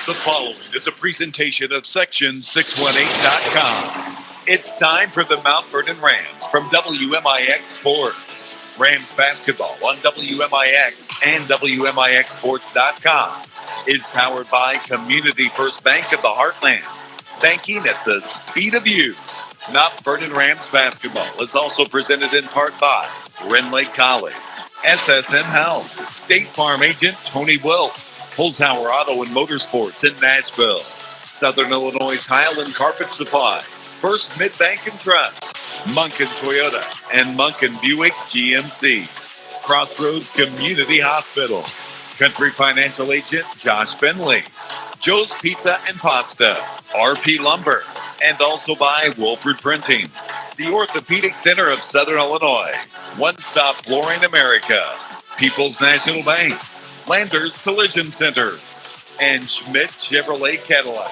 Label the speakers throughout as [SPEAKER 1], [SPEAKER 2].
[SPEAKER 1] The following is a presentation of Section618.com. It's time for the Mount Vernon Rams from WMIX Sports. Rams basketball on WMIX and WMIXSports.com is powered by Community First Bank of the Heartland. Banking at the speed of you. Mount Vernon Rams basketball is also presented in part by Ren Lake College, SSM Health, State Farm agent Tony Wilt, Holzhauer Auto and Motorsports in Nashville, Southern Illinois Tile and Carpet Supply, First Mid-Bank and Trust, Munkin Toyota, and Munkin Buick GMC, Crossroads Community Hospital, Country Financial Agent Josh Finley, Joe's Pizza and Pasta, RP Lumber, and also by Wolford Printing, the Orthopedic Center of Southern Illinois, One Stop Flooring America, People's National Bank, Landers Collision Centers, and Schmidt Chevrolet Cadillac.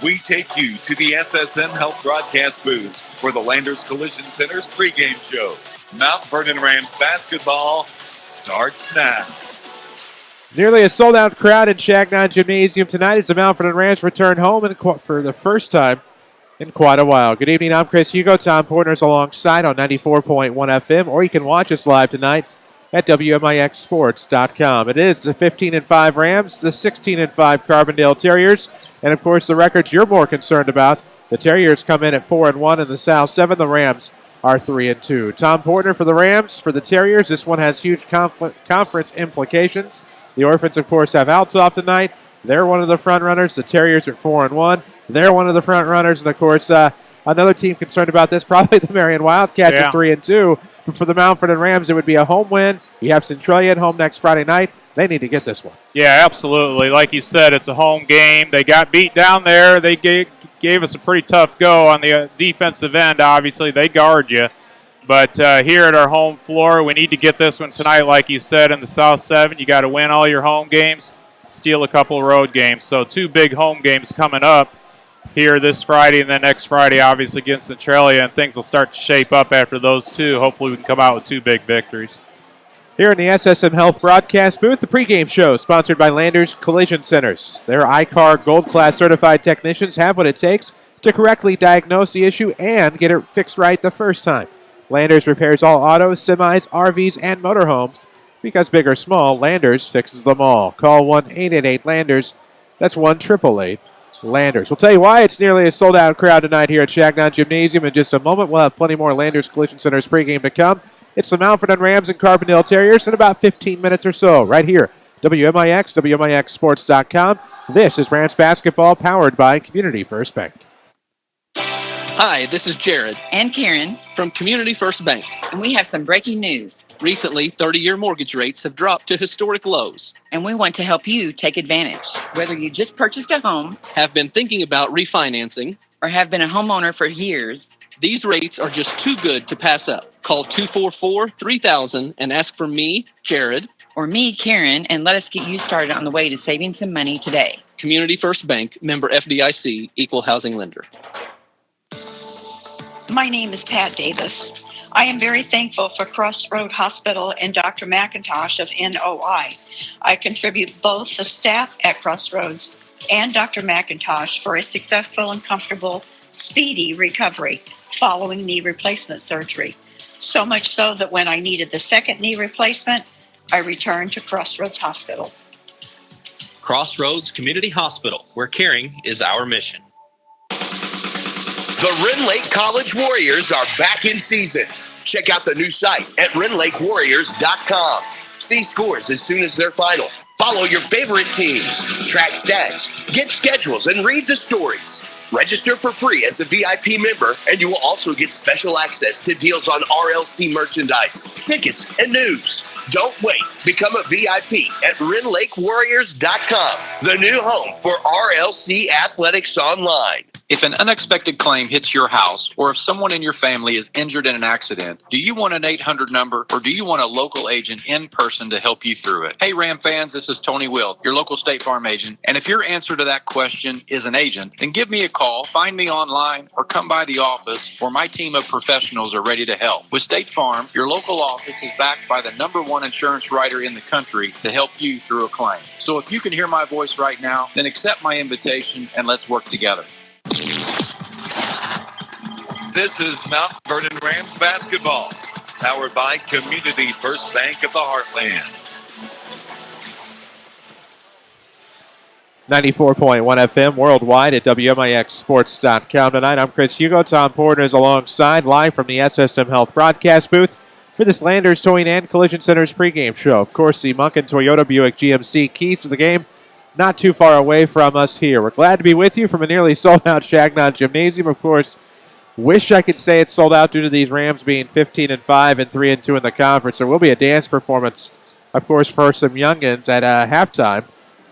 [SPEAKER 1] We take you to the SSM Health broadcast booth for the Landers Collision Center's pregame show. Mount Vernon Rams basketball starts now.
[SPEAKER 2] Nearly a sold-out crowd in Shagnon Gymnasium tonight as the Mount Vernon Rams return home for the first time in quite a while. Good evening, I'm Chris Hugo. Tom Porter's alongside on 94.1 FM, or you can watch us live tonight at WMIXSports.com. It is the 15-5 Rams, the 16-5 Carbondale Terriers, and of course the records you're more concerned about. The Terriers come in at 4-1 in the South 7. The Rams are 3-2. Tom Porter for the Rams. For the Terriers, this one has huge conference implications. The Orphans, of course, have Althoff tonight. They're one of the front runners. The Terriers are 4-1. They're one of the front runners, and of course, another team concerned about this, probably the Marion Wildcats at 3-2. But for the Mount Vernon Rams, it would be a home win. You have Centralia at home next Friday night. They need to get this one.
[SPEAKER 3] Yeah, absolutely. Like you said, it's a home game. They got beat down there. They gave us a pretty tough go on the defensive end. Obviously, they guard you. But here at our home floor, we need to get this one tonight, like you said, in the South 7. You got to win all your home games, steal a couple of road games. So 2 big home games coming up here this Friday and then next Friday, obviously, against Centralia, and things will start to shape up after those 2. Hopefully we can come out with 2 big victories.
[SPEAKER 2] Here in the SSM Health broadcast booth, the pregame show sponsored by Landers Collision Centers. Their ICAR Gold Class certified technicians have what it takes to correctly diagnose the issue and get it fixed right the first time. Landers repairs all autos, semis, RVs, and motorhomes. Because big or small, Landers fixes them all. Call 1-888-LANDERS. That's 1-888-LANDERS. We'll tell you why it's nearly a sold-out crowd tonight here at Shagnon Gymnasium in just a moment. We'll have plenty more Landers Collision Centers pregame to come. It's the Mount Vernon Rams and Carbondale Terriers in about 15 minutes or so, right here. WMIX, WMIXSports.com. This is Rams basketball powered by Community First Bank.
[SPEAKER 4] Hi, this is Jared
[SPEAKER 5] and Karen
[SPEAKER 4] from Community First Bank.
[SPEAKER 5] And we have some breaking news.
[SPEAKER 4] Recently, 30-year mortgage rates have dropped to historic lows.
[SPEAKER 5] And we want to help you take advantage. Whether you just purchased a home,
[SPEAKER 4] have been thinking about refinancing,
[SPEAKER 5] or have been a homeowner for years,
[SPEAKER 4] these rates are just too good to pass up. Call 244-3000 and ask for me, Jared,
[SPEAKER 5] or me, Karen, and let us get you started on the way to saving some money today.
[SPEAKER 4] Community First Bank, member FDIC, equal housing lender.
[SPEAKER 6] My name is Pat Davis. I am very thankful for Crossroad Hospital and Dr. McIntosh of NOI. I contribute both the staff at Crossroads and Dr. McIntosh for a successful and comfortable, speedy recovery following knee replacement surgery. So much so that when I needed the second knee replacement, I returned to Crossroads Hospital.
[SPEAKER 7] Crossroads Community Hospital, where caring is our mission.
[SPEAKER 8] The Ren Lake College Warriors are back in season. Check out the new site at renlakewarriors.com. See scores as soon as they're final. Follow your favorite teams, track stats, get schedules, and read the stories. Register for free as a VIP member, and you will also get special access to deals on RLC merchandise, tickets, and news. Don't wait. Become a VIP at renlakewarriors.com, the new home for RLC Athletics Online.
[SPEAKER 9] If an unexpected claim hits your house, or if someone in your family is injured in an accident, do you want an 800 number, or do you want a local agent in person to help you through it? Hey, Ram fans, this is Tony Will, your local State Farm agent. And if your answer to that question is an agent, then give me a call, find me online, or come by the office where my team of professionals are ready to help. With State Farm, your local office is backed by the #1 insurance writer in the country to help you through a claim. So if you can hear my voice right now, then accept my invitation and let's work together.
[SPEAKER 1] This is Mount Vernon Rams basketball, powered by Community First Bank of the Heartland.
[SPEAKER 2] 94.1 FM worldwide at WMIXSports.com. Tonight, I'm Chris Hugo. Tom Porter is alongside, live from the SSM Health broadcast booth for this Landers Towing and Collision Center's pregame show. Of course, the Munkin Toyota Buick GMC keys to the game not too far away from us here. We're glad to be with you from a nearly sold-out Shagnon Gymnasium. Of course, wish I could say it's sold out due to these Rams being 15-5 and 3-2 in the conference. There will be a dance performance, of course, for some youngins at halftime.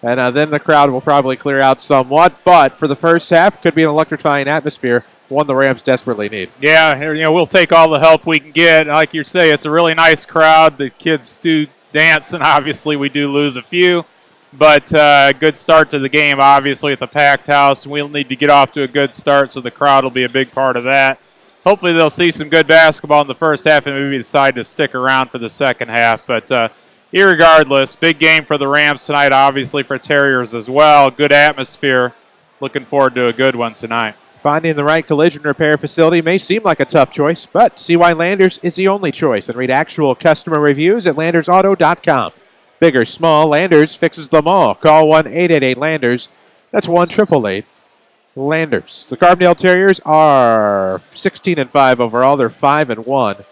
[SPEAKER 2] And then the crowd will probably clear out somewhat. But for the first half, could be an electrifying atmosphere, one the Rams desperately need.
[SPEAKER 3] Yeah, we'll take all the help we can get. Like you say, it's a really nice crowd. The kids do dance, and obviously we do lose a few. But good start to the game, obviously, at the packed house. We'll need to get off to a good start, so the crowd will be a big part of that. Hopefully they'll see some good basketball in the first half and maybe decide to stick around for the second half. But irregardless, big game for the Rams tonight, obviously for Terriers as well. Good atmosphere. Looking forward to a good one tonight.
[SPEAKER 2] Finding the right collision repair facility may seem like a tough choice, but see why Landers is the only choice and read actual customer reviews at landersauto.com. Big or small, Landers fixes them all. Call 1-888-LANDERS. That's 1-888-LANDERS. The Carbondale Terriers are 16-5 overall. They're 5-1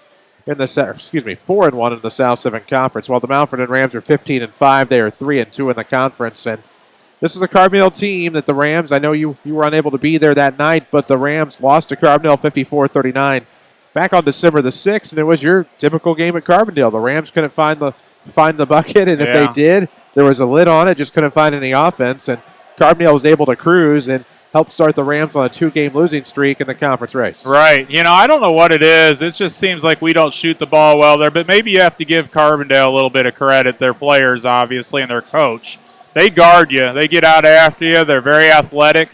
[SPEAKER 2] in the 4-1 in the South 7 Conference. While the Mount Vernon Rams are 15-5, they are 3-2 in the conference. And this is a Carbondale team that the Rams, I know you were unable to be there that night, but the Rams lost to Carbondale 54-39 back on December the 6th, and it was your typical game at Carbondale. The Rams couldn't find the bucket, and if they did, there was a lid on it, just couldn't find any offense, and Carbondale was able to cruise and help start the Rams on a 2-game losing streak in the conference race.
[SPEAKER 3] Right. I don't know what it is. It just seems like we don't shoot the ball well there, but maybe you have to give Carbondale a little bit of credit, their players, obviously, and their coach. They guard you. They get out after you. They're very athletic.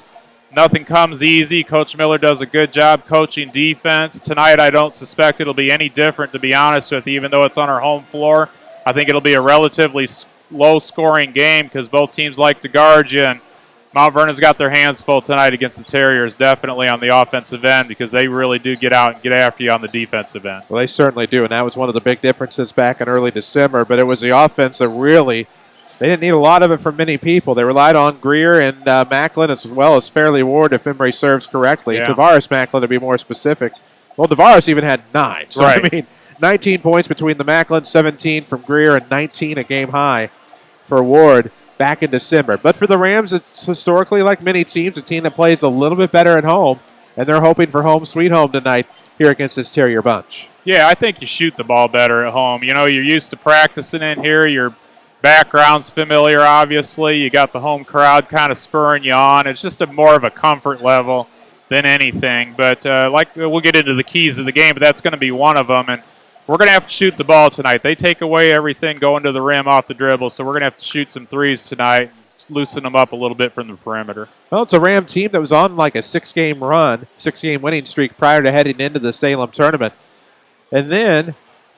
[SPEAKER 3] Nothing comes easy. Coach Miller does a good job coaching defense. Tonight, I don't suspect it'll be any different, to be honest with you, even though it's on our home floor. I think it'll be a relatively low-scoring game because both teams like to guard you, and Mount Vernon's got their hands full tonight against the Terriers, definitely on the offensive end, because they really do get out and get after you on the defensive end.
[SPEAKER 2] Well, they certainly do, and that was one of the big differences back in early December, but it was the offense that really, they didn't need a lot of it from many people. They relied on Greer and Macklin as well as Fairley Ward, if memory serves correctly.
[SPEAKER 3] Yeah.
[SPEAKER 2] Tavares Macklin, to be more specific. Well, Tavares even had 9, so
[SPEAKER 3] right.
[SPEAKER 2] I mean, 19 points between the Macklin, 17 from Greer, and 19 a game high for Ward back in December. But for the Rams, it's historically, like many teams, a team that plays a little bit better at home, and they're hoping for home sweet home tonight here against this Terrier bunch.
[SPEAKER 3] Yeah, I think you shoot the ball better at home. You're used to practicing in here. Your background's familiar, obviously. You got the home crowd kind of spurring you on. It's just more of a comfort level than anything. But we'll get into the keys of the game, but that's going to be one of them. And we're going to have to shoot the ball tonight. They take away everything going to the rim off the dribble, so we're going to have to shoot some threes tonight, loosen them up a little bit from the perimeter.
[SPEAKER 2] Well, it's a Ram team that was on like a 6-game winning streak prior to heading into the Salem tournament. And then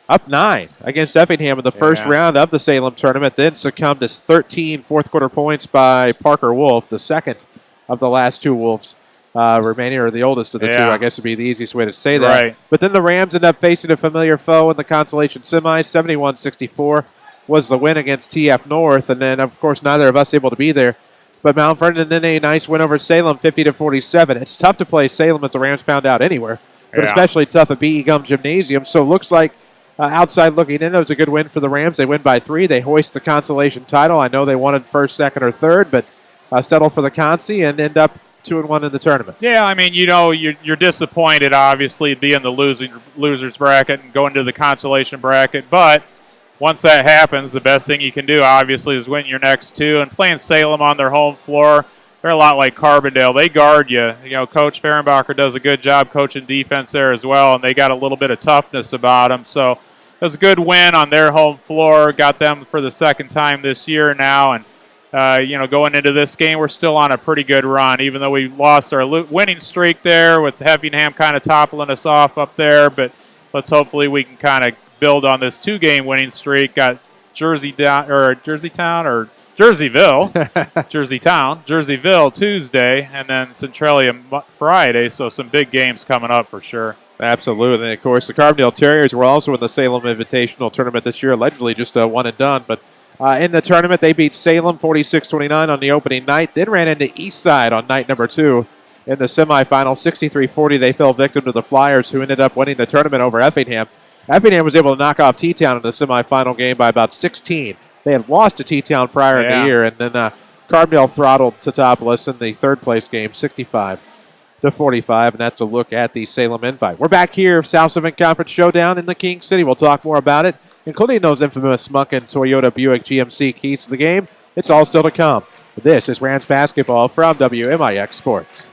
[SPEAKER 2] up 9 against Effingham in the first round of the Salem tournament, then succumbed to 13 fourth-quarter points by Parker Wolf, the second of the last 2 Wolves remaining, or the oldest of the 2, I guess would be the easiest way to say that.
[SPEAKER 3] Right.
[SPEAKER 2] But then the Rams end up facing a familiar foe in the consolation semis. 71-64 was the win against TF North, and then, of course, neither of us able to be there. But Mount Vernon then a nice win over Salem, 50-47. It's tough to play Salem, as the Rams found out, anywhere, but especially tough at B.E. Gum Gymnasium. So it looks like outside looking in, it was a good win for the Rams. They win by 3. They hoist the consolation title. I know they wanted first, second, or third, but settle for the consi and end up 2-1 in the tournament.
[SPEAKER 3] Yeah, I mean, you're disappointed, obviously, being the losers bracket and going to the consolation bracket. But once that happens, the best thing you can do, obviously, is win your next 2. And playing Salem on their home floor, they're a lot like Carbondale. They guard you. You know, Coach Fehrenbacher does a good job coaching defense there as well, and they got a little bit of toughness about them. So it was a good win on their home floor. Got them for the second time this year now, and going into this game, we're still on a pretty good run, even though we lost our winning streak there with Heffingham kind of toppling us off up there. But let's hopefully we can kind of build on this 2-game winning streak. Got Jerseyville Tuesday, and then Centralia Friday. So some big games coming up for sure.
[SPEAKER 2] Absolutely. And, of course, the Carbondale Terriers were also in the Salem Invitational Tournament this year, allegedly just a one and done. But in the tournament, they beat Salem 46-29 on the opening night, then ran into Eastside on night number 2. In the semifinal, 63-40, they fell victim to the Flyers, who ended up winning the tournament over Effingham. Effingham was able to knock off T-Town in the semifinal game by about 16. They had lost to T-Town prior in the year, and then Carbondale throttled Teutopolis in the third-place game, 65-45, and that's a look at the Salem Invite. We're back here, South Summit Conference Showdown in the King City. We'll talk more about it, including those infamous Munkin Toyota Buick GMC keys to the game. It's all still to come. This is Rams basketball from WMIX Sports.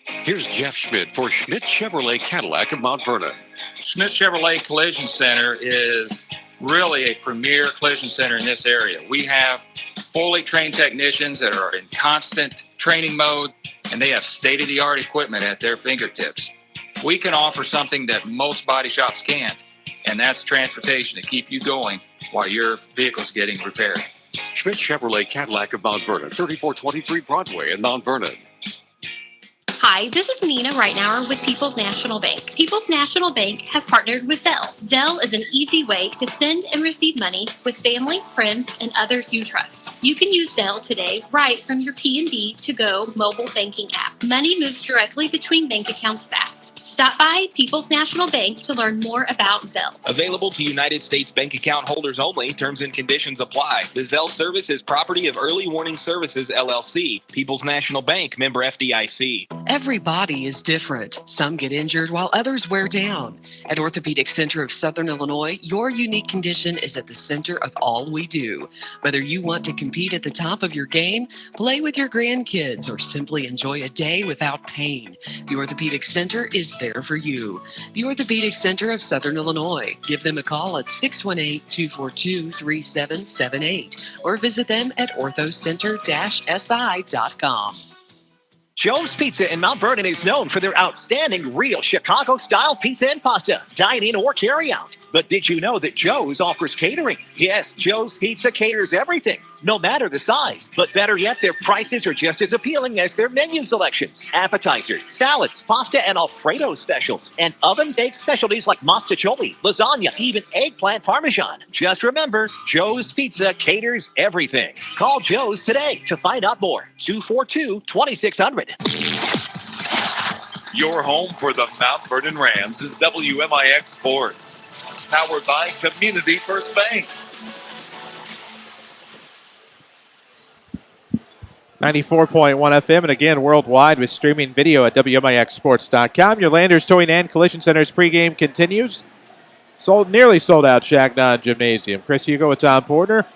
[SPEAKER 10] Here's Jeff Schmidt for Schmidt Chevrolet Cadillac of Mount Vernon.
[SPEAKER 11] Schmidt Chevrolet Collision Center is really a premier collision center in this area. We have fully trained technicians that are in constant training mode, and they have state-of-the-art equipment at their fingertips. We can offer something that most body shops can't, and that's transportation to keep you going while your vehicle's getting repaired.
[SPEAKER 10] Schmidt Chevrolet Cadillac of Mount Vernon, 3423 Broadway in Mount Vernon.
[SPEAKER 12] Hi, this is Nina Reitnauer with People's National Bank. People's National Bank has partnered with Zelle. Zelle is an easy way to send and receive money with family, friends, and others you trust. You can use Zelle today right from your PNB to Go mobile banking app. Money moves directly between bank accounts fast. Stop by People's National Bank to learn more about Zelle.
[SPEAKER 7] Available to United States bank account holders only. Terms and conditions apply. The Zelle service is property of Early Warning Services, LLC. People's National Bank, member FDIC.
[SPEAKER 13] Every body is different. Some get injured while others wear down. At Orthopedic Center of Southern Illinois, your unique condition is at the center of all we do. Whether you want to compete at the top of your game, play with your grandkids, or simply enjoy a day without pain, the Orthopedic Center is there for you. The Orthopedic Center of Southern Illinois. Give them a call at 618-242-3778 or visit them at orthocenter-si.com.
[SPEAKER 14] Joe's Pizza in Mount Vernon is known for their outstanding real Chicago-style pizza and pasta, dine-in or carry-out. But did you know that Joe's offers catering? Yes, Joe's Pizza caters everything, no matter the size. But better yet, their prices are just as appealing as their menu selections. Appetizers, salads, pasta and Alfredo specials, and oven-baked specialties like mostaccioli, lasagna, even eggplant parmesan. Just remember, Joe's Pizza caters everything. Call Joe's today to find out more. 242-2600.
[SPEAKER 1] Your home for the Mount Vernon Rams is WMIX Sports, powered by Community First Bank.
[SPEAKER 2] 94.1 FM, and again, worldwide with streaming video at WMIXsports.com. Your Landers Towing and Collision Center's pregame continues. Nearly sold out Shagnon Gymnasium. Chris, you go with Tom Porter.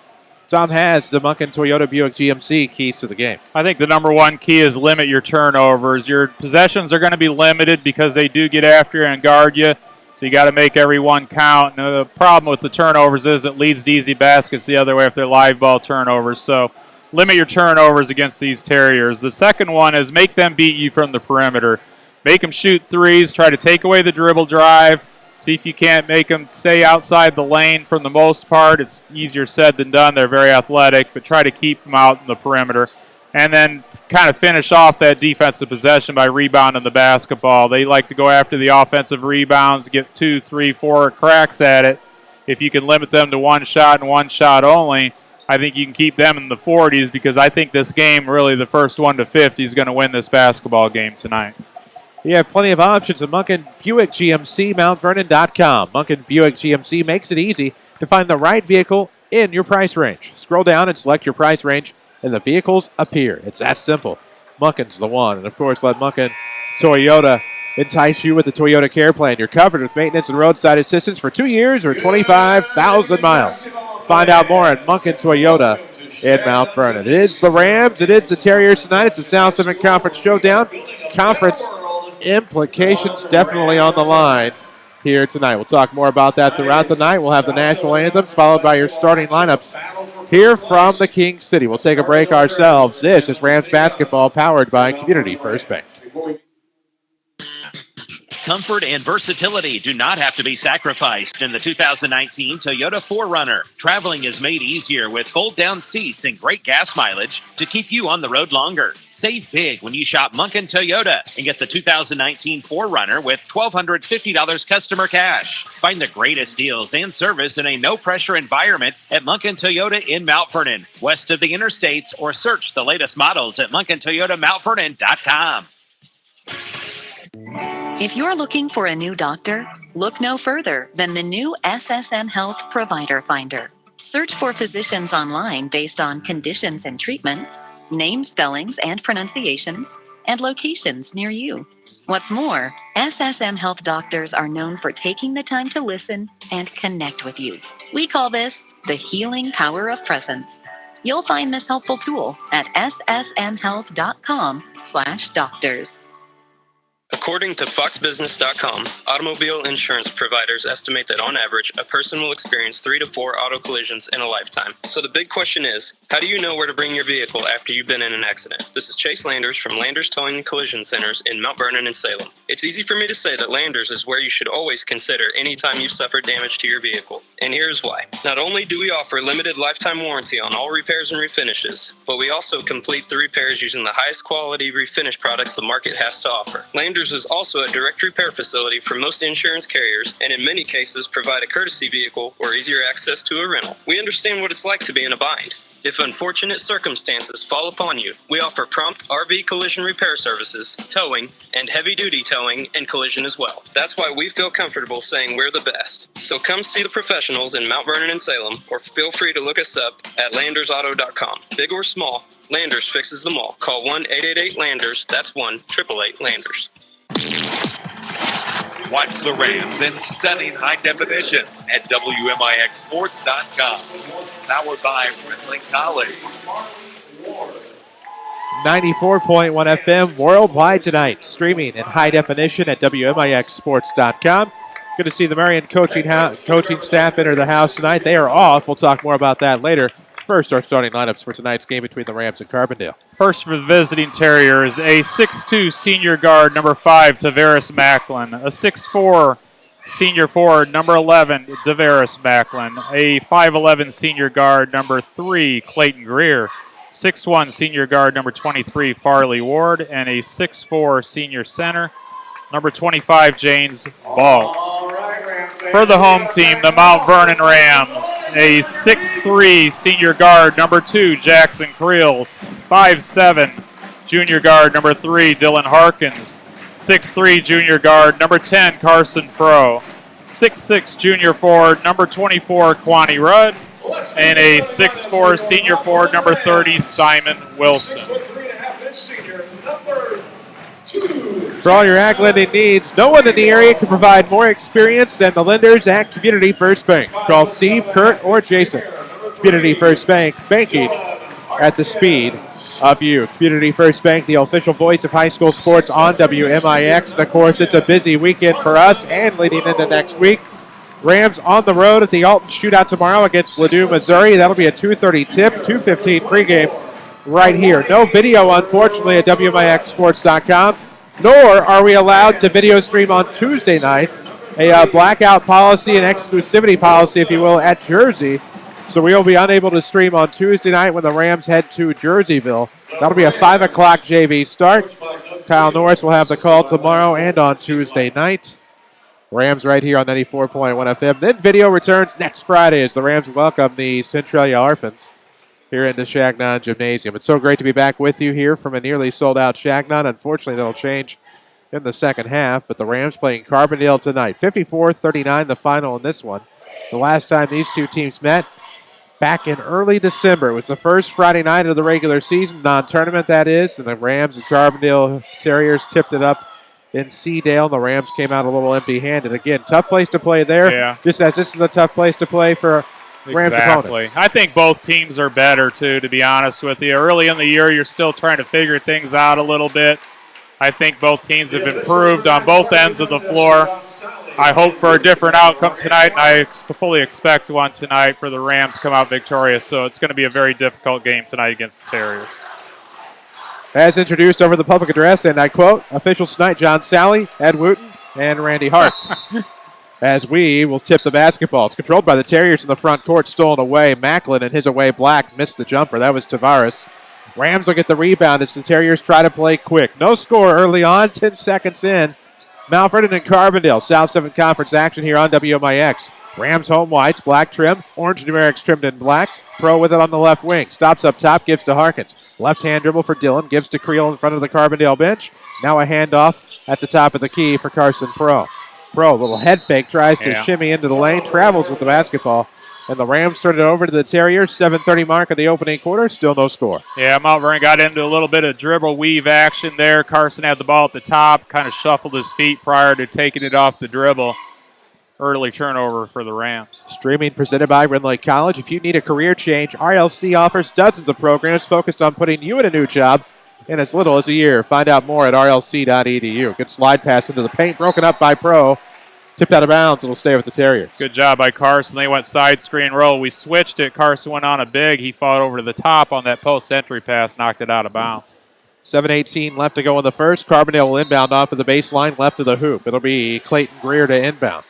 [SPEAKER 2] Tom has the Munkin Toyota Buick GMC keys to the game.
[SPEAKER 3] I think the number one key is limit your turnovers. Your possessions are going to be limited because they do get after you and guard you, so you got to make every one count. And the problem with the turnovers is it leads to easy baskets the other way if they're live ball turnovers. So limit your turnovers against these Terriers. The second one is make them beat you from the perimeter. Make them shoot threes. Try to take away the dribble drive. See if you can't make them stay outside the lane for the most part. It's easier said than done. They're very athletic, but try to keep them out in the perimeter. And then kind of finish off that defensive possession by rebounding the basketball. They like to go after the offensive rebounds, get 2, 3, 4 cracks at it. If you can limit them to one shot and one shot only, I think you can keep them in the 40s, because I think this game, really the first 1 to 50, is going to win this basketball game tonight.
[SPEAKER 2] You have plenty of options at Munkin Buick GMC, MountVernon.com. Munkin Buick GMC makes it easy to find the right vehicle in your price range. Scroll down and select your price range, and the vehicles appear. It's that simple. Munkin's the one. And, of course, let Munkin Toyota entice you with the Toyota Care Plan. You're covered with maintenance and roadside assistance for 2 years or 25,000 miles. Find out more at in Mount Vernon. It is the Rams. It is the Terriers tonight. It's the South Summit Conference Showdown. Conference implications definitely on the line here tonight. We'll talk more about that throughout the night. We'll have the national anthems followed by your starting lineups here from the King City. We'll take a break ourselves. This is Rams basketball powered by Community First Bank.
[SPEAKER 15] Comfort and versatility do not have to be sacrificed in the 2019 Toyota 4Runner. Traveling is made easier with fold-down seats and great gas mileage to keep you on the road longer. Save big when you shop Munkin Toyota and get the 2019 4Runner with $1,250 customer cash. Find the greatest deals and service in a no-pressure environment at Munkin Toyota in Mount Vernon, west of the interstates, or search the latest models at MunkinToyotaMountVernon.com.
[SPEAKER 16] If you're looking for a new doctor, look no further than the new SSM Health Provider Finder. Search for physicians online based on conditions and treatments, name spellings and pronunciations, and locations near you. What's more, SSM Health doctors are known for taking the time to listen and connect with you. We call this the healing power of presence. You'll find this helpful tool at ssmhealth.com/doctors.
[SPEAKER 17] According to FoxBusiness.com, automobile insurance providers estimate that on average, a person will experience 3 to 4 auto collisions in a lifetime. So the big question is, how do you know where to bring your vehicle after you've been in an accident? This is Chase Landers from Landers Towing and Collision Centers in Mount Vernon and Salem. It's easy for me to say that Landers is where you should always consider anytime you've suffered damage to your vehicle. And here's why. Not only do we offer limited lifetime warranty on all repairs and refinishes, but we also complete the repairs using the highest quality refinish products the market has to offer. Landers is also a direct repair facility for most insurance carriers, and in many cases provide a courtesy vehicle or easier access to a rental. We understand what it's like to be in a bind. If unfortunate circumstances fall upon you, we offer prompt RV collision repair services, towing, and heavy-duty towing and collision as well. That's why we feel comfortable saying we're the best. So come see the professionals in Mount Vernon and Salem, or feel free to look us up at landersauto.com. Big or small, Landers fixes them all. Call 1-888-LANDERS. That's 1-888-LANDERS.
[SPEAKER 1] Watch the Rams in stunning high definition at WMIXSports.com. Powered by Friendly College.
[SPEAKER 2] 94.1 FM worldwide tonight. Streaming in high definition at WMIXSports.com. Good to see the Marion coaching staff enter the house tonight. They are off. We'll talk more about that later. First, our starting lineups for tonight's game between the Rams and Carbondale.
[SPEAKER 3] First for the visiting Terriers, a 6'2 senior guard, number 5, Tavares Macklin. A 6'4 senior forward, number 11, Tavares Macklin. A 5'11 senior guard, number 3, Clayton Greer. 6'1 senior guard, number 23, Farley Ward. And a 6'4 senior center, number 25, James Baltz. For the home team, the Mount Vernon Rams, a 6'3 senior guard, number 2, Jackson Creel. 5'7 junior guard, number 3, Dylan Harkins. 6'3 junior guard, number 10, Carson Pro. 6'6 junior forward, number 24, Kwani Rudd. And a 6'4 senior forward, number 30, Simon Wilson.
[SPEAKER 2] For all your ag lending needs, no one in the area can provide more experience than the lenders at Community First Bank. Call Steve, Kurt, or Jason. Community First Bank, banking at the speed of you. Community First Bank, the official voice of high school sports on WMIX. And of course, it's a busy weekend for us and leading into next week. Rams on the road at the Alton Shootout tomorrow against Ladue, Missouri. That'll be a 2:30 tip, 2:15 pregame right here. No video, unfortunately, at WMIXSports.com. Nor are we allowed to video stream on Tuesday night, a blackout policy and exclusivity policy, if you will, at Jersey. So we will be unable to stream on Tuesday night when the Rams head to Jerseyville. That'll be a 5 o'clock JV start. Kyle Norris will have the call tomorrow and on Tuesday night. Rams right here on 94.1 FM. Then video returns next Friday as the Rams welcome the Centralia Orphans here in the Shagnon Gymnasium. It's so great to be back with you here from a nearly sold-out Shagnon. Unfortunately, that'll change in the second half, but the Rams playing Carbondale tonight. 54-39 the final in this one. The last time these two teams met, back in early December. It was the first Friday night of the regular season, non-tournament that is, and the Rams and Carbondale Terriers tipped it up in Seedale. The Rams came out a little empty-handed. Again, tough place to play there, just as this is a tough place to play for Rams
[SPEAKER 3] Exactly.
[SPEAKER 2] opponents.
[SPEAKER 3] I think both teams are better, too, to be honest with you. Early in the year, you're still trying to figure things out a little bit. I think both teams have improved on both ends of the floor. I hope for a different outcome tonight, and I fully expect one tonight for the Rams to come out victorious. So it's going to be a very difficult game tonight against the Terriers.
[SPEAKER 2] As introduced over the public address, and I quote, officials tonight, John Sally, Ed Wooten, and Randy Hart. As we will tip the basketball. It's controlled by the Terriers in the front court, stolen away. Macklin and his away black missed the jumper. That was Tavares. Rams will get the rebound as the Terriers try to play quick. No score early on, 10 seconds in. Mount Vernon and Carbondale, South 7 Conference action here on WMIX. Rams home whites, black trim, orange numerics trimmed in black. Pro with it on the left wing. Stops up top, gives to Harkins. Left-hand dribble for Dillon, gives to Creel in front of the Carbondale bench. Now a handoff at the top of the key for Carson Pro. Pro, little head fake, tries to shimmy into the lane, travels with the basketball. And the Rams turn it over to the Terriers. 7:30 mark of the opening quarter. Still no score.
[SPEAKER 3] Yeah, Mount Vernon got into a little bit of dribble weave action there. Carson had the ball at the top, kind of shuffled his feet prior to taking it off the dribble. Early turnover for the Rams.
[SPEAKER 2] Streaming presented by Rend Lake College. If you need a career change, RLC offers dozens of programs focused on putting you in a new job in as little as a year. Find out more at rlc.edu. Good slide pass into the paint, broken up by Pro. Tipped out of bounds. It'll stay with the Terriers.
[SPEAKER 3] Good job by Carson. They went side screen roll. We switched it. Carson went on a big. He fought over to the top on that post entry pass, knocked it out of bounds.
[SPEAKER 2] 7:18 left to go in the first. Carbondale will inbound off of the baseline, left of the hoop. It'll be Clayton Greer to inbound.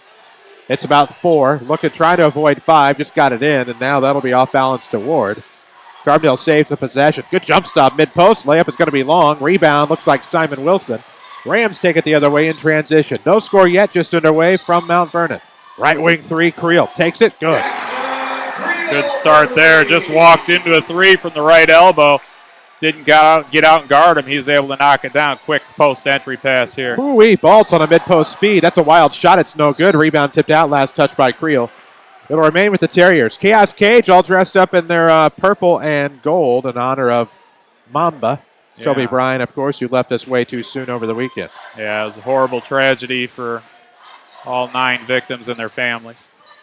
[SPEAKER 2] It's about 4. Look at trying to avoid 5. Just got it in, and now that'll be off balance to Ward. Carbondale saves the possession. Good jump stop mid-post. Layup is going to be long. Rebound looks like Simon Wilson. Rams take it the other way in transition. No score yet, just underway from Mount Vernon. Right wing 3, Creel takes it. Good.
[SPEAKER 3] Good start there. Just walked into a 3 from the right elbow. Didn't get out and guard him. He was able to knock it down. Quick post entry pass here.
[SPEAKER 2] Ooh-wee, Baltz on a mid-post feed. That's a wild shot. It's no good. Rebound tipped out. Last touch by Creel. It'll remain with the Terriers. Chaos Cage all dressed up in their purple and gold in honor of Mamba.
[SPEAKER 3] Yeah.
[SPEAKER 2] Kobe Bryant, of course, who left us way too soon over the weekend.
[SPEAKER 3] Yeah, it was a horrible tragedy for all 9 victims and their families.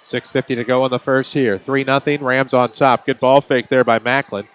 [SPEAKER 2] 6:50 to go in the first here. 3-0. Rams on top. Good ball fake there by Macklin.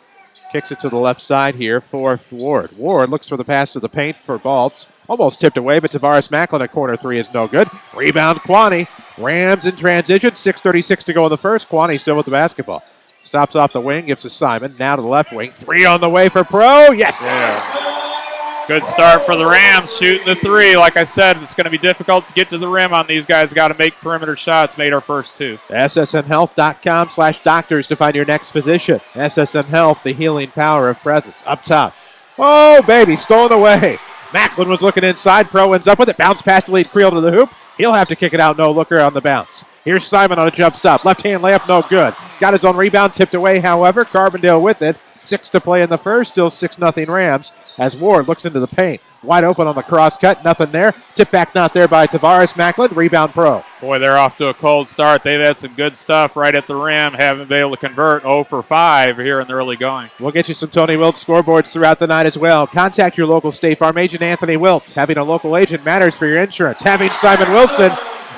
[SPEAKER 2] Kicks it to the left side here for Ward. Ward looks for the pass to the paint for Baltz. Almost tipped away, but Tavares Macklin at corner 3 is no good. Rebound, Kwani. Rams in transition. 6:36 to go in the first. Kwani still with the basketball. Stops off the wing, gives to Simon. Now to the left wing. 3 on the way for Pro. Yes!
[SPEAKER 3] Yeah. Good start for the Rams, shooting the 3. Like I said, it's going to be difficult to get to the rim on these guys. Got to make perimeter shots. Made our first 2.
[SPEAKER 2] SSNhealth.com/doctors to find your next physician. SSN Health, the healing power of presence. Up top. Oh, baby, stolen away. Macklin was looking inside. Pro ends up with it. Bounce past the lead. Creel to the hoop. He'll have to kick it out. No looker on the bounce. Here's Simon on a jump stop. Left-hand layup, no good. Got his own rebound, tipped away, however. Carbondale with it. 6 to play in the first. Still 6-0 Rams as Ward looks into the paint. Wide open on the cross cut. Nothing there. Tip back not there by Tavares Macklin. Rebound Pro.
[SPEAKER 3] Boy, they're off to a cold start. They've had some good stuff right at the rim. Haven't been able to convert. 0 for 5 here in the early going.
[SPEAKER 2] We'll get you some Tony Wilt scoreboards throughout the night as well. Contact your local State Farm agent, Anthony Wilt. Having a local agent matters for your insurance. Having Simon Wilson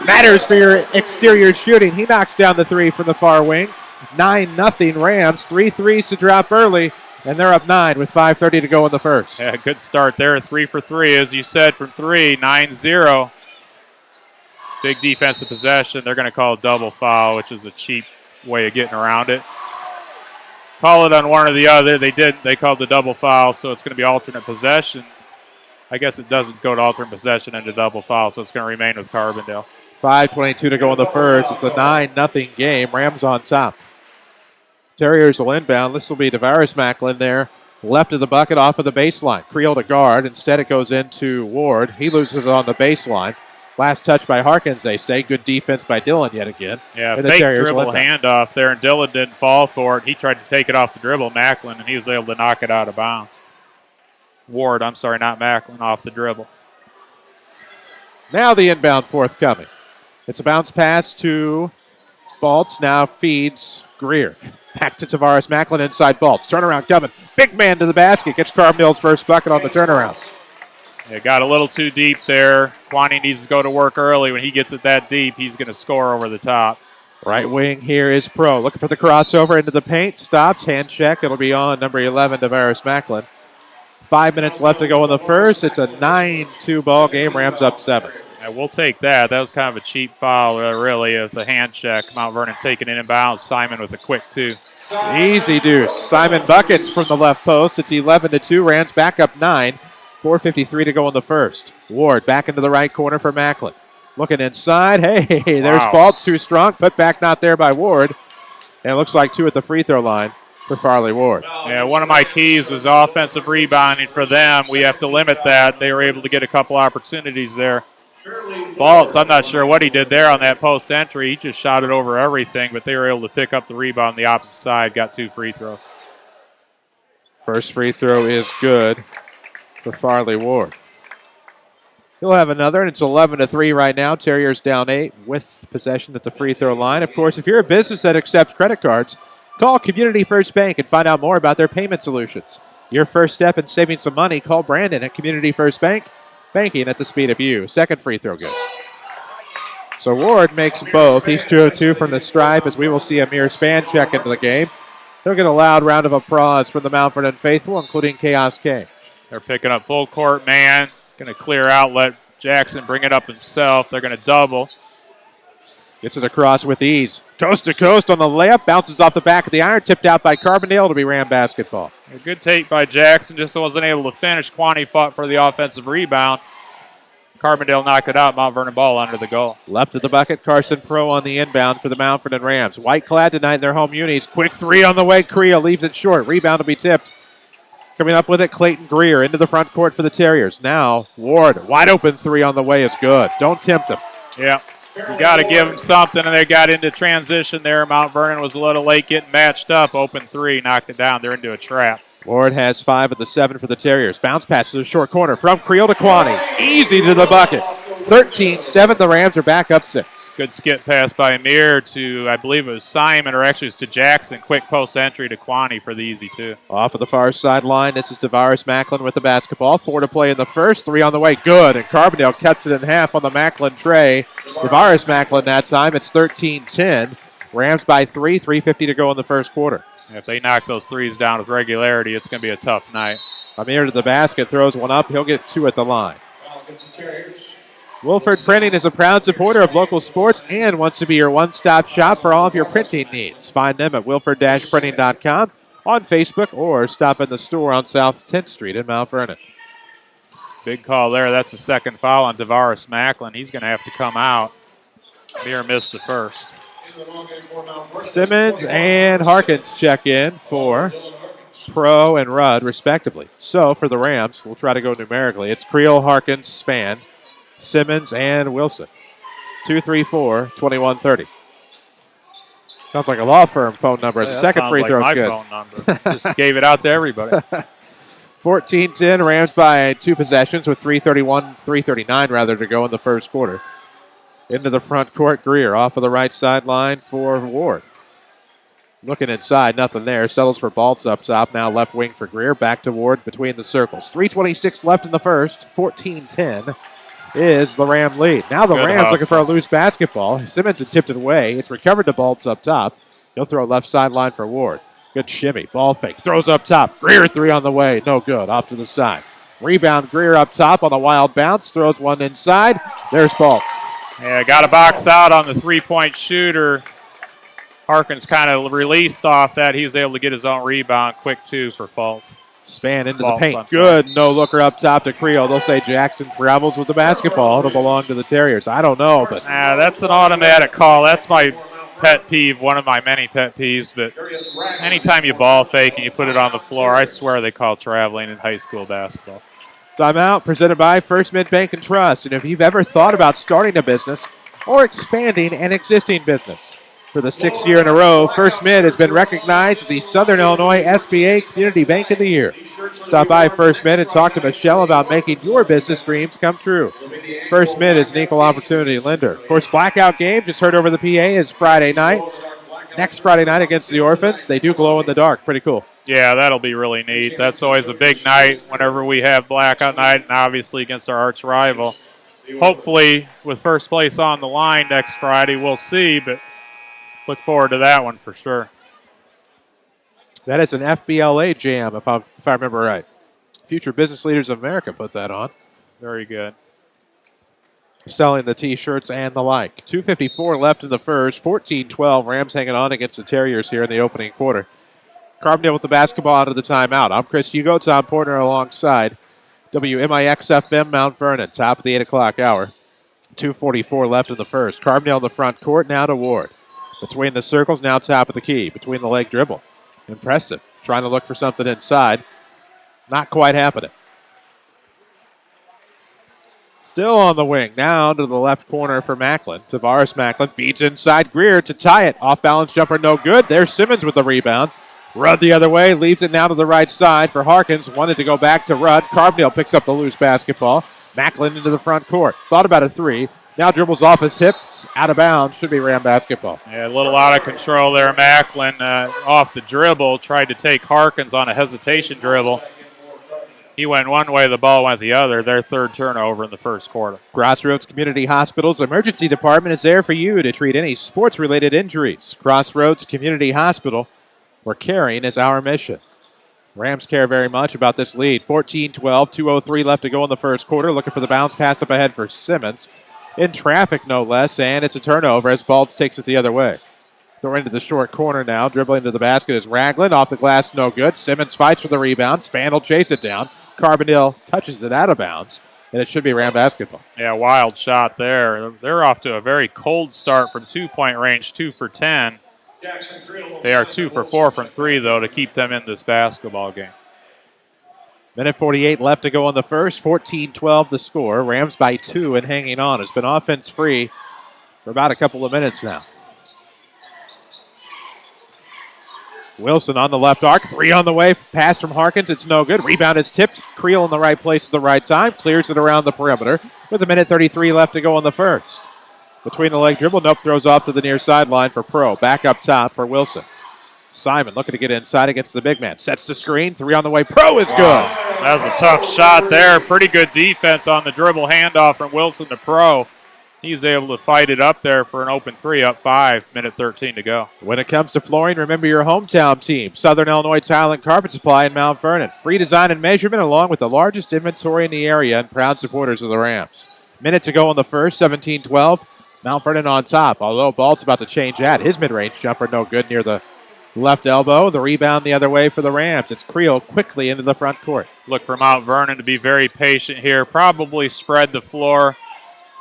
[SPEAKER 2] matters for your exterior shooting. He knocks down the 3 from the far wing. 9-0 Rams. 3 threes to drop early. And they're up 9 with 5:30 to go in the first.
[SPEAKER 3] Yeah, good start there. 3 for 3, as you said, from 3. 9-0. Big defensive possession. They're going to call a double foul, which is a cheap way of getting around it. Call it on one or the other. They didn't. They called the double foul, so it's going to be alternate possession. I guess it doesn't go to alternate possession into double foul, so it's going to remain with Carbondale.
[SPEAKER 2] 5:22 to go in the first. It's a 9-0 game. Rams on top. Terriers will inbound. This will be Tavares Macklin there. Left of the bucket off of the baseline. Creel to guard. Instead it goes into Ward. He loses it on the baseline. Last touch by Harkins, they say. Good defense by Dillon yet again.
[SPEAKER 3] Yeah, fake dribble handoff there, and Dillon didn't fall for it. He tried to take it off the dribble, Macklin, and he was able to knock it out of bounds. Ward, I'm sorry, not Macklin, off the dribble.
[SPEAKER 2] Now the inbound forthcoming. It's a bounce pass to Baltz. Now feeds Greer. Back to Tavares Macklin inside Baltz. Turnaround coming. Big man to the basket. Gets Carbondale's first bucket on the turnaround.
[SPEAKER 3] Yeah, got a little too deep there. Kwani needs to go to work early. When he gets it that deep, he's going to score over the top.
[SPEAKER 2] Right wing here is Pro. Looking for the crossover into the paint. Stops. Hand check. It'll be on number 11, Tavares Macklin. 5 minutes left to go in the first. It's a 9-2 ball game. Rams up 7.
[SPEAKER 3] Yeah, we'll take that. That was kind of a cheap foul, really, of the hand check. Mount Vernon taking it inbounds. Simon with a quick 2.
[SPEAKER 2] Easy deuce. Simon buckets from the left post. It's 11-2. Rams back up 9. 4:53 to go in the first. Ward back into the right corner for Macklin. Looking inside. Hey, there's Baltz too strong. Put back not there by Ward. And it looks like 2 at the free throw line for Farley Ward.
[SPEAKER 3] Yeah, one of my keys was offensive rebounding for them. We have to limit that. They were able to get a couple opportunities there. Baltz, I'm not sure what he did there on that post entry. He just shot it over everything, but they were able to pick up the rebound on the opposite side, got 2 free throws.
[SPEAKER 2] First free throw is good for Farley Ward. He'll have another, and it's 11-3 right now. Terriers down 8 with possession at the free throw line. Of course, if you're a business that accepts credit cards, call Community First Bank and find out more about their payment solutions. Your first step in saving some money, call Brandon at Community First Bank. Banking at the speed of you. Second free throw good. So Ward makes both. He's 2 of 2 from the stripe as we will see Amir Span check into the game. They'll get a loud round of applause from the Mount Vernon faithful, including Chaos K.
[SPEAKER 3] They're picking up full court man. Going to clear out, let Jackson bring it up himself. They're going to double.
[SPEAKER 2] Gets it across with ease. Coast to coast on the layup. Bounces off the back of the iron. Tipped out by Carbondale to be Ram basketball.
[SPEAKER 3] A good take by Jackson. Just wasn't able to finish. Quaney fought for the offensive rebound. Carbondale knocked it out. Mount Vernon ball under the goal.
[SPEAKER 2] Left of the bucket. Carson Pro on the inbound for the Mount Vernon Rams. White clad tonight in their home unis. Quick 3 on the way. Creel leaves it short. Rebound will be tipped. Coming up with it, Clayton Greer into the front court for the Terriers. Now, Ward, wide open 3 on the way is good. Don't tempt him.
[SPEAKER 3] Yeah. You got to give them something, and they got into transition there. Mount Vernon was a little late getting matched up. Open 3, knocked it down. They're into a trap.
[SPEAKER 2] Ward has 5 of the 7 for the Terriers. Bounce pass to the short corner from Creel to Quaney. Easy to the bucket. 13-7. The Rams are back up 6.
[SPEAKER 3] Good skip pass by Amir to, I believe it was Simon, or actually it's to Jackson. Quick post entry to Quaney for the easy 2.
[SPEAKER 2] Off of the far sideline, this is Tavares Macklin with the basketball. 4 to play in the first. 3 on the way. Good. And Carbondale cuts it in half on the Macklin tray. Tavares Macklin that time. It's 13-10. Rams by 3. 3:50 to go in the first quarter.
[SPEAKER 3] If they knock those 3s down with regularity, it's going to be a tough night.
[SPEAKER 2] Amir to the basket, throws one up. He'll get 2 at the line. Wilford Printing is a proud supporter of local sports and wants to be your one-stop shop for all of your printing needs. Find them at wilford-printing.com, on Facebook, or stop in the store on South 10th Street in Mount Vernon.
[SPEAKER 3] Big call there. That's the second foul on Tavares Macklin. He's going to have to come out. Amir missed the first.
[SPEAKER 2] Simmons and Harkins check in for Pro and Rudd, respectively. So for the Rams, we'll try to go numerically. It's Creel, Harkins, Span, Simmons, and Wilson. 234-2130. Sounds like a law firm phone number. The second free throw is good.
[SPEAKER 3] Phone number. Just gave it out to everybody.
[SPEAKER 2] 14-10, Rams by 2 possessions with 3:39 rather to go in the first quarter. Into the front court, Greer off of the right sideline for Ward. Looking inside, nothing there. Settles for Baltz up top. Now left wing for Greer. Back to Ward between the circles. 3:26 left in the first. 14-10 is the Ram lead. Now the Rams looking for a loose basketball. Simmons had tipped it away. It's recovered to Baltz up top. He'll throw left sideline for Ward. Good shimmy. Ball fake. Throws up top. Greer 3 on the way. No good. Off to the side. Rebound Greer up top on the wild bounce. Throws one inside. There's Baltz.
[SPEAKER 3] Yeah, got a box out on the 3-point shooter. Harkins kind of released off that. He was able to get his own rebound. Quick 2 for Falls.
[SPEAKER 2] Span into the paint. Good. No looker up top to Creel. They'll say Jackson travels with the basketball. It'll belong to the Terriers. I don't know, but
[SPEAKER 3] that's an automatic call. That's my pet peeve, one of my many pet peeves. But anytime you ball fake and you put it on the floor, I swear they call traveling in high school basketball.
[SPEAKER 2] Timeout presented by First Mid Bank and Trust. And if you've ever thought about starting a business or expanding an existing business, for the 6th year in a row, First Mid has been recognized as the Southern Illinois SBA Community Bank of the Year. Stop by First Mid and talk to Michelle about making your business dreams come true. First Mid is an equal opportunity lender. Of course, blackout game, just heard over the PA, is Friday night. Next Friday night against the Orphans. They do glow in the dark. Pretty cool.
[SPEAKER 3] Yeah, that'll be really neat. That's always a big night whenever we have blackout night, and obviously against our arch rival. Hopefully, with first place on the line next Friday, we'll see, but Look forward to that one for sure.
[SPEAKER 2] That is an FBLA jam, if I remember right. Future Business Leaders of America put that on.
[SPEAKER 3] Very good.
[SPEAKER 2] Selling the T-shirts and the like. 2:54 left in the first. 14-12. Rams hanging on against the Terriers here in the opening quarter. Carbondale with the basketball out of the timeout. I'm Chris Hugo. Tom Portner alongside WMIX FM Mount Vernon. Top of the 8 o'clock hour. 2:44 left in the first. Carbondale in the front court. Now to Ward. Between the circles. Now top of the key. Between the leg dribble. Impressive. Trying to look for something inside. Not quite happening. Still on the wing. Now to the left corner for Macklin. Tavares Macklin feeds inside Greer to tie it. Off-balance jumper no good. There's Simmons with the rebound. Rudd the other way. Leaves it now to the right side for Harkins. Wanted to go back to Rudd. Carbondale picks up the loose basketball. Macklin into the front court. Thought about a three. Now dribbles off his hips. Out of bounds. Should be Ram basketball.
[SPEAKER 3] Yeah, a little out of control there. Macklin off the dribble. Tried to take Harkins on a hesitation dribble. He went one way, the ball went the other. Their third turnover in the first quarter.
[SPEAKER 2] Crossroads Community Hospital's emergency department is there for you to treat any sports-related injuries. Crossroads Community Hospital, where caring is our mission. Rams care very much about this lead. 14-12, 2:03 left to go in the first quarter. Looking for the bounce pass up ahead for Simmons. In traffic, no less, and it's a turnover as Baltz takes it the other way. Throw into the short corner now. Dribbling to the basket is Ragland. Off the glass, no good. Simmons fights for the rebound. Spann will chase it down. Carbondale touches it out of bounds, and it should be Ram basketball.
[SPEAKER 3] Yeah, wild shot there. They're off to a very cold start from 2-point range, 2 for 10. They are 2 for 4 from 3, though, to keep them in this basketball game.
[SPEAKER 2] Minute 48 left to go on the first. 14-12 the score. Rams by 2 and hanging on. It's been offense free for about a couple of minutes now. Wilson on the left arc. 3 on the way. Pass from Harkins. It's no good. Rebound is tipped. Creel in the right place at the right time. Clears it around the perimeter with a minute 33 left to go on the first. Between the leg dribble. Nope, throws off to the near sideline for Pro. Back up top for Wilson. Simon looking to get inside against the big man. Sets the screen. 3 on the way. Pro is good.
[SPEAKER 3] That was a tough shot there. Pretty good defense on the dribble handoff from Wilson to Pro. He's able to fight it up there for an open 3, up 5, minute 13 to go.
[SPEAKER 2] When it comes to flooring, remember your hometown team, Southern Illinois Tile and Carpet Supply in Mount Vernon. Free design and measurement along with the largest inventory in the area and proud supporters of the Rams. Minute to go in the first, 17-12. Mount Vernon on top, although Balt's about to change that. His mid-range jumper no good near the left elbow. The rebound the other way for the Rams. It's Creel quickly into the front court.
[SPEAKER 3] Look for Mount Vernon to be very patient here. Probably spread the floor.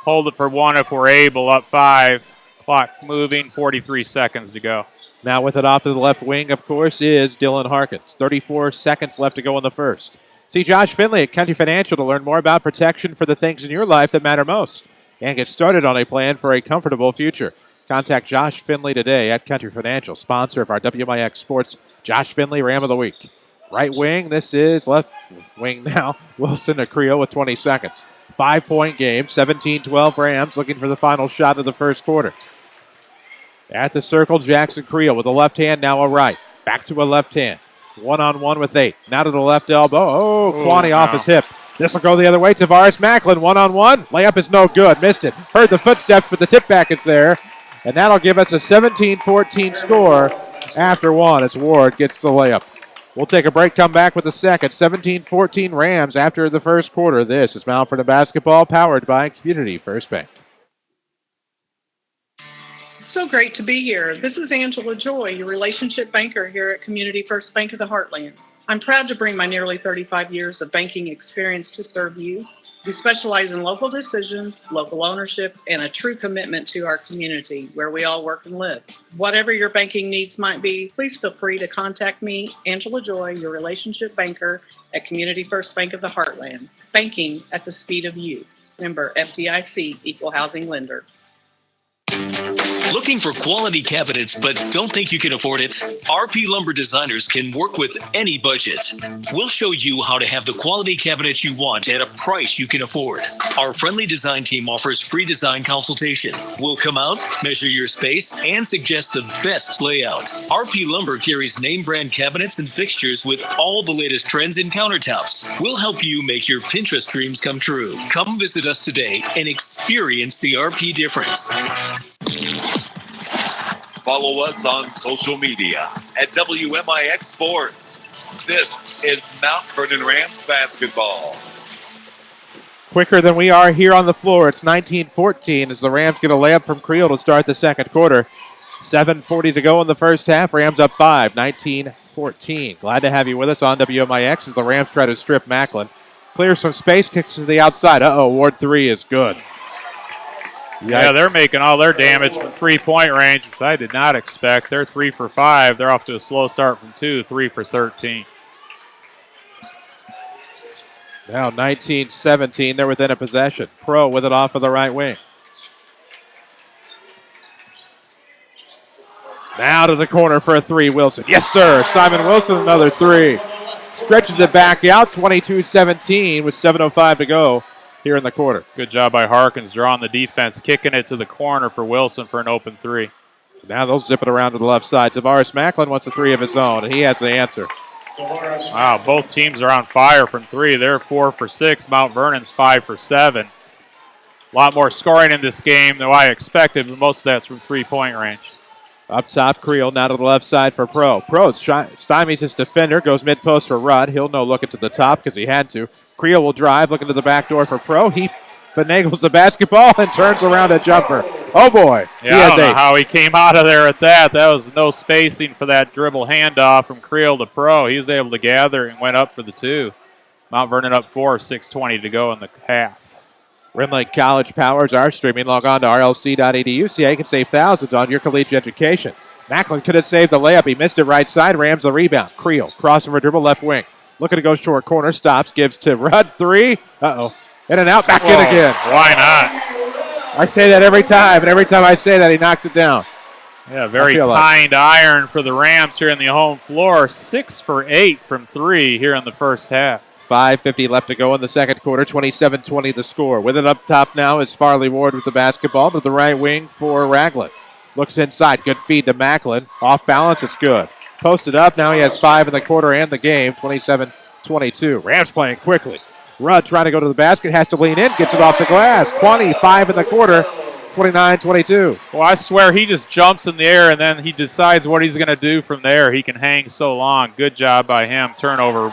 [SPEAKER 3] Hold it for 1 if we're able. Up 5. Clock moving. 43 seconds to go.
[SPEAKER 2] Now with it off to the left wing, of course, is Dylan Harkins. 34 seconds left to go in the first. See Josh Finley at Country Financial to learn more about protection for the things in your life that matter most and get started on a plan for a comfortable future. Contact Josh Finley today at Country Financial, sponsor of our WMIX Sports Josh Finley Ram of the Week. Right wing, this is left wing now. Wilson to Creel with 20 seconds. 5-point game, 17-12 Rams looking for the final shot of the first quarter. At the circle, Jackson Creel with a left hand, now a right. Back to a left hand. One-on-one with 8. Now to the left elbow. Oh, Kwani off his hip. This will go the other way. Tavares Macklin, one-on-one. Layup is no good. Missed it. Heard the footsteps, but the tip back is there. And that'll give us a 17-14 score after 1 as Ward gets the layup. We'll take a break, come back with the second. 17-14 Rams after the first quarter. This is Mount Vernon basketball powered by Community First Bank.
[SPEAKER 18] It's so great to be here. This is Angela Joy, your relationship banker here at Community First Bank of the Heartland. I'm proud to bring my nearly 35 years of banking experience to serve you. We specialize in local decisions, local ownership, and a true commitment to our community where we all work and live. Whatever your banking needs might be, please feel free to contact me, Angela Joy, your relationship banker at Community First Bank of the Heartland. Banking at the speed of you. Member FDIC, Equal Housing Lender.
[SPEAKER 19] Looking for quality cabinets but don't think you can afford it? RP Lumber Designers can work with any budget. We'll show you how to have the quality cabinets you want at a price you can afford. Our friendly design team offers free design consultation. We'll come out, measure your space, and suggest the best layout. RP Lumber carries name brand cabinets and fixtures with all the latest trends in countertops. We'll help you make your Pinterest dreams come true. Come visit us today and experience the RP difference.
[SPEAKER 1] follow us on social media at WMIX Sports. This is Mount Vernon Rams basketball.
[SPEAKER 2] Quicker than we are here on the floor. It's 19-14 as the Rams get a layup from Creel to start the second quarter. 7:40 to go in the first half. Rams up 5, 19-14. Glad to have you with us on WMIX as the Rams try to strip Macklin. Clears some space, kicks to the outside. Ward 3 is good. Yikes.
[SPEAKER 3] Yeah, they're making all their damage from three-point range, which I did not expect. They're 3 for 5. They're off to a slow start from 2, 3 for 13.
[SPEAKER 2] Now 19-17, they're within a possession. Pro with it off of the right wing. Now to the corner for a 3, Wilson. Yes, sir. Simon Wilson, another 3. Stretches it back out, 22-17 with 7:05 to go here in the quarter.
[SPEAKER 3] Good job by Harkins drawing the defense, kicking it to the corner for Wilson for an open 3.
[SPEAKER 2] Now they'll zip it around to the left side. Tavares Macklin wants a 3 of his own, and he has the answer.
[SPEAKER 3] Wow, both teams are on fire from 3. They're 4 for 6. Mount Vernon's 5 for 7. A lot more scoring in this game than I expected, but most of that's from three-point range.
[SPEAKER 2] Up top, Creel now to the left side for Pro. Pro stymies his defender, goes mid-post for Rudd. He'll no look it to the top because he had to. Creel will drive, looking to the back door for Pro. He finagles the basketball and turns around a jumper. Oh, boy.
[SPEAKER 3] Yeah, I don't know how he came out of there at that. That was no spacing for that dribble handoff from Creel to Pro. He was able to gather and went up for the 2. Mount Vernon up 4, 6:20 to go in the half.
[SPEAKER 2] Rend Lake College powers our streaming. Log on to rlc.edu. See how you can save thousands on your collegiate education. Macklin could have saved the layup. He missed it right side. Rams the rebound. Creel crossing for dribble left wing. Looking to go short corner. Stops. Gives to Rudd. 3. Uh-oh. In and out. Back in again.
[SPEAKER 3] Why not?
[SPEAKER 2] I say that every time, and every time I say that, he knocks it down.
[SPEAKER 3] Yeah, very kind iron for the Rams here in the home floor. 6 for 8 from 3 here in the first half.
[SPEAKER 2] 5:50 left to go in the second quarter. 27-20 the score. With it up top now is Farley Ward with the basketball to the right wing for Ragland. Looks inside. Good feed to Macklin. Off balance. It's good. Posted up. Now he has 5 in the quarter and the game. 27-22. Rams playing quickly. Rudd trying to go to the basket. Has to lean in. Gets it off the glass. 5 in the quarter. 29-22.
[SPEAKER 3] Well, I swear he just jumps in the air and then he decides what he's going to do from there. He can hang so long. Good job by him. Turnover,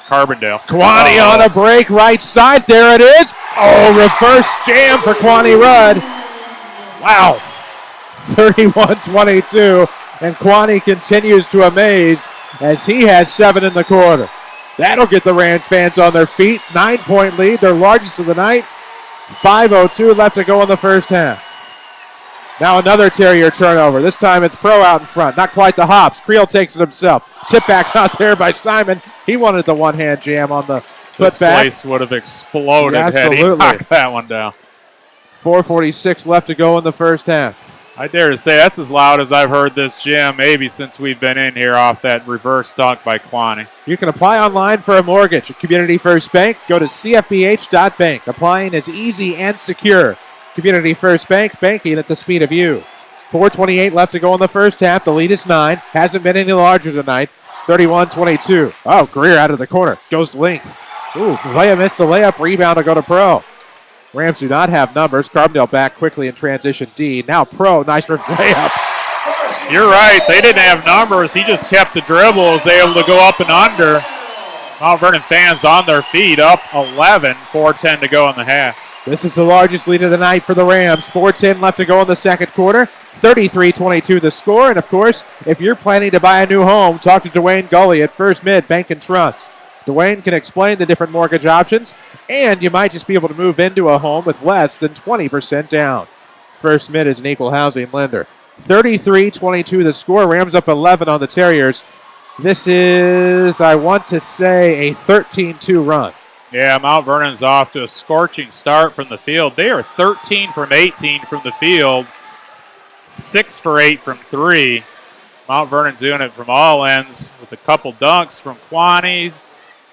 [SPEAKER 3] Carbondale.
[SPEAKER 2] Kwani on a break, right side. There it is. Oh, reverse jam for Kwani Rudd. Wow. 31-22. And Kwani continues to amaze as he has 7 in the quarter. That'll get the Rams fans on their feet. 9-point lead, their largest of the night. 5:02 left to go in the first half. Now another Terrier turnover. This time it's Pro out in front. Not quite the hops. Creel takes it himself. Tip back out there by Simon. He wanted the one-hand jam on the
[SPEAKER 3] this
[SPEAKER 2] putback.
[SPEAKER 3] Place would have exploded had he knocked that one down.
[SPEAKER 2] 4:46 left to go in the first half.
[SPEAKER 3] I dare to say that's as loud as I've heard this jam maybe since we've been in here off that reverse dunk by Kwani.
[SPEAKER 2] You can apply online for a mortgage at Community First Bank. Go to cfbh.bank. Applying is easy and secure. Community First Bank, banking at the speed of you. 4:28 left to go in the first half. The lead is 9. Hasn't been any larger tonight. 31-22. Oh, Greer out of the corner. Goes length. Ooh, Leia missed the layup. Rebound to go to Pro. Rams do not have numbers. Carbondale back quickly in transition D. Now Pro, nice for layup.
[SPEAKER 3] You're right. They didn't have numbers. He just kept the dribble. Was able to go up and under. Mount Vernon fans on their feet. Up 11. 4:10 to go in the half.
[SPEAKER 2] This is the largest lead of the night for the Rams. 4:10 left to go in the second quarter. 33-22 the score. And, of course, if you're planning to buy a new home, talk to Dwayne Gully at First Mid Bank and Trust. Dwayne can explain the different mortgage options, and you might just be able to move into a home with less than 20% down. First Mid is an equal housing lender. 33-22 the score. Rams up 11 on the Terriers. This is, I want to say, a 13-2 run.
[SPEAKER 3] Yeah, Mount Vernon's off to a scorching start from the field. They are 13 from 18 from the field, 6 for 8 from 3. Mount Vernon doing it from all ends with a couple dunks from Kwani,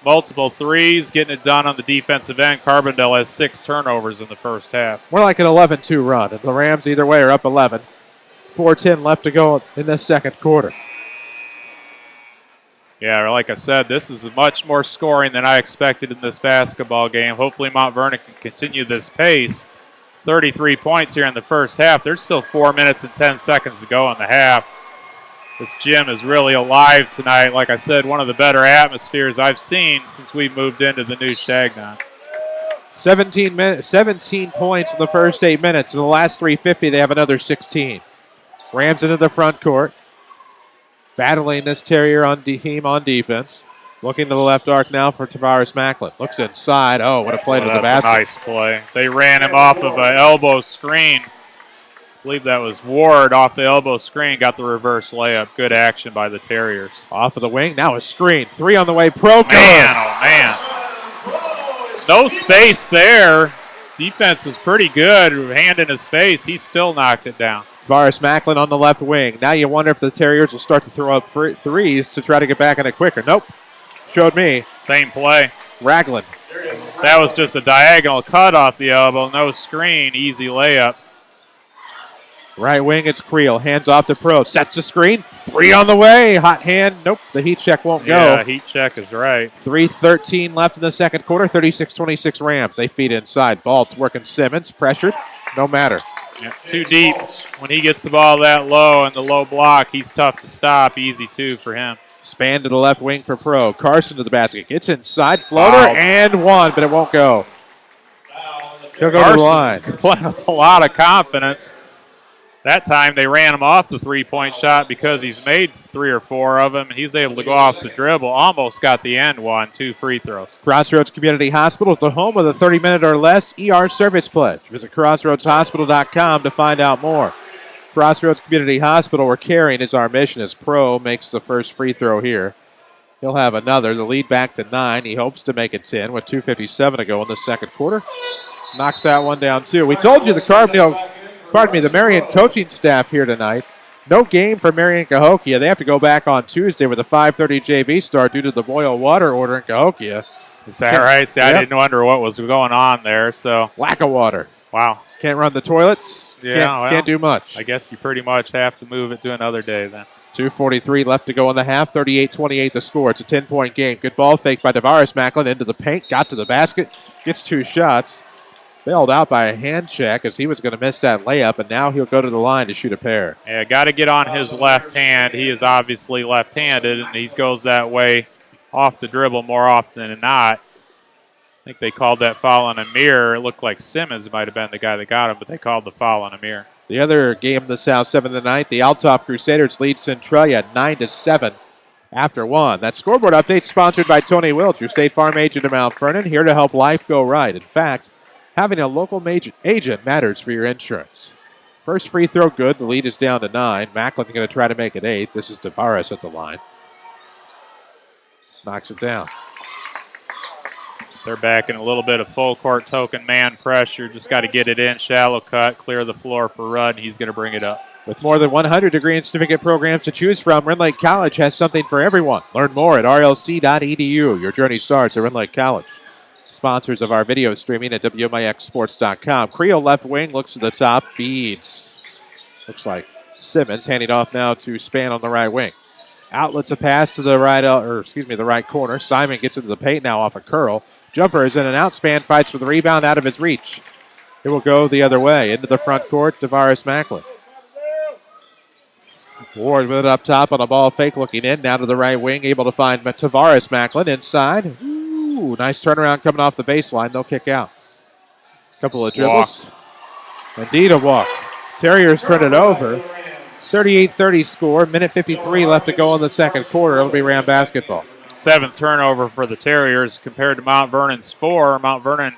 [SPEAKER 3] multiple threes, getting it done on the defensive end. Carbondale has 6 turnovers in the first half.
[SPEAKER 2] More like an 11-2 run, and the Rams either way are up 11. 4:10 left to go in the second quarter.
[SPEAKER 3] Yeah, like I said, this is much more scoring than I expected in this basketball game. Hopefully Mount Vernon can continue this pace. 33 points here in the first half. There's still 4 minutes and 10 seconds to go in the half. This gym is really alive tonight. Like I said, one of the better atmospheres I've seen since we moved into the new Shagnon.
[SPEAKER 2] 17 points in the first 8 minutes. In the last 3:50, they have another 16. Rams into the front court. Battling this Terrier team on defense. Looking to the left arc now for Tavares Macklin. Looks inside. Oh, what a play to the
[SPEAKER 3] That's
[SPEAKER 2] basket.
[SPEAKER 3] a nice play. They ran him off of an elbow screen. I believe that was Ward off the elbow screen. Got the reverse layup. Good action by the Terriers.
[SPEAKER 2] Off of the wing. Now a screen. 3 on the way. Pro.
[SPEAKER 3] Man, oh man. No space there. Defense was pretty good. Hand in his face. He still knocked it down.
[SPEAKER 2] Tavares Macklin on the left wing. Now you wonder if the Terriers will start to throw up threes to try to get back in it quicker. Nope. Showed me.
[SPEAKER 3] Same play.
[SPEAKER 2] Ragland.
[SPEAKER 3] That was just a diagonal cut off the elbow. No screen. Easy layup.
[SPEAKER 2] Right wing, it's Creel. Hands off to Pro. Sets the screen. 3 on the way. Hot hand. Nope. The heat check won't go.
[SPEAKER 3] Yeah, heat check is right.
[SPEAKER 2] 3:13 left in the second quarter. 36-26 Rams. They feed inside. Balt's working Simmons. Pressured. No matter.
[SPEAKER 3] Yeah, too deep. When he gets the ball that low and the low block, he's tough to stop. Easy, too, for him.
[SPEAKER 2] Span to the left wing for Pro. Carson to the basket. Gets inside. Floater and one, but it won't go. He'll go to the line.
[SPEAKER 3] Playing with a lot of confidence. That time they ran him off the three-point shot because he's made 3 or 4 of them, and he's able to go off the dribble. Almost got the end one, 2 free throws.
[SPEAKER 2] Crossroads Community Hospital is the home of the 30-minute or less ER service pledge. Visit crossroadshospital.com to find out more. Crossroads Community Hospital, where caring is our mission, as Pro makes the first free throw here. He'll have another. The lead back to 9. He hopes to make it 10 with 2:57 to go in the second quarter. Knocks that one down, too. We told you the Marion coaching staff here tonight. No game for Marion Cahokia. They have to go back on Tuesday with a 5:30 JV start due to the boil water order in Cahokia.
[SPEAKER 3] Is that right? See, I didn't wonder what was going on there. So
[SPEAKER 2] lack of water.
[SPEAKER 3] Wow.
[SPEAKER 2] Can't run the toilets.
[SPEAKER 3] Yeah,
[SPEAKER 2] can't do much.
[SPEAKER 3] I guess you pretty much have to move it to another day then.
[SPEAKER 2] 2:43 left to go in the half. 38-28 the score. It's a 10-point game. Good ball fake by Tavares Macklin into the paint. Got to the basket. Gets 2 shots. Bailed out by a hand check as he was going to miss that layup, and now he'll go to the line to shoot a pair.
[SPEAKER 3] Yeah, got to get on his left hand. He is obviously left-handed, and he goes that way off the dribble more often than not. I think they called that foul on Amir. It looked like Simmons might have been the guy that got him, but they called the foul on Amir.
[SPEAKER 2] The other game in the South, 7 tonight, the Altop Crusaders lead Centralia 9-7 after 1. That scoreboard update sponsored by Tony Wiltz, your State Farm agent in Mount Vernon, here to help life go right. In fact, having a local agent matters for your insurance. First free throw good. The lead is down to 9. Macklin going to try to make it 8. This is Tavares at the line. Knocks it down.
[SPEAKER 3] They're back in a little bit of full court token man pressure. Just got to get it in. Shallow cut. Clear the floor for Rudd. He's going to bring it up.
[SPEAKER 2] With more than 100 degree and certificate programs to choose from, Rend Lake College has something for everyone. Learn more at rlc.edu. Your journey starts at Rend Lake College. Sponsors of our video streaming at WMIXsports.com. Creel left wing looks to the top, feeds. Looks like Simmons handing off now to Span on the right wing. Outlets a pass to the right, the right corner. Simon gets into the paint now off a curl. Jumper is in and out. Span fights for the rebound out of his reach. It will go the other way into the front court. Tavares Macklin. Ward with it up top on a ball fake, looking in now to the right wing, able to find Tavares Macklin inside. Ooh, nice turnaround coming off the baseline. They'll kick out. Couple of dribbles. Indeed a walk. Terriers turn it over. 38-30 score. Minute 53 left to go in the second quarter. It'll be Ram basketball.
[SPEAKER 3] 7th turnover for the Terriers compared to Mount Vernon's 4. Mount Vernon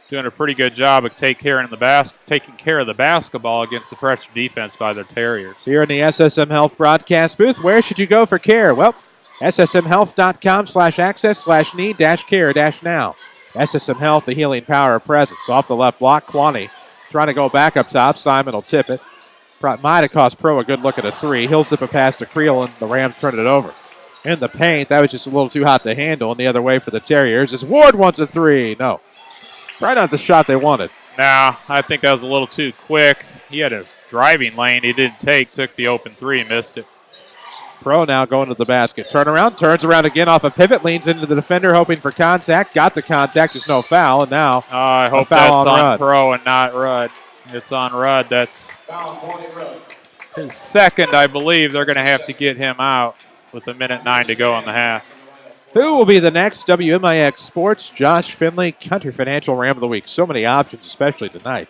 [SPEAKER 3] doing a pretty good job of taking care of the basketball against the pressure defense by the Terriers.
[SPEAKER 2] Here in the SSM Health broadcast booth, where should you go for care? Well, ssmhealth.com/access/need-care-now. SSM Health, the healing power of presence. Off the left block, Quaney trying to go back up top. Simon will tip it. Might have cost Pro a good look at a 3. He'll zip a pass to Creel, and the Rams turn it over. In the paint, that was just a little too hot to handle. And the other way for the Terriers is Ward wants a 3. No. Right not the shot they wanted.
[SPEAKER 3] Nah, I think that was a little too quick. He had a driving lane he didn't take. Took the open 3, missed it.
[SPEAKER 2] Pro now going to the basket. Turnaround, turns around again off a pivot, leans into the defender, hoping for contact. Got the contact, just no foul, and now
[SPEAKER 3] I hope that's on Pro and not Rudd. It's on Rudd. That's his second, I believe. They're going to have to get him out with 1:09 to go in the half.
[SPEAKER 2] Who will be the next WMIX Sports? Josh Finley, Country Financial Ram of the Week. So many options, especially tonight.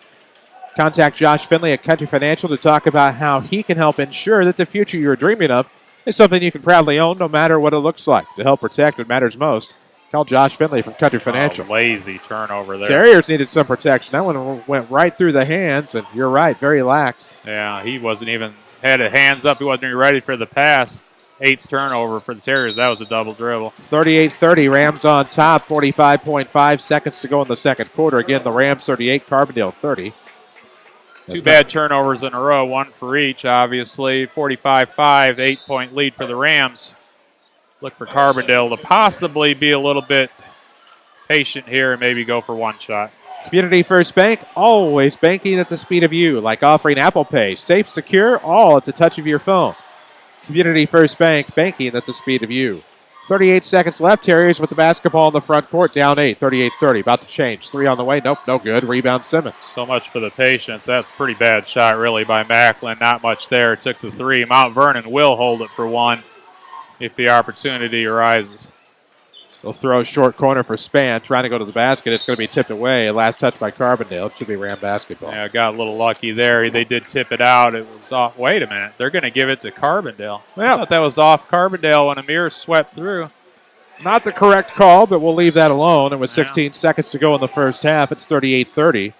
[SPEAKER 2] Contact Josh Finley at Country Financial to talk about how he can help ensure that the future you're dreaming of is something you can proudly own no matter what it looks like. To help protect what matters most, call Josh Finley from Country Financial.
[SPEAKER 3] Lazy turnover there.
[SPEAKER 2] Terriers needed some protection. That one went right through the hands, and you're right, very lax.
[SPEAKER 3] Yeah, he wasn't even, had his hands up. He wasn't even ready for the pass. 8th turnover for the Terriers. That was a double dribble.
[SPEAKER 2] 38-30, Rams on top. 45.5 seconds to go in the second quarter. Again, the Rams 38, Carbondale 30.
[SPEAKER 3] Two bad turnovers in a row, one for each, obviously. 45-5, 8-point lead for the Rams. Look for Carbondale to possibly be a little bit patient here and maybe go for one shot.
[SPEAKER 2] Community First Bank, always banking at the speed of you, like offering Apple Pay. Safe, secure, all at the touch of your phone. Community First Bank, banking at the speed of you. 38 seconds left. Terriers with the basketball in the front court, down 8, 38-30. About to change. 3 on the way. Nope, no good. Rebound Simmons.
[SPEAKER 3] So much for the patience. That's a pretty bad shot, really, by Macklin. Not much there. Took the 3. Mount Vernon will hold it for one if the opportunity arises.
[SPEAKER 2] They'll throw a short corner for Span, trying to go to the basket. It's going to be tipped away. Last touch by Carbondale. It should be Ram basketball.
[SPEAKER 3] Yeah, got a little lucky there. They did tip it out. It was off. Wait a minute. They're going to give it to Carbondale. I thought that was off Carbondale when Amir swept through.
[SPEAKER 2] Not the correct call, but we'll leave that alone. And with 16 seconds to go in the first half, it's 38-30.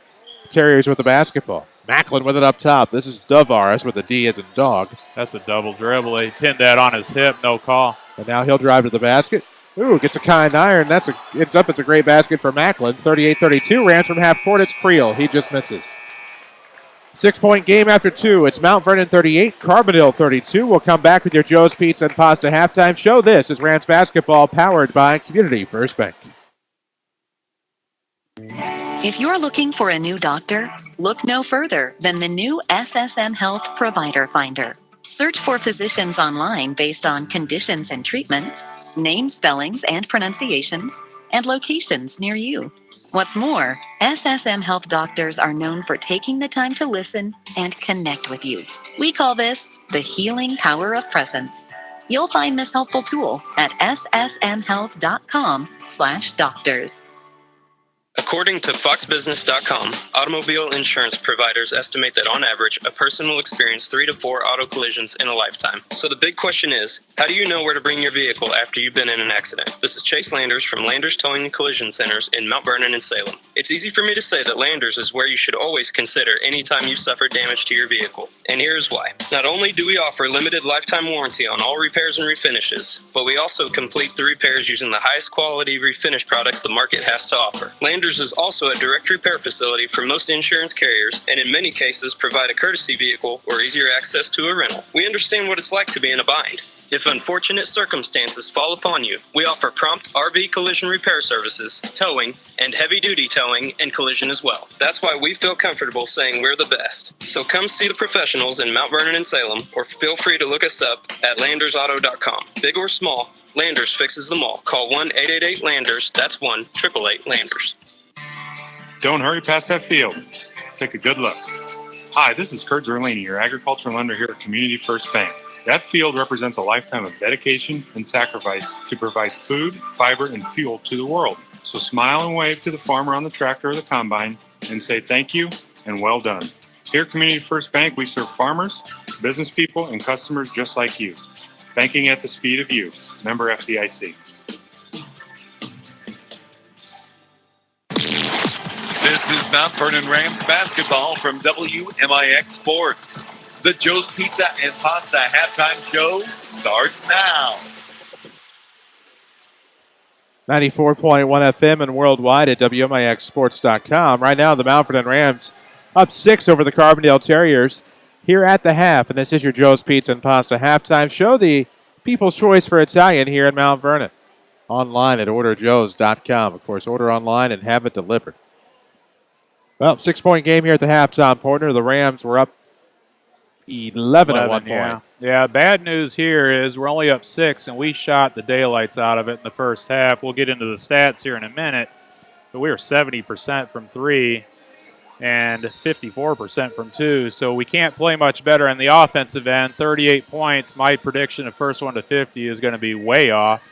[SPEAKER 2] Terriers with the basketball. Macklin with it up top. This is Davaris with a D as in dog.
[SPEAKER 3] That's a double dribble. He pinned that on his hip. No call.
[SPEAKER 2] And now he'll drive to the basket. Ooh, gets a kind iron. It's up. It's a great basket for Macklin. 38-32. Rams from half court. It's Creel. He just misses. 6-point game after 2. It's Mount Vernon 38, Carbondale 32. We'll come back with your Joe's Pizza and Pasta halftime show. This is Rams basketball powered by Community First Bank.
[SPEAKER 16] If you're looking for a new doctor, look no further than the new SSM Health Provider Finder. Search for physicians online based on conditions and treatments, name spellings and pronunciations, and locations near you. What's more, SSM Health doctors are known for taking the time to listen and connect with you. We call this the healing power of presence. You'll find this helpful tool at ssmhealth.com/doctors.
[SPEAKER 17] According to FoxBusiness.com, automobile insurance providers estimate that on average, a person will experience 3 to 4 auto collisions in a lifetime. So the big question is, how do you know where to bring your vehicle after you've been in an accident? This is Chase Landers from Landers Towing and Collision Centers in Mount Vernon and Salem. It's easy for me to say that Landers is where you should always consider anytime you've suffered damage to your vehicle. And here's why. Not only do we offer limited lifetime warranty on all repairs and refinishes, but we also complete the repairs using the highest quality refinish products the market has to offer. Landers is also a direct repair facility for most insurance carriers, and in many cases provide a courtesy vehicle or easier access to a rental. We understand what it's like to be in a bind. If unfortunate circumstances fall upon you, we offer prompt RV collision repair services, towing, and heavy-duty towing and collision as well. That's why we feel comfortable saying we're the best. So come see the professionals in Mount Vernon and Salem, or feel free to look us up at landersauto.com. Big or small, Landers fixes them all. Call 1-888-LANDERS. That's 1-888-LANDERS.
[SPEAKER 20] Don't hurry past that field. Take a good look. Hi, this is Kurt Zerlini, your agricultural lender here at Community First Bank. That field represents a lifetime of dedication and sacrifice to provide food, fiber, and fuel to the world. So smile and wave to the farmer on the tractor or the combine and say thank you and well done. Here at Community First Bank, we serve farmers, business people, and customers just like you. Banking at the speed of you. Member FDIC.
[SPEAKER 1] This is Mount Vernon Rams basketball from WMIX Sports. The Joe's Pizza and Pasta halftime show starts now.
[SPEAKER 2] 94.1 FM and worldwide at WMIXsports.com. Right now, the Mount Vernon Rams up 6 over the Carbondale Terriers here at the half. And this is your Joe's Pizza and Pasta halftime show, the People's Choice for Italian here in Mount Vernon. Online at orderjoes.com. Of course, order online and have it delivered. Well, 6-point game here at the halftime, partner. The Rams were up 11 at one point.
[SPEAKER 3] Yeah, bad news here is we're only up 6, and we shot the daylights out of it in the first half. We'll get into the stats here in a minute, but we were 70% from 3, and 54% from 2. So we can't play much better in the offensive end. 38 points. My prediction of first one to 50 is going to be way off.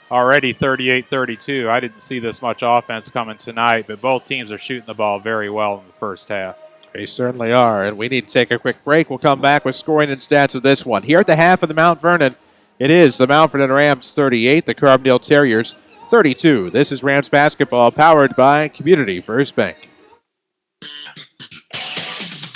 [SPEAKER 3] Already 38-32. I didn't see this much offense coming tonight, but both teams are shooting the ball very well in the first half.
[SPEAKER 2] They certainly are, and we need to take a quick break. We'll come back with scoring and stats of this one. Here at the half of the Mount Vernon, it is the Mount Vernon Rams 38, the Carbondale Terriers 32. This is Rams basketball powered by Community First Bank.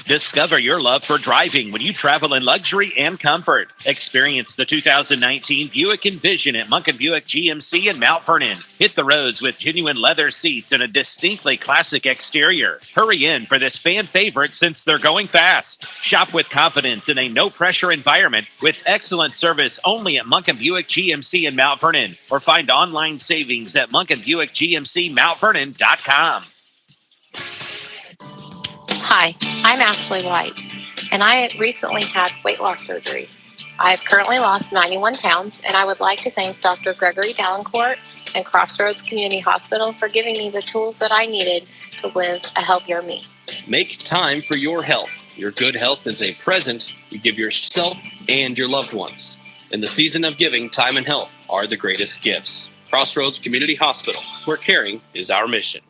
[SPEAKER 15] Discover your love for driving when you travel in luxury and comfort. Experience the 2019 Buick Envision at Munkin Buick GMC in Mount Vernon. Hit the roads with genuine leather seats and a distinctly classic exterior. Hurry in for this fan favorite since they're going fast. Shop with confidence in a no-pressure environment with excellent service only at Munkin Buick GMC in Mount Vernon, or find online savings at munkinbuickgmcmountvernon.com.
[SPEAKER 12] Hi, I'm Ashley White, and I recently had weight loss surgery. I've currently lost 91 pounds, and I would like to thank Dr. Gregory Dalencourt and Crossroads Community Hospital for giving me the tools that I needed to live a healthier me.
[SPEAKER 7] Make time for your health. Your good health is a present you give yourself and your loved ones. In the season of giving, time and health are the greatest gifts. Crossroads Community Hospital, where caring is our mission.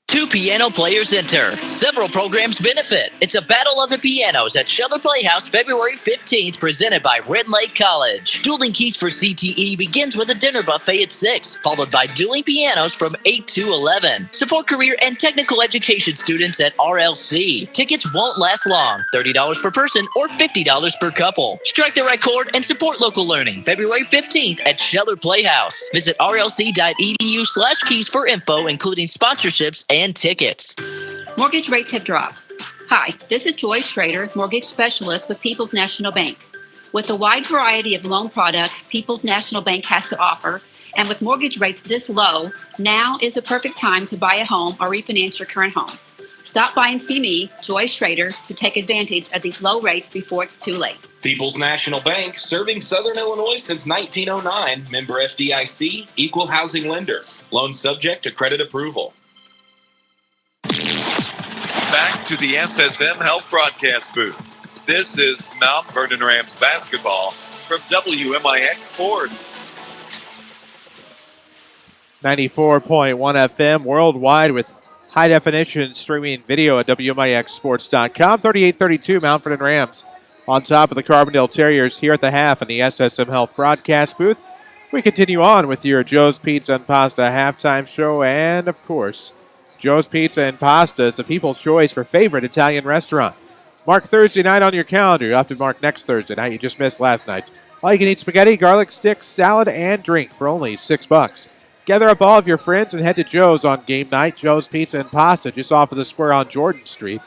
[SPEAKER 21] Two piano players enter. Several programs benefit. It's a battle of the pianos at Sheller Playhouse February 15th, presented by Red Lake College. Dueling Keys for CTE begins with a dinner buffet at 6, followed by dueling pianos from 8 to 11. Support career and technical education students at RLC. Tickets won't last long. $30 per person or $50 per couple. Strike the right chord and support local learning. February 15th at Sheller Playhouse. Visit rlc.edu/keys for info, including sponsorships and tickets.
[SPEAKER 22] Mortgage rates have dropped. Hi, this is Joy Schrader, mortgage specialist with People's National Bank. With the wide variety of loan products People's National Bank has to offer, and with mortgage rates this low, now is the perfect time to buy a home or refinance your current home. Stop by and see me, Joy Schrader, to take advantage of these low rates before it's too late.
[SPEAKER 7] People's National Bank, serving Southern Illinois since 1909. Member FDIC, equal housing lender. Loan subject to credit approval.
[SPEAKER 1] Back to the SSM Health broadcast booth. This is Mount Vernon Rams basketball from WMIX Sports.
[SPEAKER 2] 94.1 FM worldwide with high definition streaming video at WMIXsports.com. 38-32 Mount Vernon Rams on top of the Carbondale Terriers here at the half in the SSM Health broadcast booth. We continue on with your Joe's Pizza and Pasta halftime show, and of course, Joe's Pizza and Pasta is the people's choice for favorite Italian restaurant. Mark Thursday night on your calendar. You have to mark next Thursday night. You just missed last night's. All you can eat spaghetti, garlic sticks, salad, and drink for only $6. Gather up all of your friends and head to Joe's on game night. Joe's Pizza and Pasta just off of the square on Jordan Street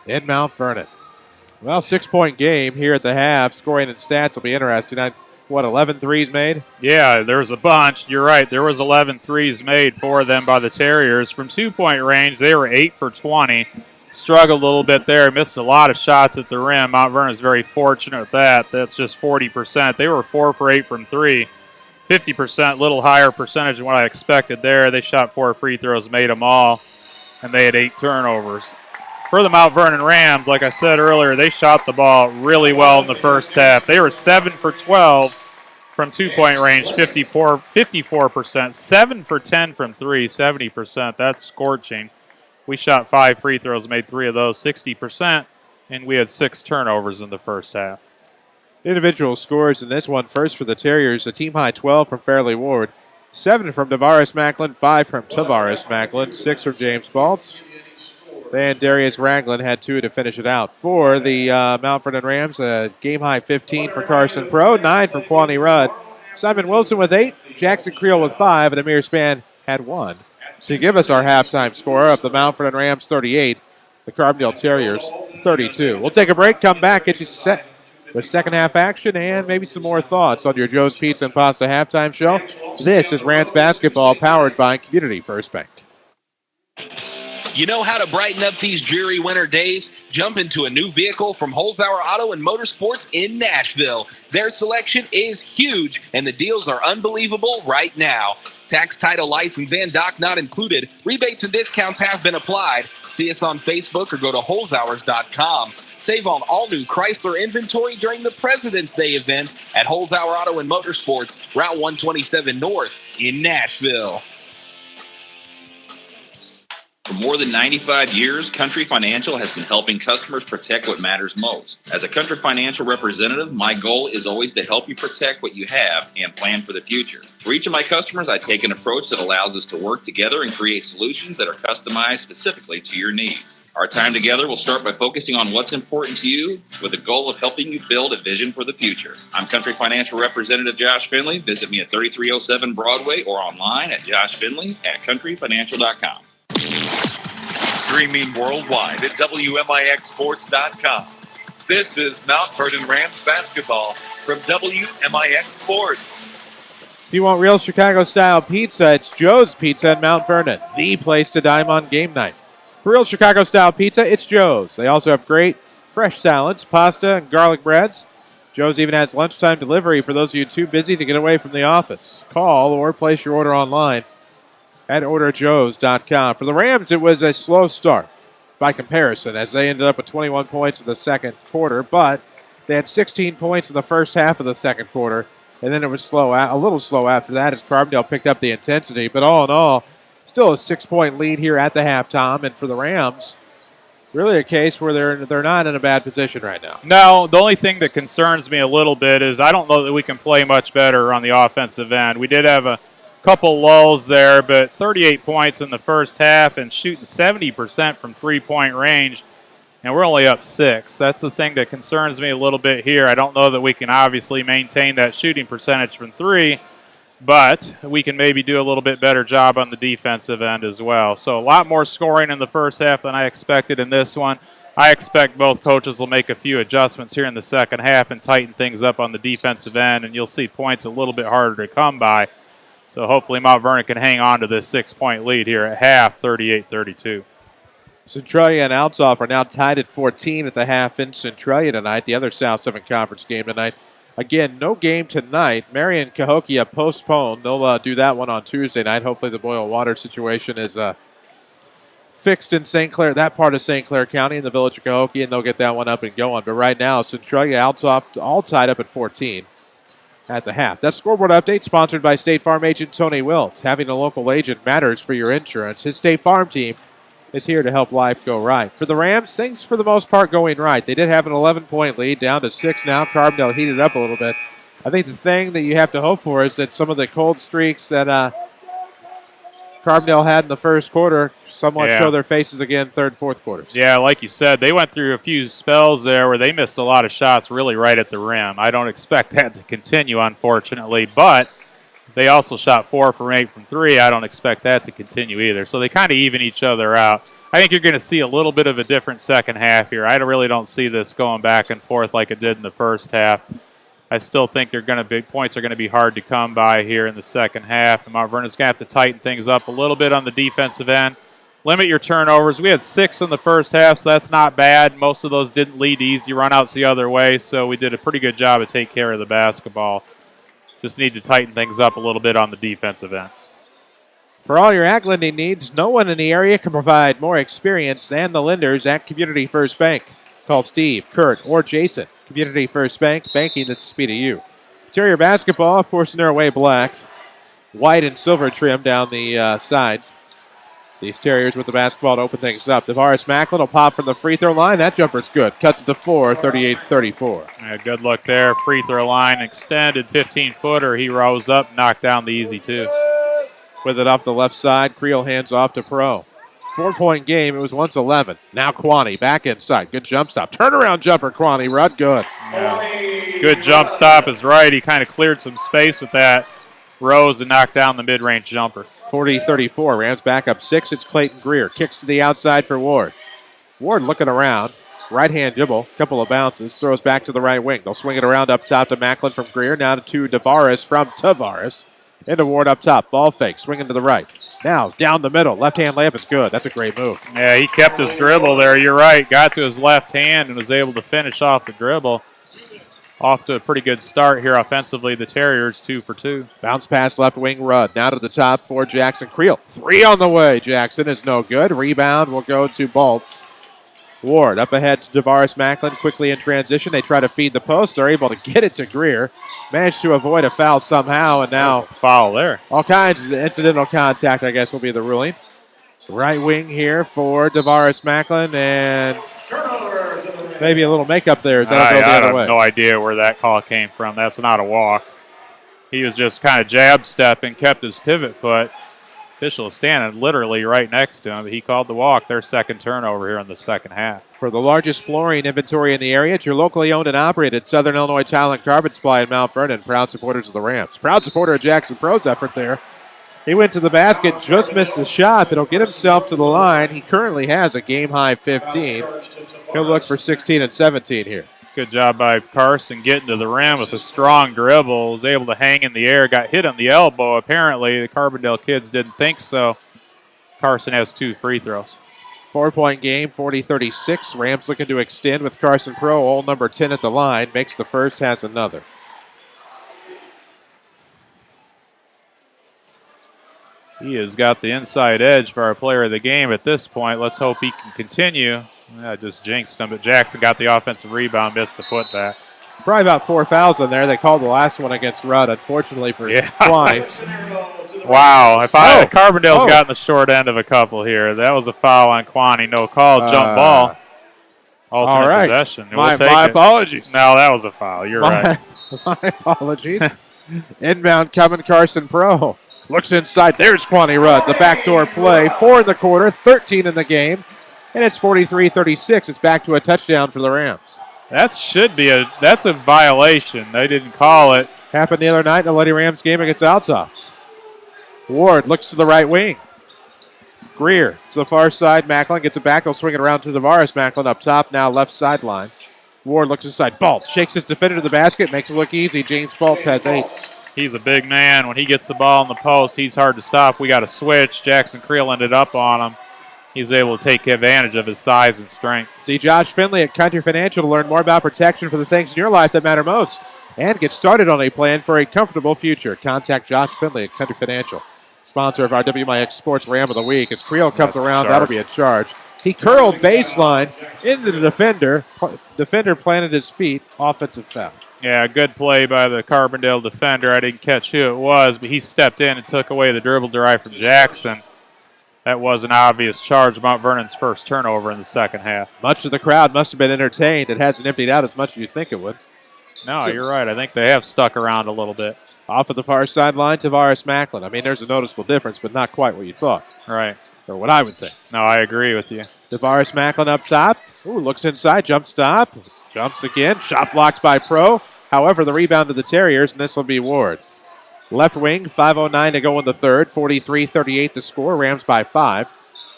[SPEAKER 2] in Mount Vernon. Well, 6-point game here at the half. Scoring and stats will be interesting. 11 threes made?
[SPEAKER 3] Yeah, there was a bunch. You're right. There was 11 threes made for them by the Terriers. From 2-point range, they were 8 for 20. Struggled a little bit there. Missed a lot of shots at the rim. Mount Vernon is very fortunate with that. That's just 40%. They were 4 for 8 from 3. 50%, little higher percentage than what I expected there. They shot 4 free throws, made them all, and they had 8 turnovers. For the Mount Vernon Rams, like I said earlier, they shot the ball really well in the first half. They were 7 for 12 from 2-point range, 54%. 7 for 10 from 3, 70%. That's scorching. We shot 5 free throws, made 3 of those, 60%, and we had 6 turnovers in the first half.
[SPEAKER 2] Individual scores in this one. First for the Terriers, a team-high 12 from Fairleigh Ward, 7 from Tavares Macklin, 5 from Tavares Macklin, 6 from James Baltz. And Darius Ragland had 2 to finish it out. For the Mount Vernon Rams, a game-high 15 for Carson Pro, 9 from Kwani Rudd. Simon Wilson with 8, Jackson Creel with 5, and Amir Span had 1. To give us our halftime score of the Mount Vernon Rams 38, the Carbondale Terriers 32. We'll take a break, come back, get you set with second half action and maybe some more thoughts on your Joe's Pizza and Pasta halftime show. This is Rams basketball powered by Community First Bank.
[SPEAKER 7] You know how to brighten up these dreary winter days? Jump into a new vehicle from Holzhauer Auto and Motorsports in Nashville. Their selection is huge, and the deals are unbelievable right now.
[SPEAKER 4] Tax, title, license, and doc not included. Rebates and discounts have been applied. See us on Facebook or go to wholeshours.com. Save on all new Chrysler inventory during the President's Day event at Holzhauer Auto and Motorsports, Route 127 North in Nashville.
[SPEAKER 5] For more than 95 years, Country Financial has been helping customers protect what matters most. As a Country Financial representative, my goal is always to help you protect what you have and plan for the future. For each of my customers, I take an approach that allows us to work together and create solutions that are customized specifically to your needs. Our time together will start by focusing on what's important to you with the goal of helping you build a vision for the future. I'm Country Financial Representative Josh Finley. Visit me at 3307 Broadway or online at joshfinley@countryfinancial.com.
[SPEAKER 1] Streaming worldwide at WMIXSports.com. This is Mount Vernon Rams basketball from WMIX Sports.
[SPEAKER 2] If you want real Chicago-style pizza, it's Joe's Pizza in Mount Vernon, the place to dine on game night. For real Chicago-style pizza, it's Joe's. They also have great fresh salads, pasta, and garlic breads. Joe's even has lunchtime delivery for those of you too busy to get away from the office. Call or place your order online at orderjoes.com. For the Rams, it was a slow start by comparison, as they ended up with 21 points in the second quarter, but they had 16 points in the first half of the second quarter, and then it was a little slow after that as Carbondale picked up the intensity. But all in all, still a 6-point lead here at the halftime, and for the Rams, really a case where they're not in a bad position right now.
[SPEAKER 3] No, the only thing that concerns me a little bit is I don't know that we can play much better on the offensive end. We did have a couple lulls there, but 38 points in the first half and shooting 70% from three-point range, and we're only up 6. That's the thing that concerns me a little bit here. I don't know that we can obviously maintain that shooting percentage from 3, but we can maybe do a little bit better job on the defensive end as well. So a lot more scoring in the first half than I expected in this one. I expect both coaches will make a few adjustments here in the second half and tighten things up on the defensive end, and you'll see points a little bit harder to come by. So hopefully Mount Vernon can hang on to this 6-point lead here at half, 38-32.
[SPEAKER 2] Centralia and Althoff are now tied at 14 at the half in Centralia tonight, the other South 7 Conference game tonight. Again, no game tonight. Marion Cahokia postponed. They'll do that one on Tuesday night. Hopefully the boil water situation is fixed in St. Clair, that part of St. Clair County in the village of Cahokia, and they'll get that one up and going. But right now, Centralia, Althoff all tied up at 14. At the half. That scoreboard update sponsored by State Farm agent Tony Wilt. Having a local agent matters for your insurance. His State Farm team is here to help life go right. For the Rams, things for the most part going right. They did have an 11-point lead, down to 6 now. Carbondale heated up a little bit. I think the thing that you have to hope for is that some of the cold streaks that Carbondale had in the first quarter somewhat show their faces again third, fourth quarters.
[SPEAKER 3] Yeah, like you said, they went through a few spells there where they missed a lot of shots really right at the rim. I don't expect that to continue, unfortunately, but they also shot 4 from 8 from 3. I don't expect that to continue either. So they kind of even each other out. I think you're going to see a little bit of a different second half here. I really don't see this going back and forth like it did in the first half. I still think points are going to be hard to come by here in the second half. And Mount Vernon's going to have to tighten things up a little bit on the defensive end. Limit your turnovers. We had 6 in the first half, so that's not bad. Most of those didn't lead to easy runouts the other way, so we did a pretty good job of taking care of the basketball. Just need to tighten things up a little bit on the defensive end.
[SPEAKER 2] For all your ag lending needs, no one in the area can provide more experience than the lenders at Community First Bank. Call Steve, Kurt, or Jason. Community First Bank, banking at the speed of you. Terrier basketball, of course, in their way black. White and silver trim down the sides. These Terriers with the basketball to open things up. Tavares Macklin will pop from the free throw line. That jumper's good. Cuts it to 4, 38-34.
[SPEAKER 3] Yeah, good look there. Free throw line extended 15-footer. He rose up, knocked down the easy 2.
[SPEAKER 2] With it off the left side, Creel hands off to Pro. 4-point game. It was once 11. Now Kwani back inside. Good jump stop. Turnaround jumper, Kwani. Rudd, good.
[SPEAKER 3] Yeah. Good jump stop is right. He kind of cleared some space with that. Rose and knocked down the mid-range jumper.
[SPEAKER 2] 40-34. Rams back up 6. It's Clayton Greer. Kicks to the outside for Ward. Ward looking around. Right-hand dribble. Couple of bounces. Throws back to the right wing. They'll swing it around up top to Macklin from Greer. Now to Tavares from Tavares. Into Ward up top. Ball fake. Swinging to the right. Now down the middle. Left-hand layup is good. That's a great move.
[SPEAKER 3] Yeah, he kept his dribble there. You're right. Got to his left hand and was able to finish off the dribble. off to a pretty good start here offensively. The Terriers 2 for 2.
[SPEAKER 2] Bounce pass left wing Rudd. Now to the top for Jackson Creel. 3 on the way. Jackson is no good. Rebound will go to Baltz. Ward up ahead to DeVaris Macklin. Quickly in transition. They try to feed the post. They're able to get it to Greer. Managed to avoid a foul somehow. And now
[SPEAKER 3] foul there.
[SPEAKER 2] All kinds of incidental contact, I guess, will be the ruling. Right wing here for DeVaris Macklin. And maybe a little makeup there. Is that go the other way?
[SPEAKER 3] I have no idea where that call came from. That's not a walk. He was just kind of jab stepping, kept his pivot foot. Official is standing literally right next to him. He called the walk. Their second turnover here in the second half.
[SPEAKER 2] For the largest flooring inventory in the area, it's your locally owned and operated Southern Illinois Tile and Carbon Supply in Mount Vernon. Proud supporters of the Rams. Proud supporter of Jackson Pro's effort there. He went to the basket, just missed the shot, but he'll get himself to the line. He currently has a game-high 15. He'll look for 16 and 17 here.
[SPEAKER 3] Good job by Carson getting to the rim with a strong dribble. Was able to hang in the air, got hit on the elbow. Apparently, the Carbondale kids didn't think so. Carson has 2 free throws.
[SPEAKER 2] 4-point game, 40-36. Rams looking to extend with Carson Pro, old number 10 at the line. Makes the first, has another.
[SPEAKER 3] He has got the inside edge for our player of the game at this point. Let's hope he can continue. I just jinxed him, but Jackson got the offensive rebound, missed the putback.
[SPEAKER 2] Probably about 4 fouls in there. They called the last one against Rudd, unfortunately for Kwani.
[SPEAKER 3] Wow. Carbondale's gotten the short end of a couple here. That was a foul on Kwani. No call. Jump ball. Alternate
[SPEAKER 2] all right.
[SPEAKER 3] possession.
[SPEAKER 2] My apologies.
[SPEAKER 3] No, that was a foul. You're right.
[SPEAKER 2] My apologies. Inbound coming, Carson Pro. Looks inside. There's Kwani Rudd. The backdoor play. 4 in the quarter, 13 in the game. And it's 43-36. It's back to a touchdown for the Rams.
[SPEAKER 3] That's a violation. They didn't call it.
[SPEAKER 2] Happened the other night in the Lady Rams game against Alta. Ward looks to the right wing. Greer to the far side. Macklin gets it back. He'll swing it around to DeVaris Macklin up top. Now left sideline. Ward looks inside. Baltz shakes his defender to the basket. Makes it look easy. James Baltz has 8.
[SPEAKER 3] He's a big man. When he gets the ball in the post, he's hard to stop. We got a switch. Jackson Creel ended up on him. He's able to take advantage of his size and strength.
[SPEAKER 2] See Josh Finley at Country Financial to learn more about protection for the things in your life that matter most and get started on a plan for a comfortable future. Contact Josh Finley at Country Financial. Sponsor of our WMIX Sports Ram of the Week. As Creel comes around, that'll be a charge. He curled baseline into the defender. Defender planted his feet. Offensive foul.
[SPEAKER 3] Yeah, good play by the Carbondale defender. I didn't catch who it was, but he stepped in and took away the dribble drive from Jackson. That was an obvious charge. Mount Vernon's first turnover in the second half.
[SPEAKER 2] Much of the crowd must have been entertained. It hasn't emptied out as much as you think it would.
[SPEAKER 3] No, you're right. I think they have stuck around a little bit.
[SPEAKER 2] Off of the far sideline, Tavares Macklin. I mean, there's a noticeable difference, but not quite what you thought.
[SPEAKER 3] Right.
[SPEAKER 2] Or what I would think.
[SPEAKER 3] No, I agree with you.
[SPEAKER 2] Tavares Macklin up top. Ooh, looks inside, jump stop. Jumps again. Shot blocked by Pro. However, the rebound to the Terriers, and this will be Ward. Left wing, 5:09 to go in the third. 43-38 to score. Rams by 5.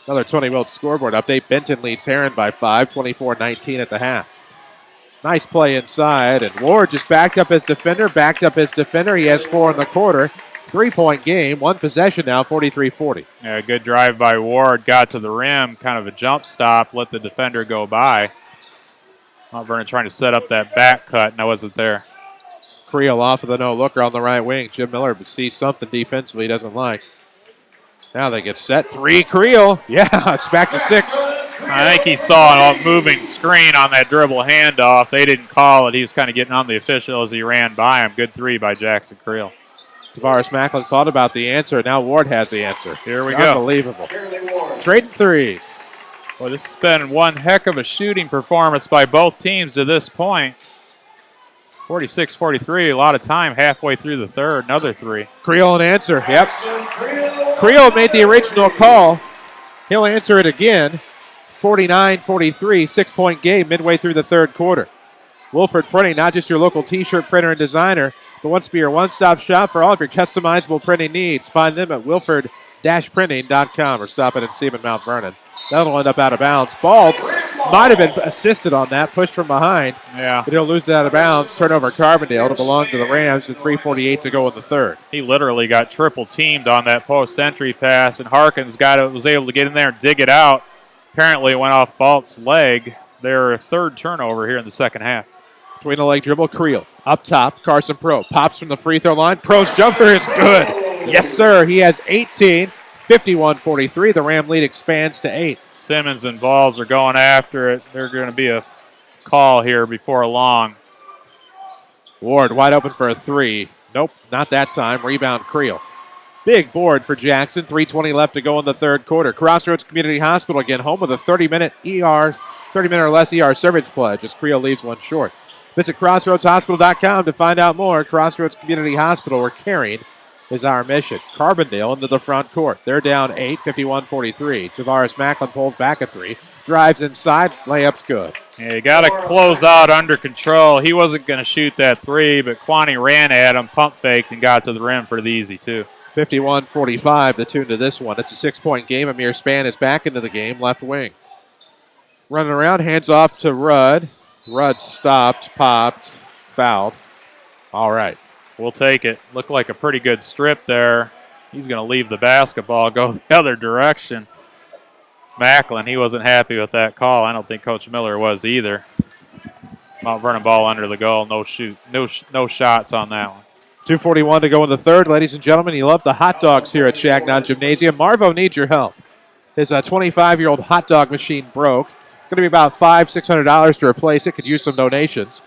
[SPEAKER 2] Another Tony Welch scoreboard update. Benton leads Heron by 5. 24-19 at the half. Nice play inside, and Ward just backed up his defender. He has 4 in the quarter. 3-point game. 1 possession now, 43-40.
[SPEAKER 3] Yeah, good drive by Ward. Got to the rim, kind of a jump stop. Let the defender go by. Mount Vernon trying to set up that back cut, and I wasn't there.
[SPEAKER 2] Creel off of the no-looker on the right wing. Jim Miller sees something defensively he doesn't like. Now they get set. 3, Creel. Yeah, it's back to 6.
[SPEAKER 3] I think he saw a moving screen on that dribble handoff. They didn't call it. He was kind of getting on the official as he ran by him. Good 3 by Jackson Creel.
[SPEAKER 2] Tavares Macklin thought about the answer. Now Ward has the answer.
[SPEAKER 3] Here we go.
[SPEAKER 2] Unbelievable. Trading threes.
[SPEAKER 3] Well, this has been one heck of a shooting performance by both teams to this point. 46-43, a lot of time halfway through the third. Another 3.
[SPEAKER 2] Creel an answer. Yep. Creel made the original call. He'll answer it again. 49-43, 6-point game midway through the third quarter. Wilford Printing, not just your local t-shirt printer and designer, but wants to be your one-stop shop for all of your customizable printing needs. Find them at wilford-printing.com or stop it in Seaman, Mount Vernon. That'll end up out of bounds. Baltz might have been assisted on that, pushed from behind.
[SPEAKER 3] Yeah.
[SPEAKER 2] But he'll lose it out of bounds. Turnover Carbondale to belong to the Rams with 3:48 to go in the third.
[SPEAKER 3] He literally got triple teamed on that post-entry pass, and Harkins was able to get in there and dig it out. Apparently it went off Baltz's leg. Their third turnover here in the second half.
[SPEAKER 2] Between the leg dribble, Creel. Up top, Carson Pro. Pops from the free throw line. Pro's jumper is good. Yes, sir. He has 18. 51-43. The Ram lead expands to 8.
[SPEAKER 3] Simmons and Balls are going after it. There's going to be a call here before long.
[SPEAKER 2] Ward wide open for a 3. Nope, not that time. Rebound, Creel. Big board for Jackson. 3:20 left to go in the third quarter. Crossroads Community Hospital again, home with a 30-minute or less ER service pledge as Creel leaves one short. Visit crossroadshospital.com to find out more. Crossroads Community Hospital, where caring is our mission. Carbondale into the front court. They're down 8, 51-43. Tavares Macklin pulls back a 3. Drives inside. Layup's good.
[SPEAKER 3] Yeah, you got to close out under control. He wasn't going to shoot that 3, but Kwani ran at him, pump faked, and got to the rim for the easy 2.
[SPEAKER 2] 51-45, the tune to this one. It's a 6-point game. Amir Span is back into the game, left wing. Running around, hands off to Rudd. Rudd stopped, popped, fouled. All right.
[SPEAKER 3] We'll take it. Looked like a pretty good strip there. He's going to leave the basketball, go the other direction. Macklin, he wasn't happy with that call. I don't think Coach Miller was either. Mount Vernon ball under the goal. No shots on that one.
[SPEAKER 2] 2:41 to go in the third. Ladies and gentlemen, you love the hot dogs here at Shagnon Gymnasium. Marvo needs your help. His 25-year-old hot dog machine broke. Going to be about $500-600 to replace it. Could use some donations.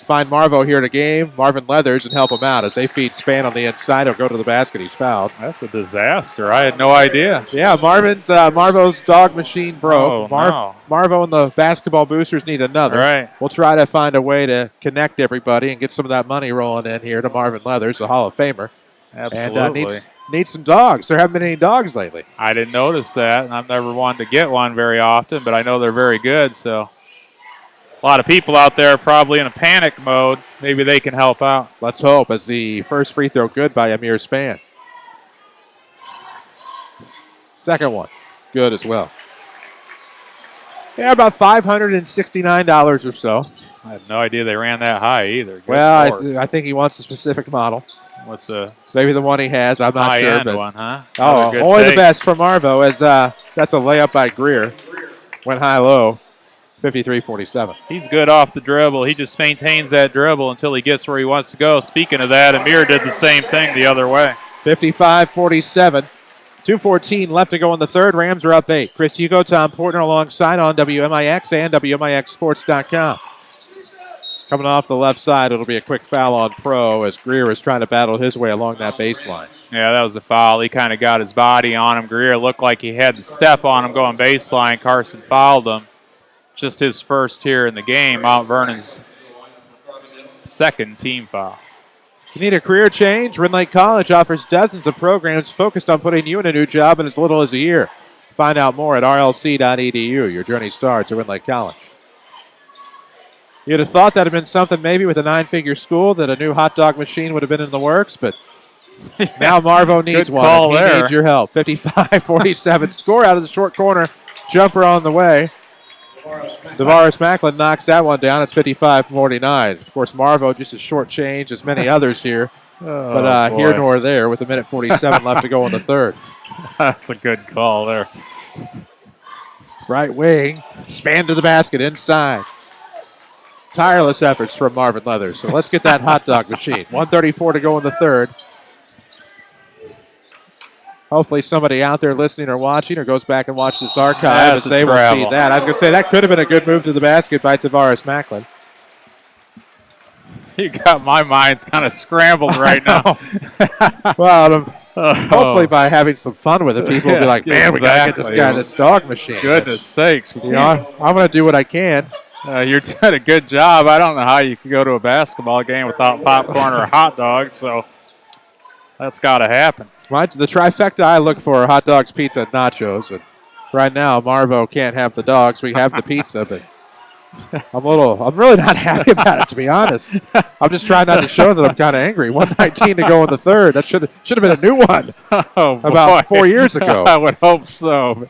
[SPEAKER 2] Find Marvo here at a game, Marvin Leathers, and help him out as they feed Span on the inside. He'll go to the basket. He's fouled.
[SPEAKER 3] That's a disaster. I had no idea.
[SPEAKER 2] Yeah, Marvo's dog machine broke.
[SPEAKER 3] Oh, no.
[SPEAKER 2] Marvo and the basketball boosters need another.
[SPEAKER 3] Right.
[SPEAKER 2] We'll try to find a way to connect everybody and get some of that money rolling in here to Marvin Leathers, the Hall of Famer.
[SPEAKER 3] Absolutely.
[SPEAKER 2] And needs some dogs. There haven't been any dogs lately.
[SPEAKER 3] I didn't notice that, and I've never wanted to get one very often, but I know they're very good, so a lot of people out there are probably in a panic mode. Maybe they can help out.
[SPEAKER 2] Let's hope, as the first free throw good by Amir Span. Second one, good as well. Yeah, about $569 or so.
[SPEAKER 3] I had no idea they ran that high either. Good
[SPEAKER 2] well,
[SPEAKER 3] Lord.
[SPEAKER 2] I think he wants a specific model.
[SPEAKER 3] What's the
[SPEAKER 2] maybe the one he has? I'm not sure.
[SPEAKER 3] High-end one, huh?
[SPEAKER 2] Oh, only the best for Marvo, as that's a layup by Greer. Went high-low. 53-47.
[SPEAKER 3] He's good off the dribble. He just maintains that dribble until he gets where he wants to go. Speaking of that, Amir did the same thing the other way.
[SPEAKER 2] 55-47. 2:14 left to go in the third. Rams are up 8. Chris Hugo, Tom Portner alongside on WMIX and WMIXsports.com. Coming off the left side, it'll be a quick foul on Pro as Greer is trying to battle his way along that baseline.
[SPEAKER 3] Yeah, that was a foul. He kind of got his body on him. Greer looked like he had to step on him going baseline. Carson fouled him. Just his first here in the game. Mount Vernon's second team foul.
[SPEAKER 2] You need a career change? Rin Lake College offers dozens of programs focused on putting you in a new job in as little as a year. Find out more at rlc.edu. Your journey starts at Rin Lake College. You'd have thought that had been something maybe with a 9-figure school, that a new hot dog machine would have been in the works, but now Marvo needs one. He needs your help. 55-47. Score out of the short corner. Jumper on the way. Tavares Macklin knocks that one down. It's 55-49. Of course, Marvo just a short change as many others here. But here nor there with 1:47 left to go in the third.
[SPEAKER 3] That's a good call there.
[SPEAKER 2] Right wing. Span to the basket inside. Tireless efforts from Marvin Leathers. So let's get that hot dog machine. 1:34 to go in the third. Hopefully somebody out there listening or watching or goes back and watches this archive as they will see that. I was going to say that could have been a good move to the basket by Tavares Macklin.
[SPEAKER 3] You got my mind's kind of scrambled right now.
[SPEAKER 2] Well, hopefully by having some fun with it, people will be like, man, we got to get this guy this dog machine.
[SPEAKER 3] Goodness sakes.
[SPEAKER 2] You know, I'm going to do what I can.
[SPEAKER 3] You're doing a good job. I don't know how you can go to a basketball game without popcorn or hot dogs, so that's got to happen.
[SPEAKER 2] The trifecta I look for are hot dogs, pizza, and nachos. And right now, Marvo can't have the dogs. We have the pizza, but I'm really not happy about it, to be honest. I'm just trying not to show that I'm kind of angry. 1:19 to go in the third. That should have been a new one about 4 years ago.
[SPEAKER 3] I would hope so.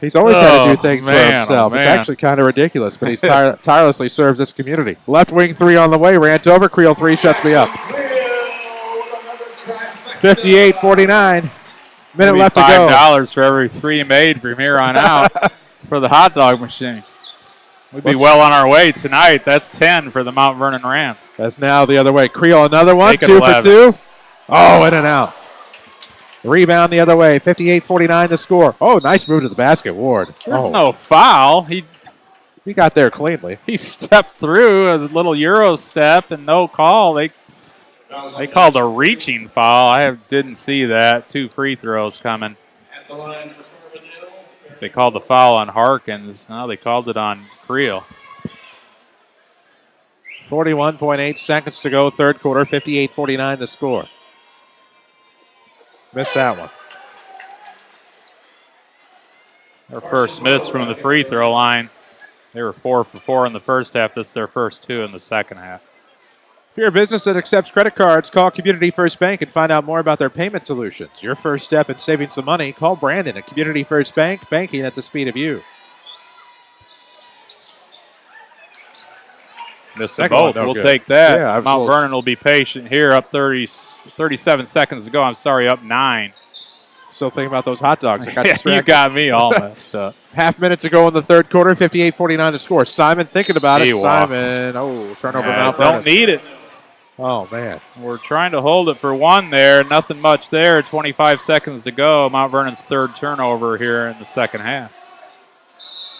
[SPEAKER 2] He's always had to do things for himself. It's actually kind of ridiculous, but he's tirelessly serves this community. Left wing 3 on the way. Rant over. Creel 3 shuts me up. 58-49. Minute left to go.
[SPEAKER 3] $5 for every 3 made from here on out for the hot dog machine. We'd be well on our way tonight. That's 10 for the Mount Vernon Rams.
[SPEAKER 2] That's now the other way. Creel, another one.
[SPEAKER 3] Make it
[SPEAKER 2] 2
[SPEAKER 3] 11.
[SPEAKER 2] for 2. Oh, in and out. Rebound the other way. 58-49 the score. Oh, nice move to the basket, Ward.
[SPEAKER 3] There's no foul. He
[SPEAKER 2] got there cleanly.
[SPEAKER 3] He stepped through a little Euro step and no call. They called a reaching foul. I didn't see that. 2 free throws coming. They called the foul on Harkins. Now they called it on Creel.
[SPEAKER 2] 41.8 seconds to go, third quarter. 58-49 the score. Missed that one.
[SPEAKER 3] Their first miss from the free throw line. They were 4 for 4 in the first half. This is their first 2 in the second half.
[SPEAKER 2] If you're a business that accepts credit cards, call Community First Bank and find out more about their payment solutions. Your first step in saving some money, call Brandon at Community First Bank, banking at the speed of you.
[SPEAKER 3] Missed them both. We'll take that.
[SPEAKER 2] Yeah,
[SPEAKER 3] Mount Vernon will be patient here. Up 37 seconds to go. I'm sorry, up 9.
[SPEAKER 2] Still thinking about those hot dogs. I got distracted.
[SPEAKER 3] You got me all messed up.
[SPEAKER 2] Half minute to go in the third quarter. 58-49 the score. Simon thinking about it. Simon, turnover. Mount Vernon.
[SPEAKER 3] Don't need it.
[SPEAKER 2] Oh, man.
[SPEAKER 3] We're trying to hold it for 1 there. Nothing much there. 25 seconds to go. Mount Vernon's third turnover here in the second half.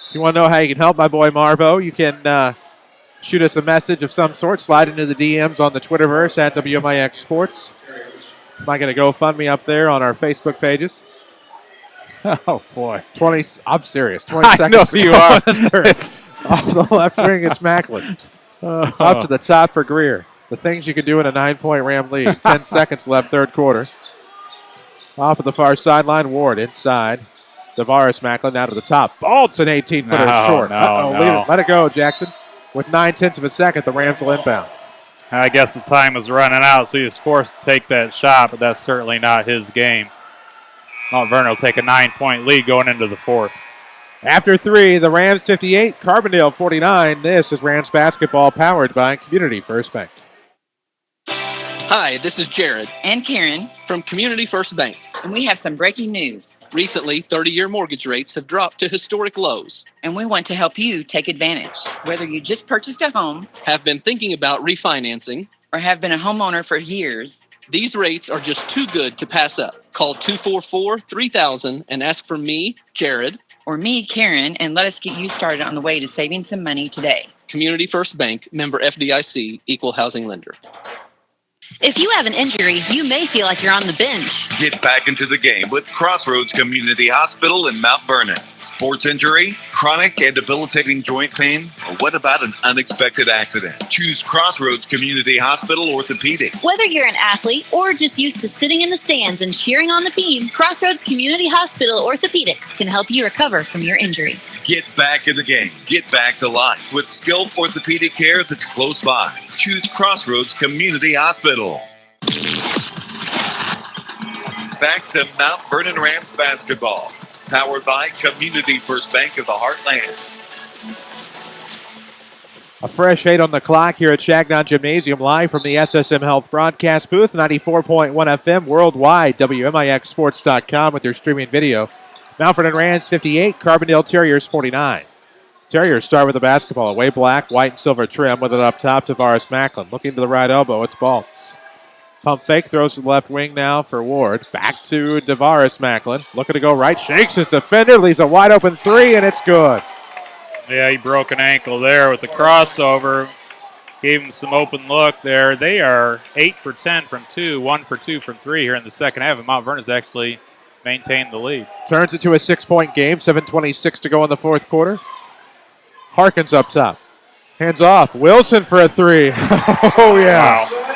[SPEAKER 2] If you want to know how you can help my boy Marvo, you can shoot us a message of some sort. Slide into the DMs on the Twitterverse at WMIX Sports. Might get a GoFundMe up there on our Facebook pages.
[SPEAKER 3] Oh, boy.
[SPEAKER 2] I'm serious. 20 seconds.
[SPEAKER 3] I know you are.
[SPEAKER 2] It's off the left wing. It's Macklin. Up to the top for Greer. The things you can do in a 9-point Ram lead. 10 seconds left, third quarter. Off of the far sideline, Ward inside. Tavares Macklin now to the top. Oh, it's an 18-footer short. Let it go, Jackson. With 9/10 of a second, the Rams will inbound.
[SPEAKER 3] I guess the time was running out, so he was forced to take that shot, but that's certainly not his game. Mount Vernon will take a 9-point lead going into the fourth.
[SPEAKER 2] After 3, the Rams 58, Carbondale 49. This is Rams basketball powered by Community First Bank.
[SPEAKER 6] Hi, this is Jared.
[SPEAKER 8] And Karen.
[SPEAKER 6] From Community First Bank.
[SPEAKER 8] And we have some breaking news.
[SPEAKER 6] Recently, 30-year mortgage rates have dropped to historic lows.
[SPEAKER 8] And we want to help you take advantage. Whether you just purchased a home,
[SPEAKER 6] have been thinking about refinancing,
[SPEAKER 8] or have been a homeowner for years,
[SPEAKER 6] these rates are just too good to pass up. Call 244-3000 and ask for me, Jared.
[SPEAKER 8] Or me, Karen, and let us get you started on the way to saving some money today.
[SPEAKER 6] Community First Bank, member FDIC, equal housing lender.
[SPEAKER 23] If you have an injury, you may feel like you're on the bench.
[SPEAKER 1] Get back into the game with Crossroads Community Hospital in Mount Vernon. Sports injury, chronic and debilitating joint pain, or what about an unexpected accident? Choose Crossroads Community Hospital Orthopedic.
[SPEAKER 23] Whether you're an athlete or just used to sitting in the stands and cheering on the team, Crossroads Community Hospital Orthopedics can help you recover from your injury.
[SPEAKER 1] Get back in the game. Get back to life with skilled orthopedic care that's close by. Choose Crossroads Community Hospital. Back to Mount Vernon Rams basketball. Powered by Community First Bank of the Heartland.
[SPEAKER 2] A fresh 8 on the clock here at Shagnon Gymnasium, live from the SSM Health broadcast booth, 94.1 FM, worldwide, WMIXsports.com with your streaming video. Mount Vernon Rams 58, Carbondale Terriers 49. Terriers start with the basketball, away black, white, and silver trim with it up top to Tavares Macklin. Looking to the right elbow, it's Baltz. Pump fake, throws to the left wing now for Ward. Back to Tavares Macklin. Looking to go right, shakes his defender, leaves a wide open 3, and it's good.
[SPEAKER 3] Yeah, he broke an ankle there with the crossover. Gave him some open look there. They are 8 for 10 from 2, 1 for 2 from 3 here in the second half, and Mount Vernon's actually maintained the lead.
[SPEAKER 2] Turns it to a 6-point game, 7:26 to go in the fourth quarter. Harkins up top. Hands off. Wilson for a 3. Oh, yeah.
[SPEAKER 3] Wow.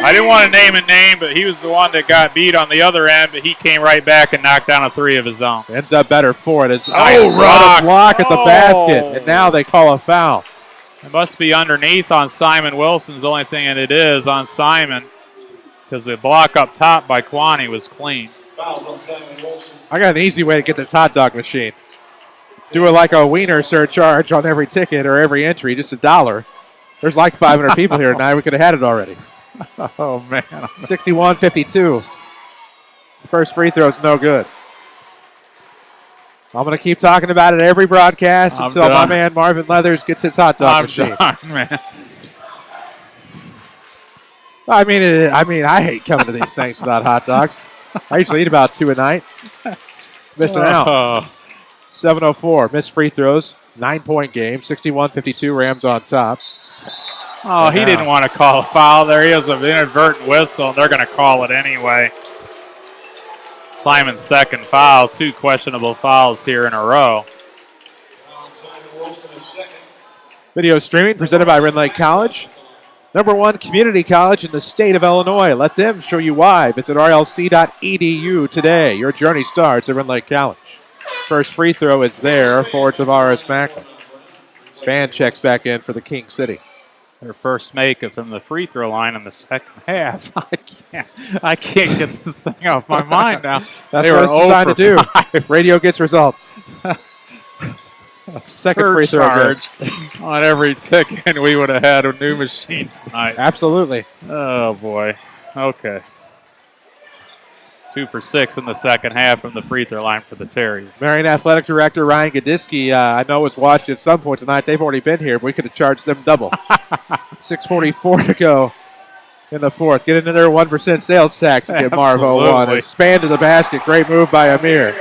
[SPEAKER 3] I didn't want to name a name, but he was the one that got beat on the other end, but he came right back and knocked down a 3 of his own.
[SPEAKER 2] Ends up better for it. It's
[SPEAKER 3] nice
[SPEAKER 2] block at the basket, and now they call a foul.
[SPEAKER 3] It must be underneath on Simon Wilson's the only thing, and it is on Simon because the block up top by Kwani was clean.
[SPEAKER 2] I got an easy way to get this hot dog machine. Do it like a wiener surcharge on every ticket or every entry, just $1. There's like 500 people here tonight. We could have had it already.
[SPEAKER 3] Oh, man.
[SPEAKER 2] 61-52. First free throw is no good. I'm going to keep talking about it every broadcast until my
[SPEAKER 3] done.
[SPEAKER 2] man Marvin Leathers gets his hot dog machine.
[SPEAKER 3] Done, man.
[SPEAKER 2] I mean, I hate coming to these things without hot dogs. I usually eat about 2 a night. Missing out. 7:04. Missed free throws. 9-point game. 61-52. Rams on top.
[SPEAKER 3] Oh, he didn't want to call a foul. There he is, an inadvertent whistle, and they're going to call it anyway. Simon's second foul. 2 questionable fouls here in a row.
[SPEAKER 2] Video streaming presented by Red Lake College. #1 community college in the state of Illinois. Let them show you why. Visit rlc.edu today. Your journey starts at Red Lake College. First free throw is there for Tavares Macklin. Span checks back in for the King City.
[SPEAKER 3] Their first make it from the free throw line in the second half. I can't get this thing off my mind now.
[SPEAKER 2] That's what it's designed to do. Radio gets results. Second free throw
[SPEAKER 3] charge on every tick, and we would have had a new machine tonight.
[SPEAKER 2] Absolutely.
[SPEAKER 3] Oh, boy. Okay. 2 for 6 in the second half from the free throw line for the Terriers.
[SPEAKER 2] Marion Athletic Director Ryan Gadiski, I know was watching at some point tonight. They've already been here, but we could have charged them double. 6:44 to go in the fourth. Get into their 1% sales tax and get Marvo one. A span to the basket. Great move by Amir.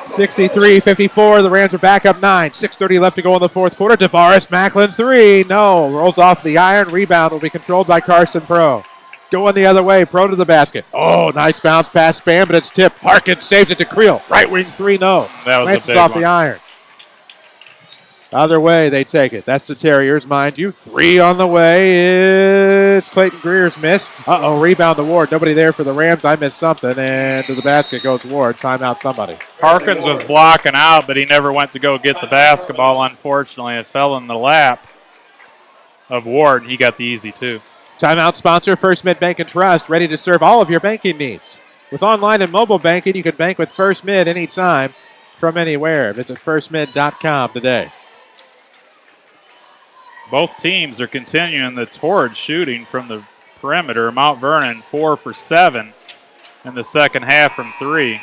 [SPEAKER 2] 63-54. The Rams are back up 9. 6:30 left to go in the fourth quarter. Tavares Macklin 3. No. Rolls off the iron. Rebound will be controlled by Carson Pro. Going the other way. Pro to the basket. Oh, nice bounce pass Span, but it's tipped. Harkins saves it to Creel. Right wing 3. No.
[SPEAKER 3] That was
[SPEAKER 2] Rances
[SPEAKER 3] a big
[SPEAKER 2] off
[SPEAKER 3] one.
[SPEAKER 2] the iron. Other way, they take it. That's the Terriers, mind you. 3 on the way is Clayton Greer's miss. Uh-oh, rebound to Ward. Nobody there for the Rams. I missed something, and to the basket goes Ward. Timeout somebody.
[SPEAKER 3] Harkins was blocking out, but he never went to go get the basketball, unfortunately. It fell in the lap of Ward, and he got the easy 2.
[SPEAKER 2] Timeout sponsor, First Mid Bank and Trust, ready to serve all of your banking needs. With online and mobile banking, you can bank with First Mid anytime from anywhere. Visit firstmid.com today.
[SPEAKER 3] Both teams are continuing the torrid shooting from the perimeter. Mount Vernon 4 for 7 in the second half from 3,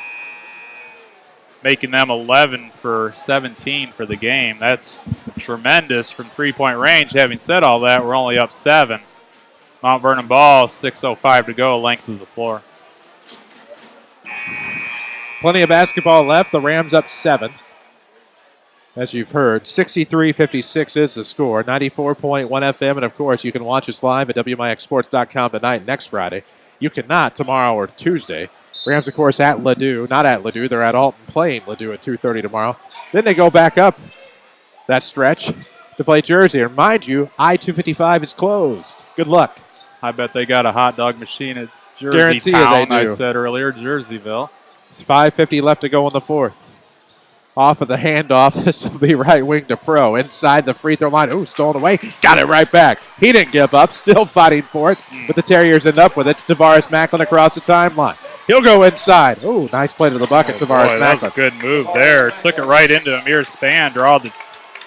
[SPEAKER 3] making them 11 for 17 for the game. That's tremendous from three-point range. Having said all that, we're only up 7. Mount Vernon ball, 6:05 to go, length of the floor.
[SPEAKER 2] Plenty of basketball left. The Rams up 7. As you've heard, 63-56 is the score. 94.1 FM, and of course, you can watch us live at WMIXSports.com tonight and next Friday. You cannot tomorrow or Tuesday. Rams, of course, at Ladue. Not at Ladue. They're at Alton playing Ladue at 2:30 tomorrow. Then they go back up that stretch to play Jersey. And mind you, I-255 is closed. Good luck.
[SPEAKER 3] I bet they got a hot dog machine at Jersey
[SPEAKER 2] Guarantee
[SPEAKER 3] Town,
[SPEAKER 2] they do.
[SPEAKER 3] I said earlier, Jerseyville.
[SPEAKER 2] It's 5:50 left to go in the fourth. Off of the handoff, this will be right wing to Pro. Inside the free throw line. Ooh, stolen away. Got it right back. He didn't give up. Still fighting for it. But the Terriers end up with it. Tavares Macklin across the timeline. He'll go inside. Ooh, nice play to the bucket, Tavares
[SPEAKER 3] Boy, that
[SPEAKER 2] Macklin.
[SPEAKER 3] was a good move there. Took it right into Amir's span. Draw the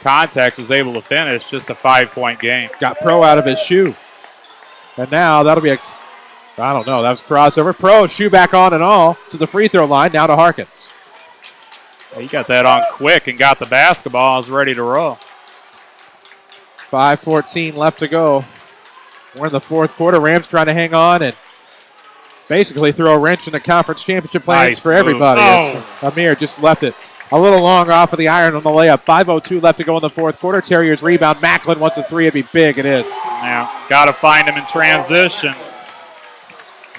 [SPEAKER 3] contact, was able to finish. Just a 5-point game.
[SPEAKER 2] Got Pro out of his shoe. And now that'll be I don't know. That was crossover. Pro, shoe back on and all to the free throw line. Now to Harkins.
[SPEAKER 3] He got that on quick and got the basketball. Was ready to roll.
[SPEAKER 2] 5:14 left to go. We're in the fourth quarter. Rams trying to hang on and basically throw a wrench in the conference championship plans
[SPEAKER 3] Nice
[SPEAKER 2] for
[SPEAKER 3] move.
[SPEAKER 2] everybody.
[SPEAKER 3] Oh.
[SPEAKER 2] As Amir just left it a little long off of the iron on the layup. 5:02 left to go in the fourth quarter. Terriers rebound. Macklin wants a 3. It'd be big. It is.
[SPEAKER 3] Now, got to find him in transition.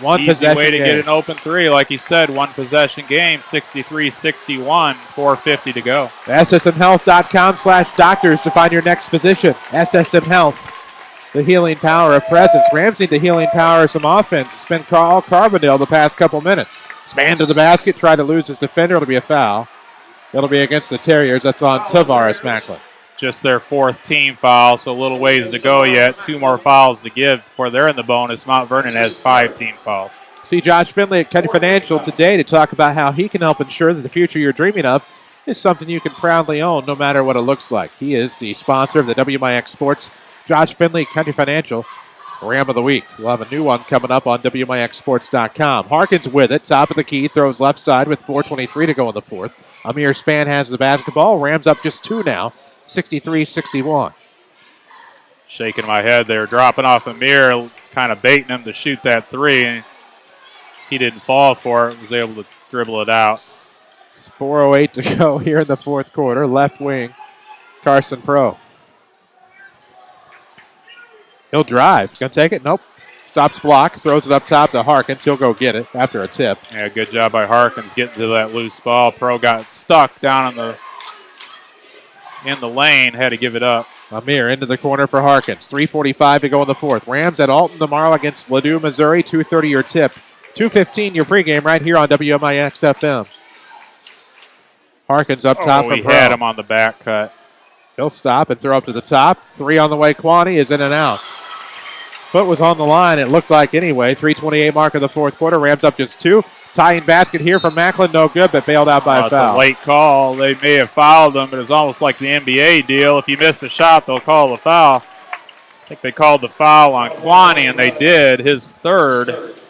[SPEAKER 2] One
[SPEAKER 3] Easy
[SPEAKER 2] possession
[SPEAKER 3] way to
[SPEAKER 2] game.
[SPEAKER 3] get an open 3. Like you said, one possession game, 63-61, 4:50 to go.
[SPEAKER 2] SSMHealth.com/doctors to find your next physician. SSM Health, the healing power of presence. Rams need the healing power of some offense. It's been all Carbondale the past couple minutes. Span to the basket, try to lose his defender. It'll be a foul. It'll be against the Terriers. That's on Tavares Macklin.
[SPEAKER 3] Just their 4th team foul, so a little ways to go yet. 2 more fouls to give before they're in the bonus. Mount Vernon has 5 team fouls.
[SPEAKER 2] See Josh Finley at Kenny Financial today to talk about how he can help ensure that the future you're dreaming of is something you can proudly own no matter what it looks like. He is the sponsor of the WMIX Sports. Josh Finley, Kenny Financial. Ram of the Week. We'll have a new one coming up on WMIXSports.com. Harkins with it. Top of the key. Throws left side with 4:23 to go in the fourth. Amir Span has the basketball. Rams up just 2 now. 63-61.
[SPEAKER 3] Shaking my head there. Dropping off Amir. Kind of baiting him to shoot that three. And he didn't fall for it. Was able to dribble it out.
[SPEAKER 2] It's 4:08 to go here in the fourth quarter. Left wing. Carson Pro. He'll drive. Gonna take it? Nope. Stops block. Throws it up top to Harkins. He'll go get it after a tip.
[SPEAKER 3] Yeah, good job by Harkins getting to that loose ball. Pro got stuck down in the lane. Had to give it up.
[SPEAKER 2] Amir into the corner for Harkins. 3:45 to go in the fourth. Rams at Alton tomorrow against Ladue, Missouri. 2:30 your tip. 2:15 your pregame right here on WMIX FM. Harkins up top from
[SPEAKER 3] he had him on the back cut.
[SPEAKER 2] He'll stop and throw up to the top. 3 on the way. Kwani is in and out. Foot was on the line, it looked like anyway. 3:28 mark of the fourth quarter. Rams up just 2. Tying basket here from Macklin, no good, but bailed out by a foul.
[SPEAKER 3] It's a late call. They may have fouled him, but it's almost like the NBA deal. If you miss the shot, they'll call the foul. I think they called the foul on Kwani, and they did. His third.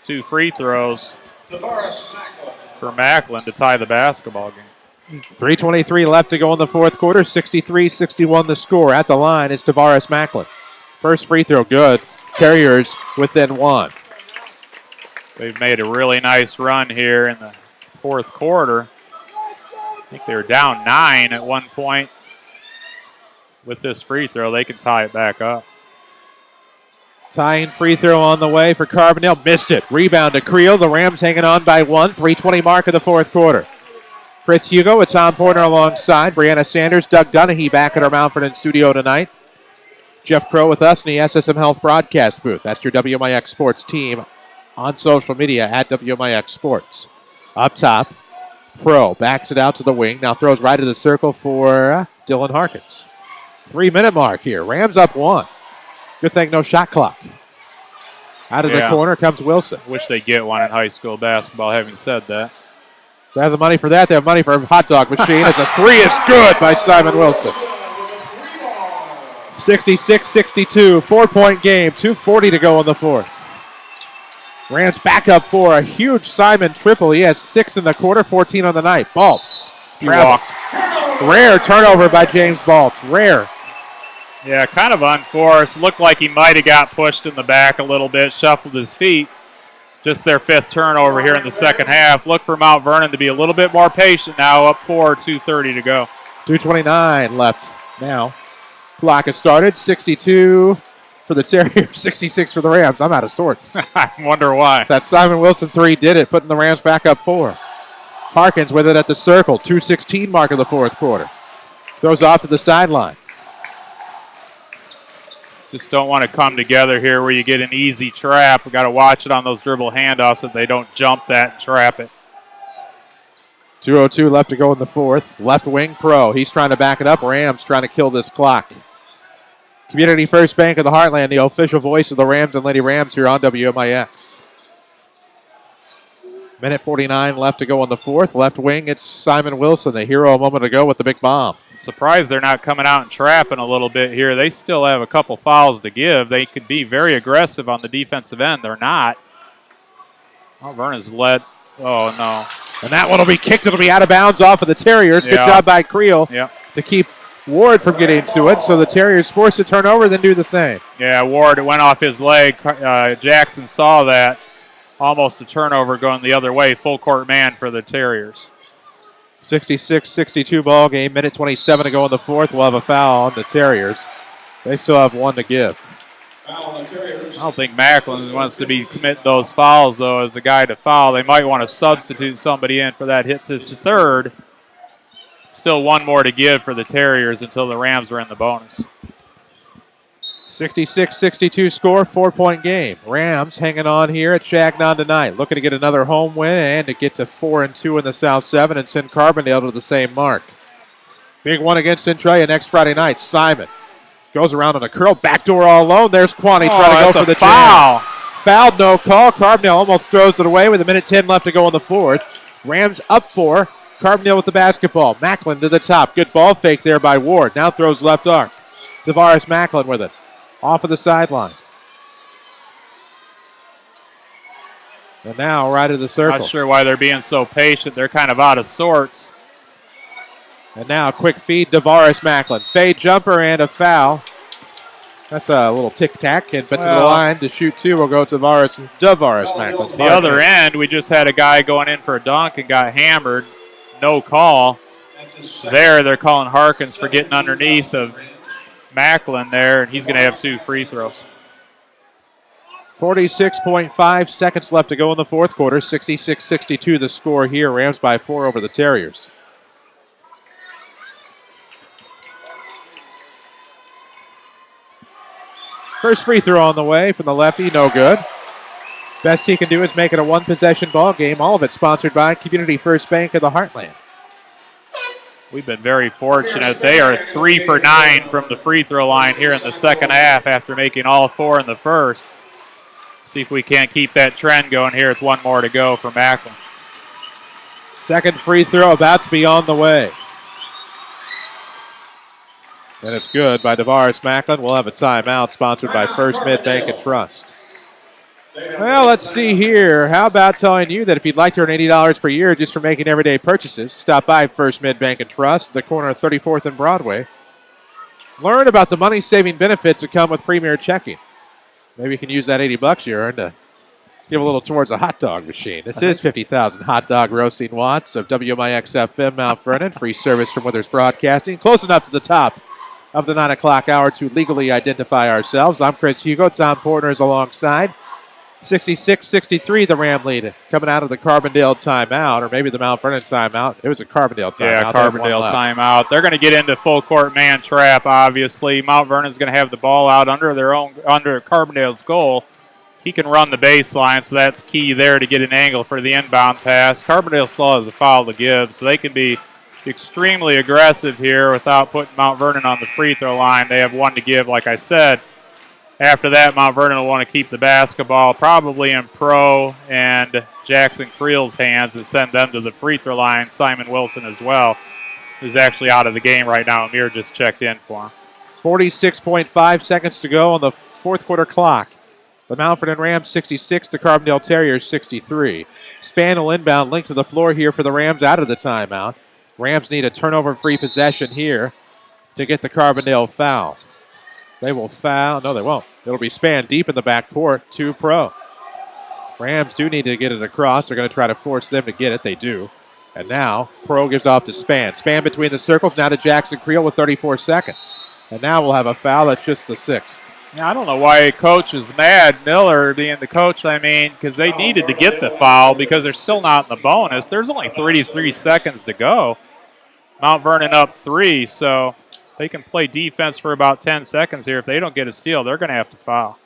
[SPEAKER 3] 2 free throws for Macklin to tie the basketball game.
[SPEAKER 2] 3:23 left to go in the fourth quarter. 63-61 the score. At the line is Tavares Macklin. First free throw good. Terriers within 1.
[SPEAKER 3] They've made a really nice run here in the fourth quarter. I think they were down 9 at one point. With this free throw, they can tie it back up.
[SPEAKER 2] Tying free throw on the way for Carbondale. Missed it. Rebound to Creel. The Rams hanging on by 1. 3:20 mark of the fourth quarter. Chris Hugo with Tom Porter alongside. Brianna Sanders, Doug Dunahee back at our Mount Vernon studio tonight. Jeff Crow with us in the SSM Health broadcast booth. That's your WMIX Sports team on social media at WMIX Sports. Up top, Pro backs it out to the wing. Now throws right to the circle for Dylan Harkins. 3-minute mark here. Rams up 1. Good thing no shot clock. Out of the corner comes Wilson.
[SPEAKER 3] Wish they get one in high school basketball, having said that.
[SPEAKER 2] They have the money for that. They have money for a hot dog machine. As a 3 is good by Simon Wilson. 66-62, 4-point game, 2:40 to go in the fourth. Rams back up for a huge Simon triple. He has 6 in the quarter, 14 on the night. Baltz travels. Rare turnover by James Baltz. Rare.
[SPEAKER 3] Yeah, kind of unforced. Looked like he might have got pushed in the back a little bit, shuffled his feet. Just their 5th turnover here in the second half. Look for Mount Vernon to be a little bit more patient now, up 4, 2:30 to go.
[SPEAKER 2] 2:29 left now. Clock has started. 62 for the Terriers, 66 for the Rams. I'm out of sorts.
[SPEAKER 3] I wonder why.
[SPEAKER 2] That Simon Wilson 3 did it, putting the Rams back up 4. Harkins with it at the circle. 2:16 mark of the fourth quarter. Throws off to the sideline.
[SPEAKER 3] Just don't want to come together here where you get an easy trap. We've got to watch it on those dribble handoffs so they don't jump that and trap it.
[SPEAKER 2] 2:02 left to go in the fourth. Left wing Pro. He's trying to back it up. Rams trying to kill this clock. Community First Bank of the Heartland, the official voice of the Rams and Lady Rams here on WMIX. Minute 49 left to go in the fourth. Left wing, it's Simon Wilson, the hero a moment ago with the big bomb.
[SPEAKER 3] I'm surprised they're not coming out and trapping a little bit here. They still have a couple fouls to give. They could be very aggressive on the defensive end. They're not. Mount Vernon's led. Oh, no.
[SPEAKER 2] And that one will be kicked. It'll be out of bounds off of the Terriers. Good job by Creel to keep Ward from getting to it. So the Terriers forced a turnover, then do the same.
[SPEAKER 3] Yeah, Ward, it went off his leg. Jackson saw that. Almost a turnover going the other way. Full court man for the Terriers.
[SPEAKER 2] 66-62 ball game. Minute 27 to go in the fourth. We'll have a foul on the Terriers. They still have 1 to give.
[SPEAKER 3] I don't think Macklin wants to be commit those fouls, though, as the guy to foul. They might want to substitute somebody in for that. Hits his 3rd. Still 1 more to give for the Terriers until the Rams are in the bonus.
[SPEAKER 2] 66-62 score, 4-point game. Rams hanging on here at Shagnon tonight. Looking to get another home win and to get to 4-2 in the South 7 and send Carbondale to the same mark. Big one against Centralia next Friday night. Simon goes around on a curl. Backdoor all alone. There's Kwani trying to go for the
[SPEAKER 3] foul.
[SPEAKER 2] jam. Fouled, no call. Carbondale almost throws it away with 1:10 left to go in the fourth. Rams up 4. Carbondale with the basketball. Macklin to the top. Good ball fake there by Ward. Now throws left arc. Tavares Macklin with it. Off of the sideline. And now right of the circle.
[SPEAKER 3] Not sure why they're being so patient. They're kind of out of sorts.
[SPEAKER 2] And now quick feed, DeVaris Macklin. Fade jumper and a foul. That's a little tic-tac, but to the line to shoot two will go to DeVaris Macklin.
[SPEAKER 3] The other end, we just had a guy going in for a dunk and got hammered. No call. There, they're calling Harkins for getting underneath of Macklin there, and he's going to have 2 free throws.
[SPEAKER 2] 46.5 seconds left to go in the fourth quarter. 66-62 the score here. Rams by 4 over the Terriers. First free throw on the way from the lefty, no good. Best he can do is make it a one-possession ball game. All of it sponsored by Community First Bank of the Heartland.
[SPEAKER 3] We've been very fortunate. They are 3 for 9 from the free throw line here in the second half after making all 4 in the first. See if we can't keep that trend going here with 1 more to go for Macklin.
[SPEAKER 2] Second free throw about to be on the way. And it's good by DeVaris Macklin. We'll have a timeout sponsored by First Mid Bank and Trust. Well, let's see here. How about telling you that if you'd like to earn $80 per year just for making everyday purchases, stop by First Mid Bank and Trust, the corner of 34th and Broadway. Learn about the money-saving benefits that come with Premier Checking. Maybe you can use that $80 you earned to give a little towards a hot dog machine. This is 50,000 hot dog roasting watts of WMIX FM Mount Vernon. Free service from Withers Broadcasting. Close enough to the top of the 9 o'clock hour to legally identify ourselves. I'm Chris Hugo. Tom Porter is alongside. 66-63 the Ram lead coming out of the Carbondale timeout, or maybe the Mount Vernon timeout. It was a Carbondale timeout.
[SPEAKER 3] Yeah, Carbondale timeout. They're going to get into full court man trap, obviously. Mount Vernon's going to have the ball out under Carbondale's goal. He can run the baseline, so that's key there to get an angle for the inbound pass. Carbondale still has a foul to give, so they can be extremely aggressive here without putting Mount Vernon on the free throw line. They have 1 to give, like I said. After that, Mount Vernon will want to keep the basketball probably in Pro and Jackson Creel's hands and send them to the free throw line. Simon Wilson as well, who's actually out of the game right now. Amir just checked in for him.
[SPEAKER 2] 46.5 seconds to go on the fourth quarter clock. The Mount Vernon Rams 66, the Carbondale Terriers 63. Span will inbound, link to the floor here for the Rams out of the timeout. Rams need a turnover-free possession here to get the Carbondale foul. They will foul. No, they won't. It'll be Span deep in the backcourt to Pro. Rams do need to get it across. They're going to try to force them to get it. They do. And now Pro gives off to Span. Span between the circles. Now to Jackson Creel with 34 seconds. And now we'll have a foul. That's just the 6th.
[SPEAKER 3] Yeah, I don't know why coach is mad, Miller being the coach, because they needed to get the foul because they're still not in the bonus. There's only 33 seconds to go. Mount Vernon up 3, so they can play defense for about 10 seconds here. If they don't get a steal, they're going to have to foul.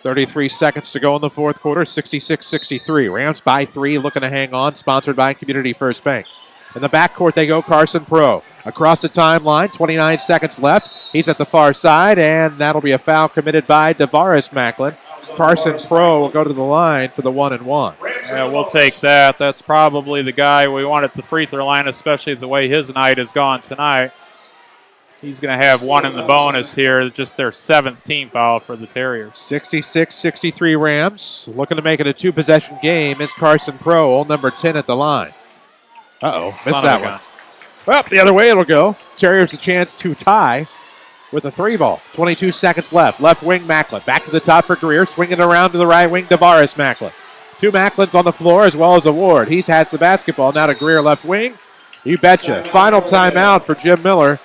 [SPEAKER 2] 33 seconds to go in the fourth quarter, 66-63. Rams by 3, looking to hang on, sponsored by Community First Bank. In the backcourt they go, Carson Pro. Across the timeline, 29 seconds left. He's at the far side, and that'll be a foul committed by DeVaris Macklin. Carson Pro will go to the line for the 1-and-1.
[SPEAKER 3] Yeah, we'll take that. That's probably the guy we want at the free throw line, especially the way his night has gone tonight. He's going to have 1 in the bonus here, just their 7th team foul for the Terriers.
[SPEAKER 2] 66-63 Rams. Looking to make it a 2-possession game is Carson Pro, old number 10 at the line. Missed that one. Well, the other way it'll go. Terriers a chance to tie with a 3-ball. 22 seconds left. Left wing Macklin. Back to the top for Greer. Swinging around to the right wing, DeVaris Macklin. 2 Macklins on the floor as well as a Ward. He has the basketball. Now to Greer left wing. You betcha. Final timeout for Jim Miller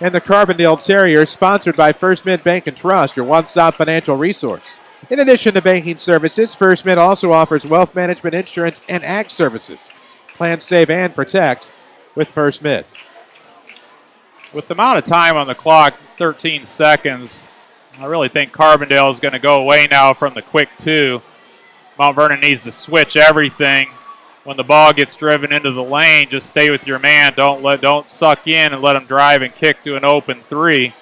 [SPEAKER 2] and the Carbondale Terriers, sponsored by First Mid Bank and Trust, your one-stop financial resource. In addition to banking services, First Mid also offers wealth management, insurance, and ag services. Plan, save, and protect with First Mid.
[SPEAKER 3] With the amount of time on the clock, 13 seconds, I really think Carbondale is going to go away now from the quick 2. Mount Vernon needs to switch everything. When the ball gets driven into the lane, just stay with your man. Don't suck in and let him drive and kick to an open 3.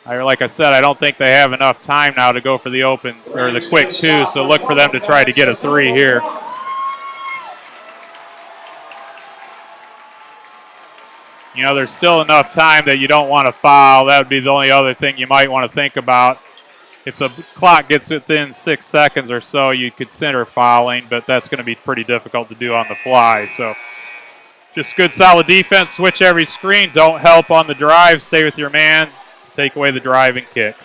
[SPEAKER 3] Like I said, I don't think they have enough time now to go for the open or the quick 2, so look for them to try to get a 3 here. There's still enough time that you don't want to foul. That would be the only other thing you might want to think about. if the clock gets within 6 seconds or so, you consider fouling, but that's going to be pretty difficult to do on the fly. So just good, solid defense. Switch every screen. Don't help on the drive. Stay with your man. Take away the driving kick.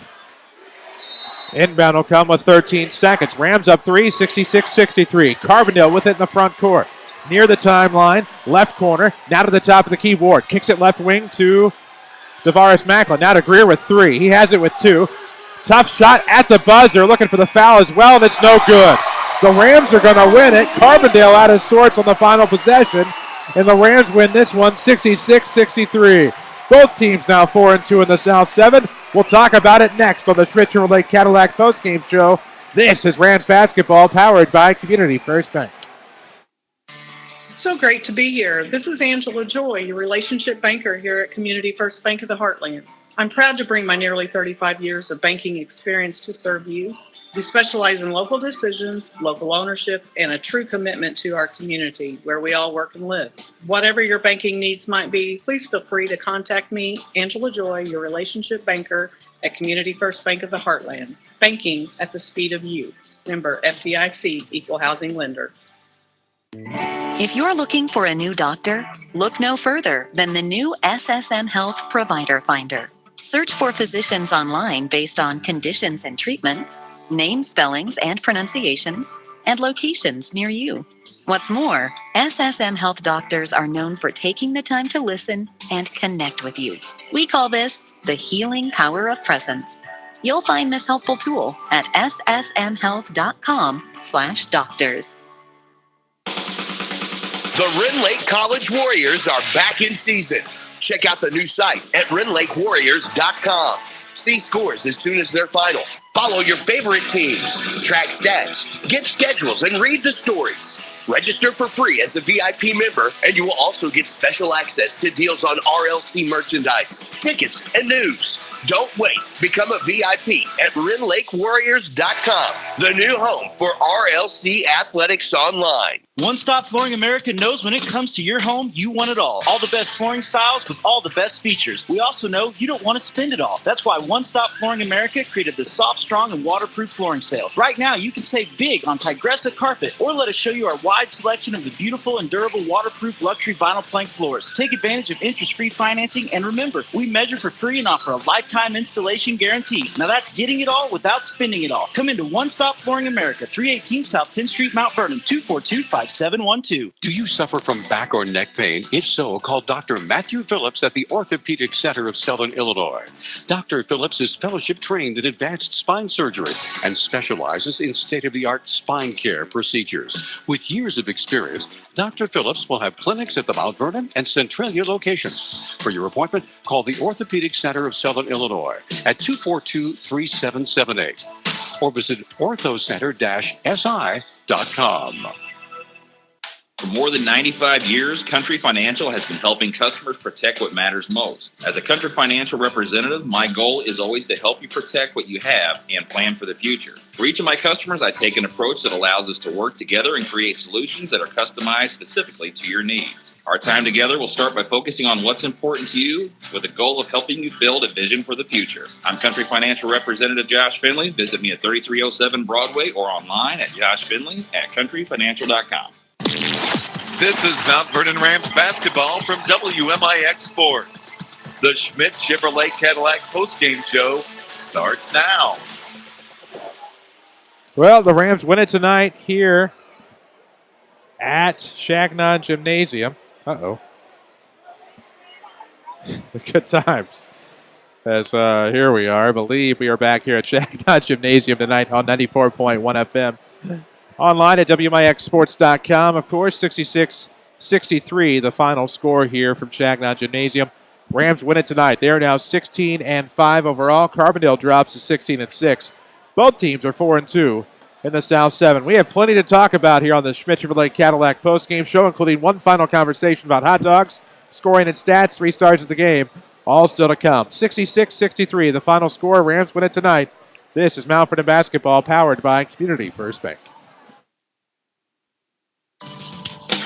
[SPEAKER 2] Inbound will come with 13 seconds. Rams up 3, 66-63. Carbondale with it in the front court. Near the timeline, left corner. Now to the top of the keyboard. Kicks it left wing to Tavares Macklin. Now to Greer with 3. He has it with 2. Tough shot at the buzzer. Looking for the foul as well, and it's no good. The Rams are going to win it. Carbondale out of sorts on the final possession. And the Rams win this one 66-63. Both teams now 4-2 in the South 7. We'll talk about it next on the Schmidt Chevrolet Cadillac postgame show. This is Rams basketball powered by Community First Bank.
[SPEAKER 18] It's so great to be here. This is Angela Joy, your relationship banker here at Community First Bank of the Heartland. I'm proud to bring my nearly 35 years of banking experience to serve you. We specialize in local decisions, local ownership, and a true commitment to our community where we all work and live. Whatever your banking needs might be, please feel free to contact me, Angela Joy, your relationship banker at Community First Bank of the Heartland. Banking at the speed of you. Member FDIC, Equal Housing Lender.
[SPEAKER 16] If you're looking for a new doctor, look no further than the new SSM Health Provider Finder. Search for physicians online based on conditions and treatments, name spellings and pronunciations, and locations near you. What's more, SSM Health doctors are known for taking the time to listen and connect with you. We call this the healing power of presence. You'll find this helpful tool at ssmhealth.com/doctors.
[SPEAKER 9] The Rend Lake College Warriors are back in season. Check out the new site at RendLakeWarriors.com. See scores as soon as they're final. Follow your favorite teams, track stats, get schedules, and read the stories. Register for free as a VIP member, and you will also get special access to deals on RLC merchandise, tickets, and news. Don't wait. Become a VIP at RendLakeWarriors.com, the new home for RLC Athletics Online.
[SPEAKER 10] One Stop Flooring America knows when it comes to your home, you want it all. All the best flooring styles with all the best features. We also know you don't want to spend it all. That's why One Stop Flooring America created the Soft, Strong, and Waterproof Flooring Sale. Right now, you can save big on Tigressa carpet, or let us show you our wide selection of the beautiful and durable waterproof luxury vinyl plank floors. Take advantage of interest-free financing, and remember, we measure for free and offer a lifetime installation guarantee. Now that's getting it all without spending it all. Come into One Stop Flooring America, 318 South 10th Street, Mount Vernon, 242-5712.
[SPEAKER 11] Do you suffer from back or neck pain? If so, call Dr. Matthew Phillips at the Orthopedic Center of Southern Illinois. Dr. Phillips is fellowship trained in advanced spine surgery and specializes in state-of-the-art spine care procedures. With years of experience, Dr. Phillips will have clinics at the Mount Vernon and Centralia locations. For your appointment, call the Orthopedic Center of Southern Illinois at 242-3778 or visit orthocenter-si.com.
[SPEAKER 5] For more than 95 years, Country Financial has been helping customers protect what matters most. As a Country Financial representative, my goal is always to help you protect what you have and plan for the future. For each of my customers, I take an approach that allows us to work together and create solutions that are customized specifically to your needs. Our time together will start by focusing on what's important to you with the goal of helping you build a vision for the future. I'm Country Financial Representative Josh Finley. Visit me at 3307 Broadway or online at joshfinley@countryfinancial.com.
[SPEAKER 1] This is Mount Vernon Rams basketball from WMIX Sports. The Schmidt Chevrolet Cadillac postgame show starts now.
[SPEAKER 2] Well, the Rams win it tonight here at Shagnon Gymnasium. Uh-oh. The good times. As here we are. I believe we are back here at Shagnon Gymnasium tonight on 94.1 FM. Online at WMIXsports.com. Of course, 66-63, the final score here from Shagnon Gymnasium. Rams win it tonight. They are now 16-5 overall. Carbondale drops to 16-6. Both teams are 4-2 in the South 7. We have plenty to talk about here on the Schmidt Chevrolet Cadillac postgame show, including one final conversation about hot dogs, scoring and stats, 3 stars of the game, all still to come. 66-63, the final score. Rams win it tonight. This is Mount Vernon basketball powered by Community First Bank.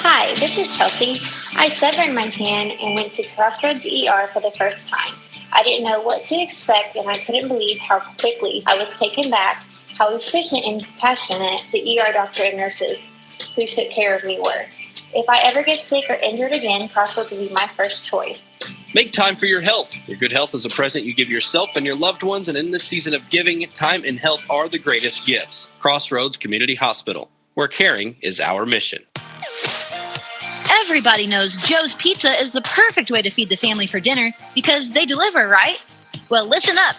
[SPEAKER 24] Hi, this is Chelsea. I severed my hand and went to Crossroads ER for the first time. I didn't know what to expect, and I couldn't believe how quickly I was taken back, how efficient and compassionate the ER doctor and nurses who took care of me were. If I ever get sick or injured again, Crossroads will be my first choice.
[SPEAKER 7] Make time for your health. Your good health is a present you give yourself and your loved ones, and in this season of giving, time and health are the greatest gifts. Crossroads Community Hospital, where caring is our mission.
[SPEAKER 23] Everybody knows Joe's Pizza is the perfect way to feed the family for dinner because they deliver, right? Well, listen up.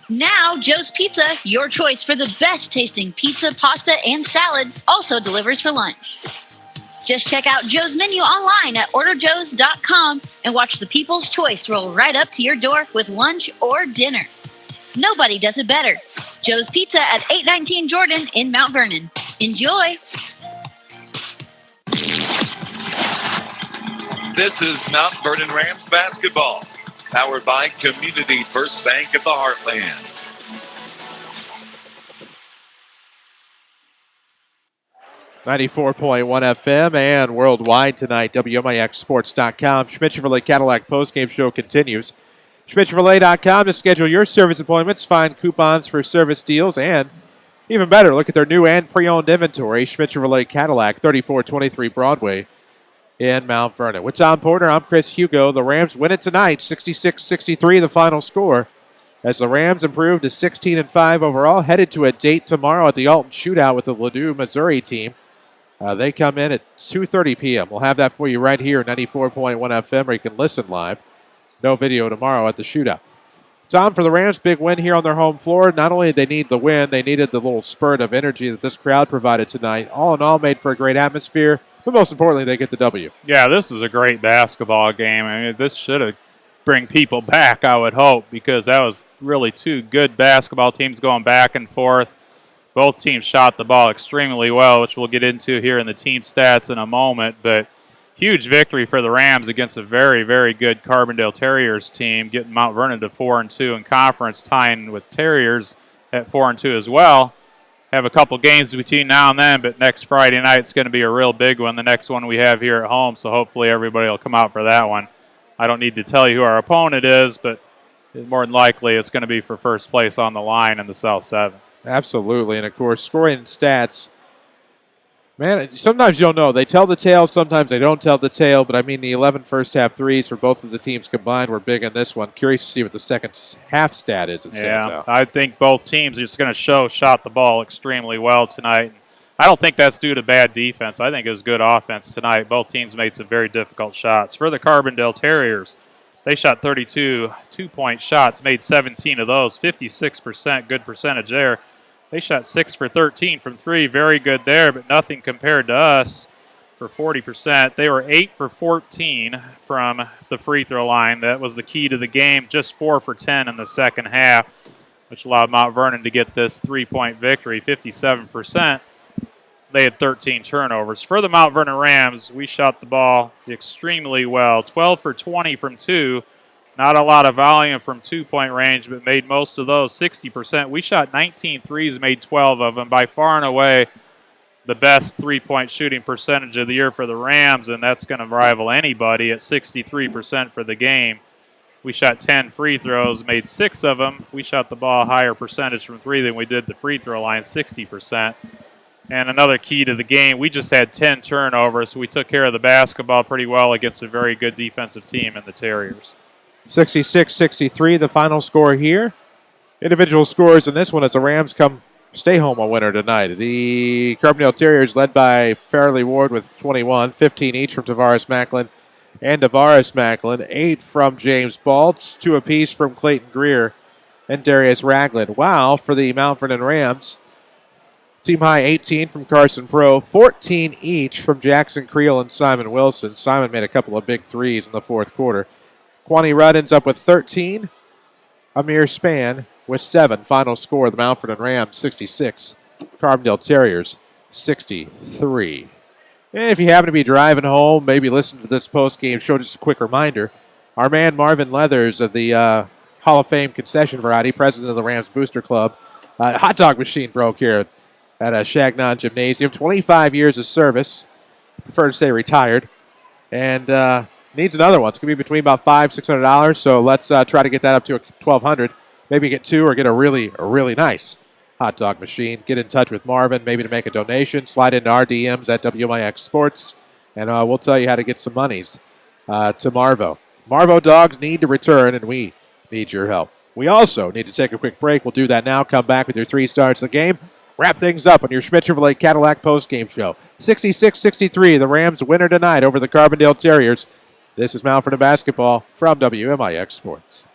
[SPEAKER 23] Now, Joe's Pizza, your choice for the best tasting pizza, pasta, and salads, also delivers for lunch. Just check out Joe's menu online at orderjoes.com and watch the People's Choice roll right up to your door with lunch or dinner. Nobody does it better. Joe's Pizza at 819 Jordan in Mount Vernon. Enjoy!
[SPEAKER 1] This is Mount Vernon Rams basketball, powered by Community First Bank of the Heartland.
[SPEAKER 2] .1 FM and worldwide tonight, WMIXSports.com. Schmidt Chevrolet Cadillac postgame show continues. SchmidtChevrolet.com to schedule your service appointments, find coupons for service deals, and even better, look at their new and pre-owned inventory. Schmidt Chevrolet Cadillac, 3423 Broadway in Mount Vernon. With Tom Porter, I'm Chris Hugo. The Rams win it tonight, 66-63 the final score, as the Rams improved to 16-5 overall, headed to a date tomorrow at the Alton Shootout with the Ladue, Missouri team. They come in at 2:30 p.m. We'll have that for you right here, 94.1 FM, where you can listen live. No video tomorrow at the shootout. Tom, for the Rams, big win here on their home floor. Not only did they need the win, they needed the little spurt of energy that this crowd provided tonight. All in all, made for a great atmosphere, but most importantly, they get the W.
[SPEAKER 3] Yeah, this is a great basketball game. I mean, this should have bring people back, I would hope, because that was really two good basketball teams going back and forth. Both teams shot the ball extremely well, which we'll get into here in the team stats in a moment, but huge victory for the Rams against a very, very good Carbondale Terriers team, getting Mount Vernon to 4-2 in conference, tying with Terriers at 4-2 as well. Have a couple games between now and then, but next Friday night it's going to be a real big one, the next one we have here at home, so hopefully everybody will come out for that one. I don't need to tell you who our opponent is, but more than likely it's going to be for first place on the line in the South 7.
[SPEAKER 2] Absolutely, and of course, scoring stats. Man, sometimes you don't know. They tell the tale, sometimes they don't tell the tale, but I mean the 11 first-half threes for both of the teams combined were big in this one. Curious to see what the second half stat is. It stands out.
[SPEAKER 3] I think both teams are just going to shot the ball extremely well tonight. I don't think that's due to bad defense. I think it was good offense tonight. Both teams made some very difficult shots. For the Carbondale Terriers, they shot 32 two-point shots, made 17 of those, 56%, good percentage there. They shot 6 for 13 from three, very good there, but nothing compared to us for 40%. They were 8 for 14 from the free throw line. That was the key to the game, just 4 for 10 in the second half, which allowed Mount Vernon to get this three-point victory, 57%. They had 13 turnovers. For the Mount Vernon Rams, we shot the ball extremely well, 12 for 20 from two. Not a lot of volume from two-point range, but made most of those, 60%. We shot 19 threes, made 12 of them. By far and away, the best three-point shooting percentage of the year for the Rams, and that's going to rival anybody at 63% for the game. We shot 10 free throws, made 6 of them. We shot the ball a higher percentage from three than we did the free throw line, 60%. And another key to the game, we just had 10 turnovers, so we took care of the basketball pretty well against a very good defensive team in the Terriers.
[SPEAKER 2] 66-63, the final score here. Individual scores in this one as the Rams stay home a winner tonight. The Carbondale Terriers led by Farley Ward with 21, 15 each from Tavares Macklin and Tavares Macklin, 8 from James Baltz, 2 apiece from Clayton Greer and Darius Ragland. While for the Mount Vernon Rams, team high 18 from Carson Pro, 14 each from Jackson Creel and Simon Wilson. Simon made a couple of big threes in the fourth quarter. Quani Rudd ends up with 13. Amir Span with 7. Final score, the Mount Vernon Rams 66. Carbondale Terriers 63. And if you happen to be driving home, maybe listen to this post-game show, just a quick reminder. Our man Marvin Leathers of the Hall of Fame concession variety, president of the Rams Booster Club. Hot dog machine broke here at Chagnon Gymnasium. 25 years of service. I prefer to say retired. And needs another one. It's going to be between about $500-$600. So let's try to get that up to $1,200. Maybe get two or get a really nice hot dog machine. Get in touch with Marvin, maybe to make a donation. Slide into our DMs at WMIX Sports, and we'll tell you how to get some monies to Marvo. Marvo dogs need to return, and we need your help. We also need to take a quick break. We'll do that now. Come back with your 3 stars of the game. Wrap things up on your Schmidt Chevrolet Cadillac postgame show. 66-63, the Rams winner tonight over the Carbondale Terriers. This is Mount Vernon basketball from WMIX Sports.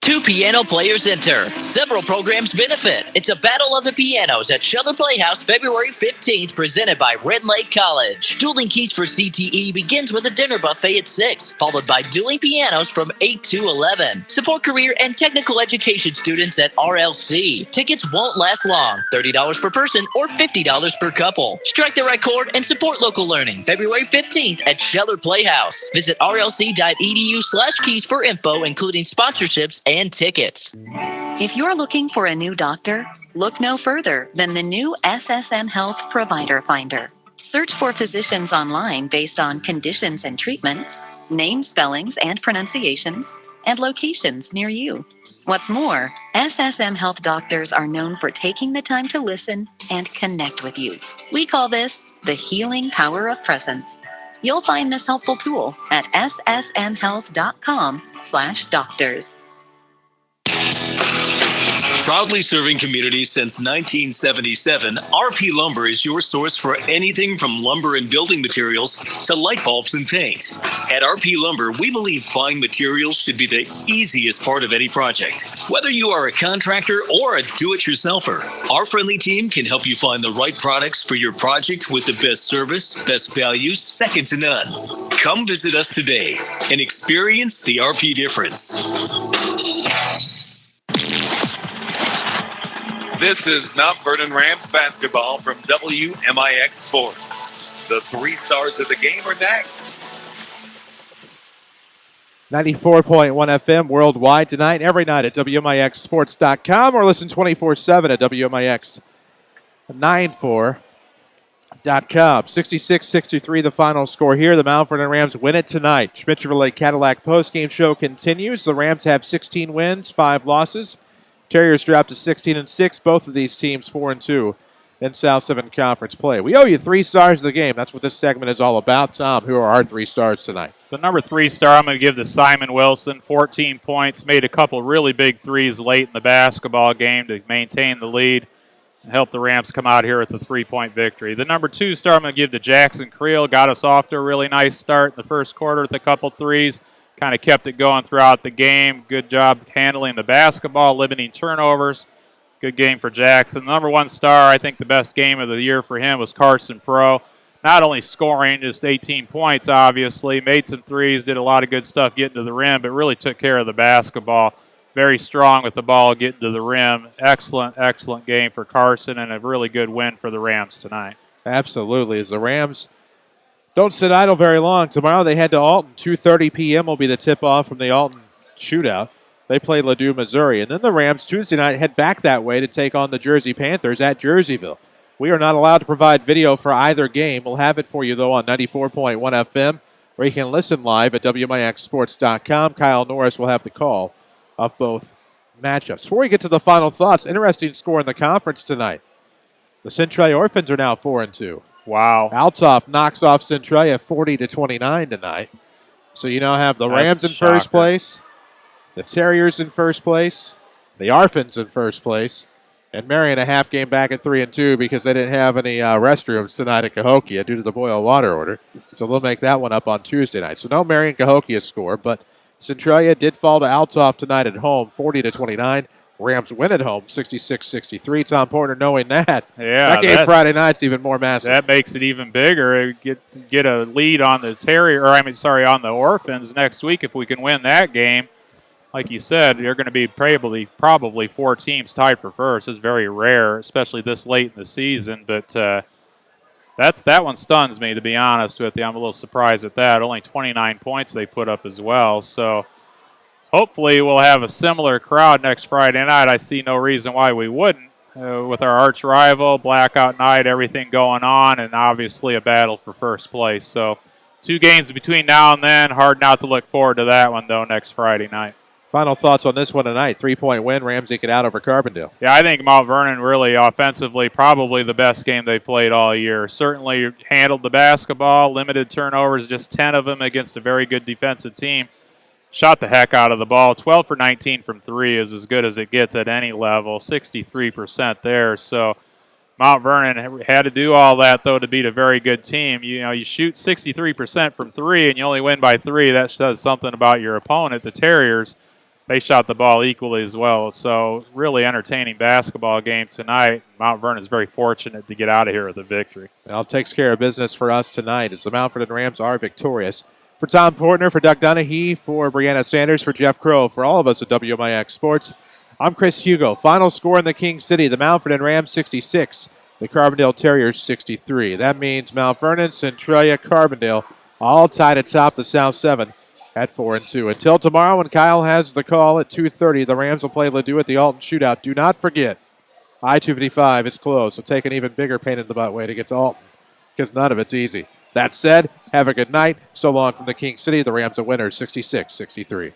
[SPEAKER 21] 2 piano players enter. Several programs benefit. It's a battle of the pianos at Sheldon Playhouse February 15th, presented by Red Lake College. Dueling Keys for CTE begins with a dinner buffet at 6, followed by dueling pianos from 8 to 11. Support career and technical education students at RLC. Tickets won't last long. $30 per person or $50 per couple. Strike the right chord and support local learning. February 15th at Sheldon Playhouse. Visit rlc.edu/keys for info, including sponsorships and tickets.
[SPEAKER 16] If you're looking for a new doctor, look no further than the new SSM Health Provider Finder. Search for physicians online based on conditions and treatments, name spellings and pronunciations, and locations near you. What's more, SSM Health doctors are known for taking the time to listen and connect with you. We call this the healing power of presence. You'll find this helpful tool at ssmhealth.com/doctors.
[SPEAKER 13] Proudly serving communities since 1977, RP Lumber is your source for anything from lumber and building materials to light bulbs and paint. At RP Lumber, we believe buying materials should be the easiest part of any project. Whether you are a contractor or a do-it-yourselfer, our friendly team can help you find the right products for your project with the best service, best value, second to none. Come visit us today and experience the RP difference.
[SPEAKER 1] This is Mount Vernon Rams basketball from WMIX Sports. The 3 stars of the game are next.
[SPEAKER 2] 94.1 FM worldwide tonight, every night at WMIXsports.com or listen 24/7 at WMIX94.com. 66-63 the final score here. The Mount Vernon Rams win it tonight. Schmidt Chevrolet Cadillac postgame show continues. The Rams have 16 wins, 5 losses. Terriers dropped to 16-6. Both of these teams 4-2 in South 7 Conference play. We owe you 3 stars of the game. That's what this segment is all about. Tom, who are our 3 stars tonight?
[SPEAKER 3] The number 3 star I'm going to give to Simon Wilson. 14 points, made a couple really big threes late in the basketball game to maintain the lead and help the Rams come out here with a 3-point victory. The number 2 star I'm going to give to Jackson Creel. Got us off to a really nice start in the first quarter with a couple threes. Kind of kept it going throughout the game. Good job handling the basketball, limiting turnovers. Good game for Jackson. The number 1 star, I think the best game of the year for him was Carson Pro. Not only scoring, just 18 points, obviously. Made some threes, did a lot of good stuff getting to the rim, but really took care of the basketball. Very strong with the ball getting to the rim. Excellent, excellent game for Carson and a really good win for the Rams tonight.
[SPEAKER 2] Absolutely. As the Rams don't sit idle very long. Tomorrow they head to Alton. 2:30 p.m. will be the tip-off from the Alton shootout. They play Ladue, Missouri. And then the Rams Tuesday night head back that way to take on the Jersey Panthers at Jerseyville. We are not allowed to provide video for either game. We'll have it for you, though, on 94.1 FM, where you can listen live at WMIXsports.com. Kyle Norris will have the call of both matchups. Before we get to the final thoughts, interesting score in the conference tonight. The Centralia Orphans are now 4-2.
[SPEAKER 3] Wow.
[SPEAKER 2] Althoff knocks off Centralia 40-29 tonight. So you now have the Rams in first place, the Terriers in first place, the Orphans in first place, and Marion a half game back at 3-2 because they didn't have any restrooms tonight at Cahokia due to the boil water order. So they'll make that one up on Tuesday night. So no Marion Cahokia score, but Centralia did fall to Althoff tonight at home, 40-29. Rams win at home, 66-63. Tom Porter knowing that.
[SPEAKER 3] Yeah,
[SPEAKER 2] that game Friday night's even more massive.
[SPEAKER 3] That makes it even bigger. Get a lead on the on the Orphans next week if we can win that game. Like you said, you're going to be probably 4 teams tied for first. It's very rare, especially this late in the season. But that one stuns me, to be honest with you. I'm a little surprised at that. Only 29 points they put up as well. So hopefully we'll have a similar crowd next Friday night. I see no reason why we wouldn't. With our arch rival, blackout night, everything going on, and obviously a battle for first place. So 2 games between now and then. Hard not to look forward to that one, though, next Friday night.
[SPEAKER 2] Final thoughts on this one tonight. 3-point win. Rams eke it out over Carbondale.
[SPEAKER 3] Yeah, I think Mount Vernon really offensively probably the best game they played all year. Certainly handled the basketball, limited turnovers, just 10 of them against a very good defensive team. Shot the heck out of the ball. 12 for 19 from 3 is as good as it gets at any level. 63% there. So Mount Vernon had to do all that, though, to beat a very good team. You shoot 63% from 3 and you only win by 3. That says something about your opponent. The Terriers, they shot the ball equally as well. So really entertaining basketball game tonight. Mount Vernon is very fortunate to get out of here with a victory.
[SPEAKER 2] Well, takes care of business for us tonight as the Mount Vernon Rams are victorious. For Tom Portner, for Doug Donahue, for Brianna Sanders, for Jeff Crow, for all of us at WMIX Sports, I'm Chris Hugo. Final score in the King City, the Mount Vernon Rams 66, the Carbondale Terriers 63. That means Mount Vernon, Centralia, Carbondale all tied atop the South 7 at 4-2. Until tomorrow when Kyle has the call at 2:30, the Rams will play Ladue at the Alton Shootout. Do not forget, I-255 is closed, so take an even bigger pain in the butt way to get to Alton, because none of it's easy. That said, have a good night. So long from the King City. The Rams are winners 66-63.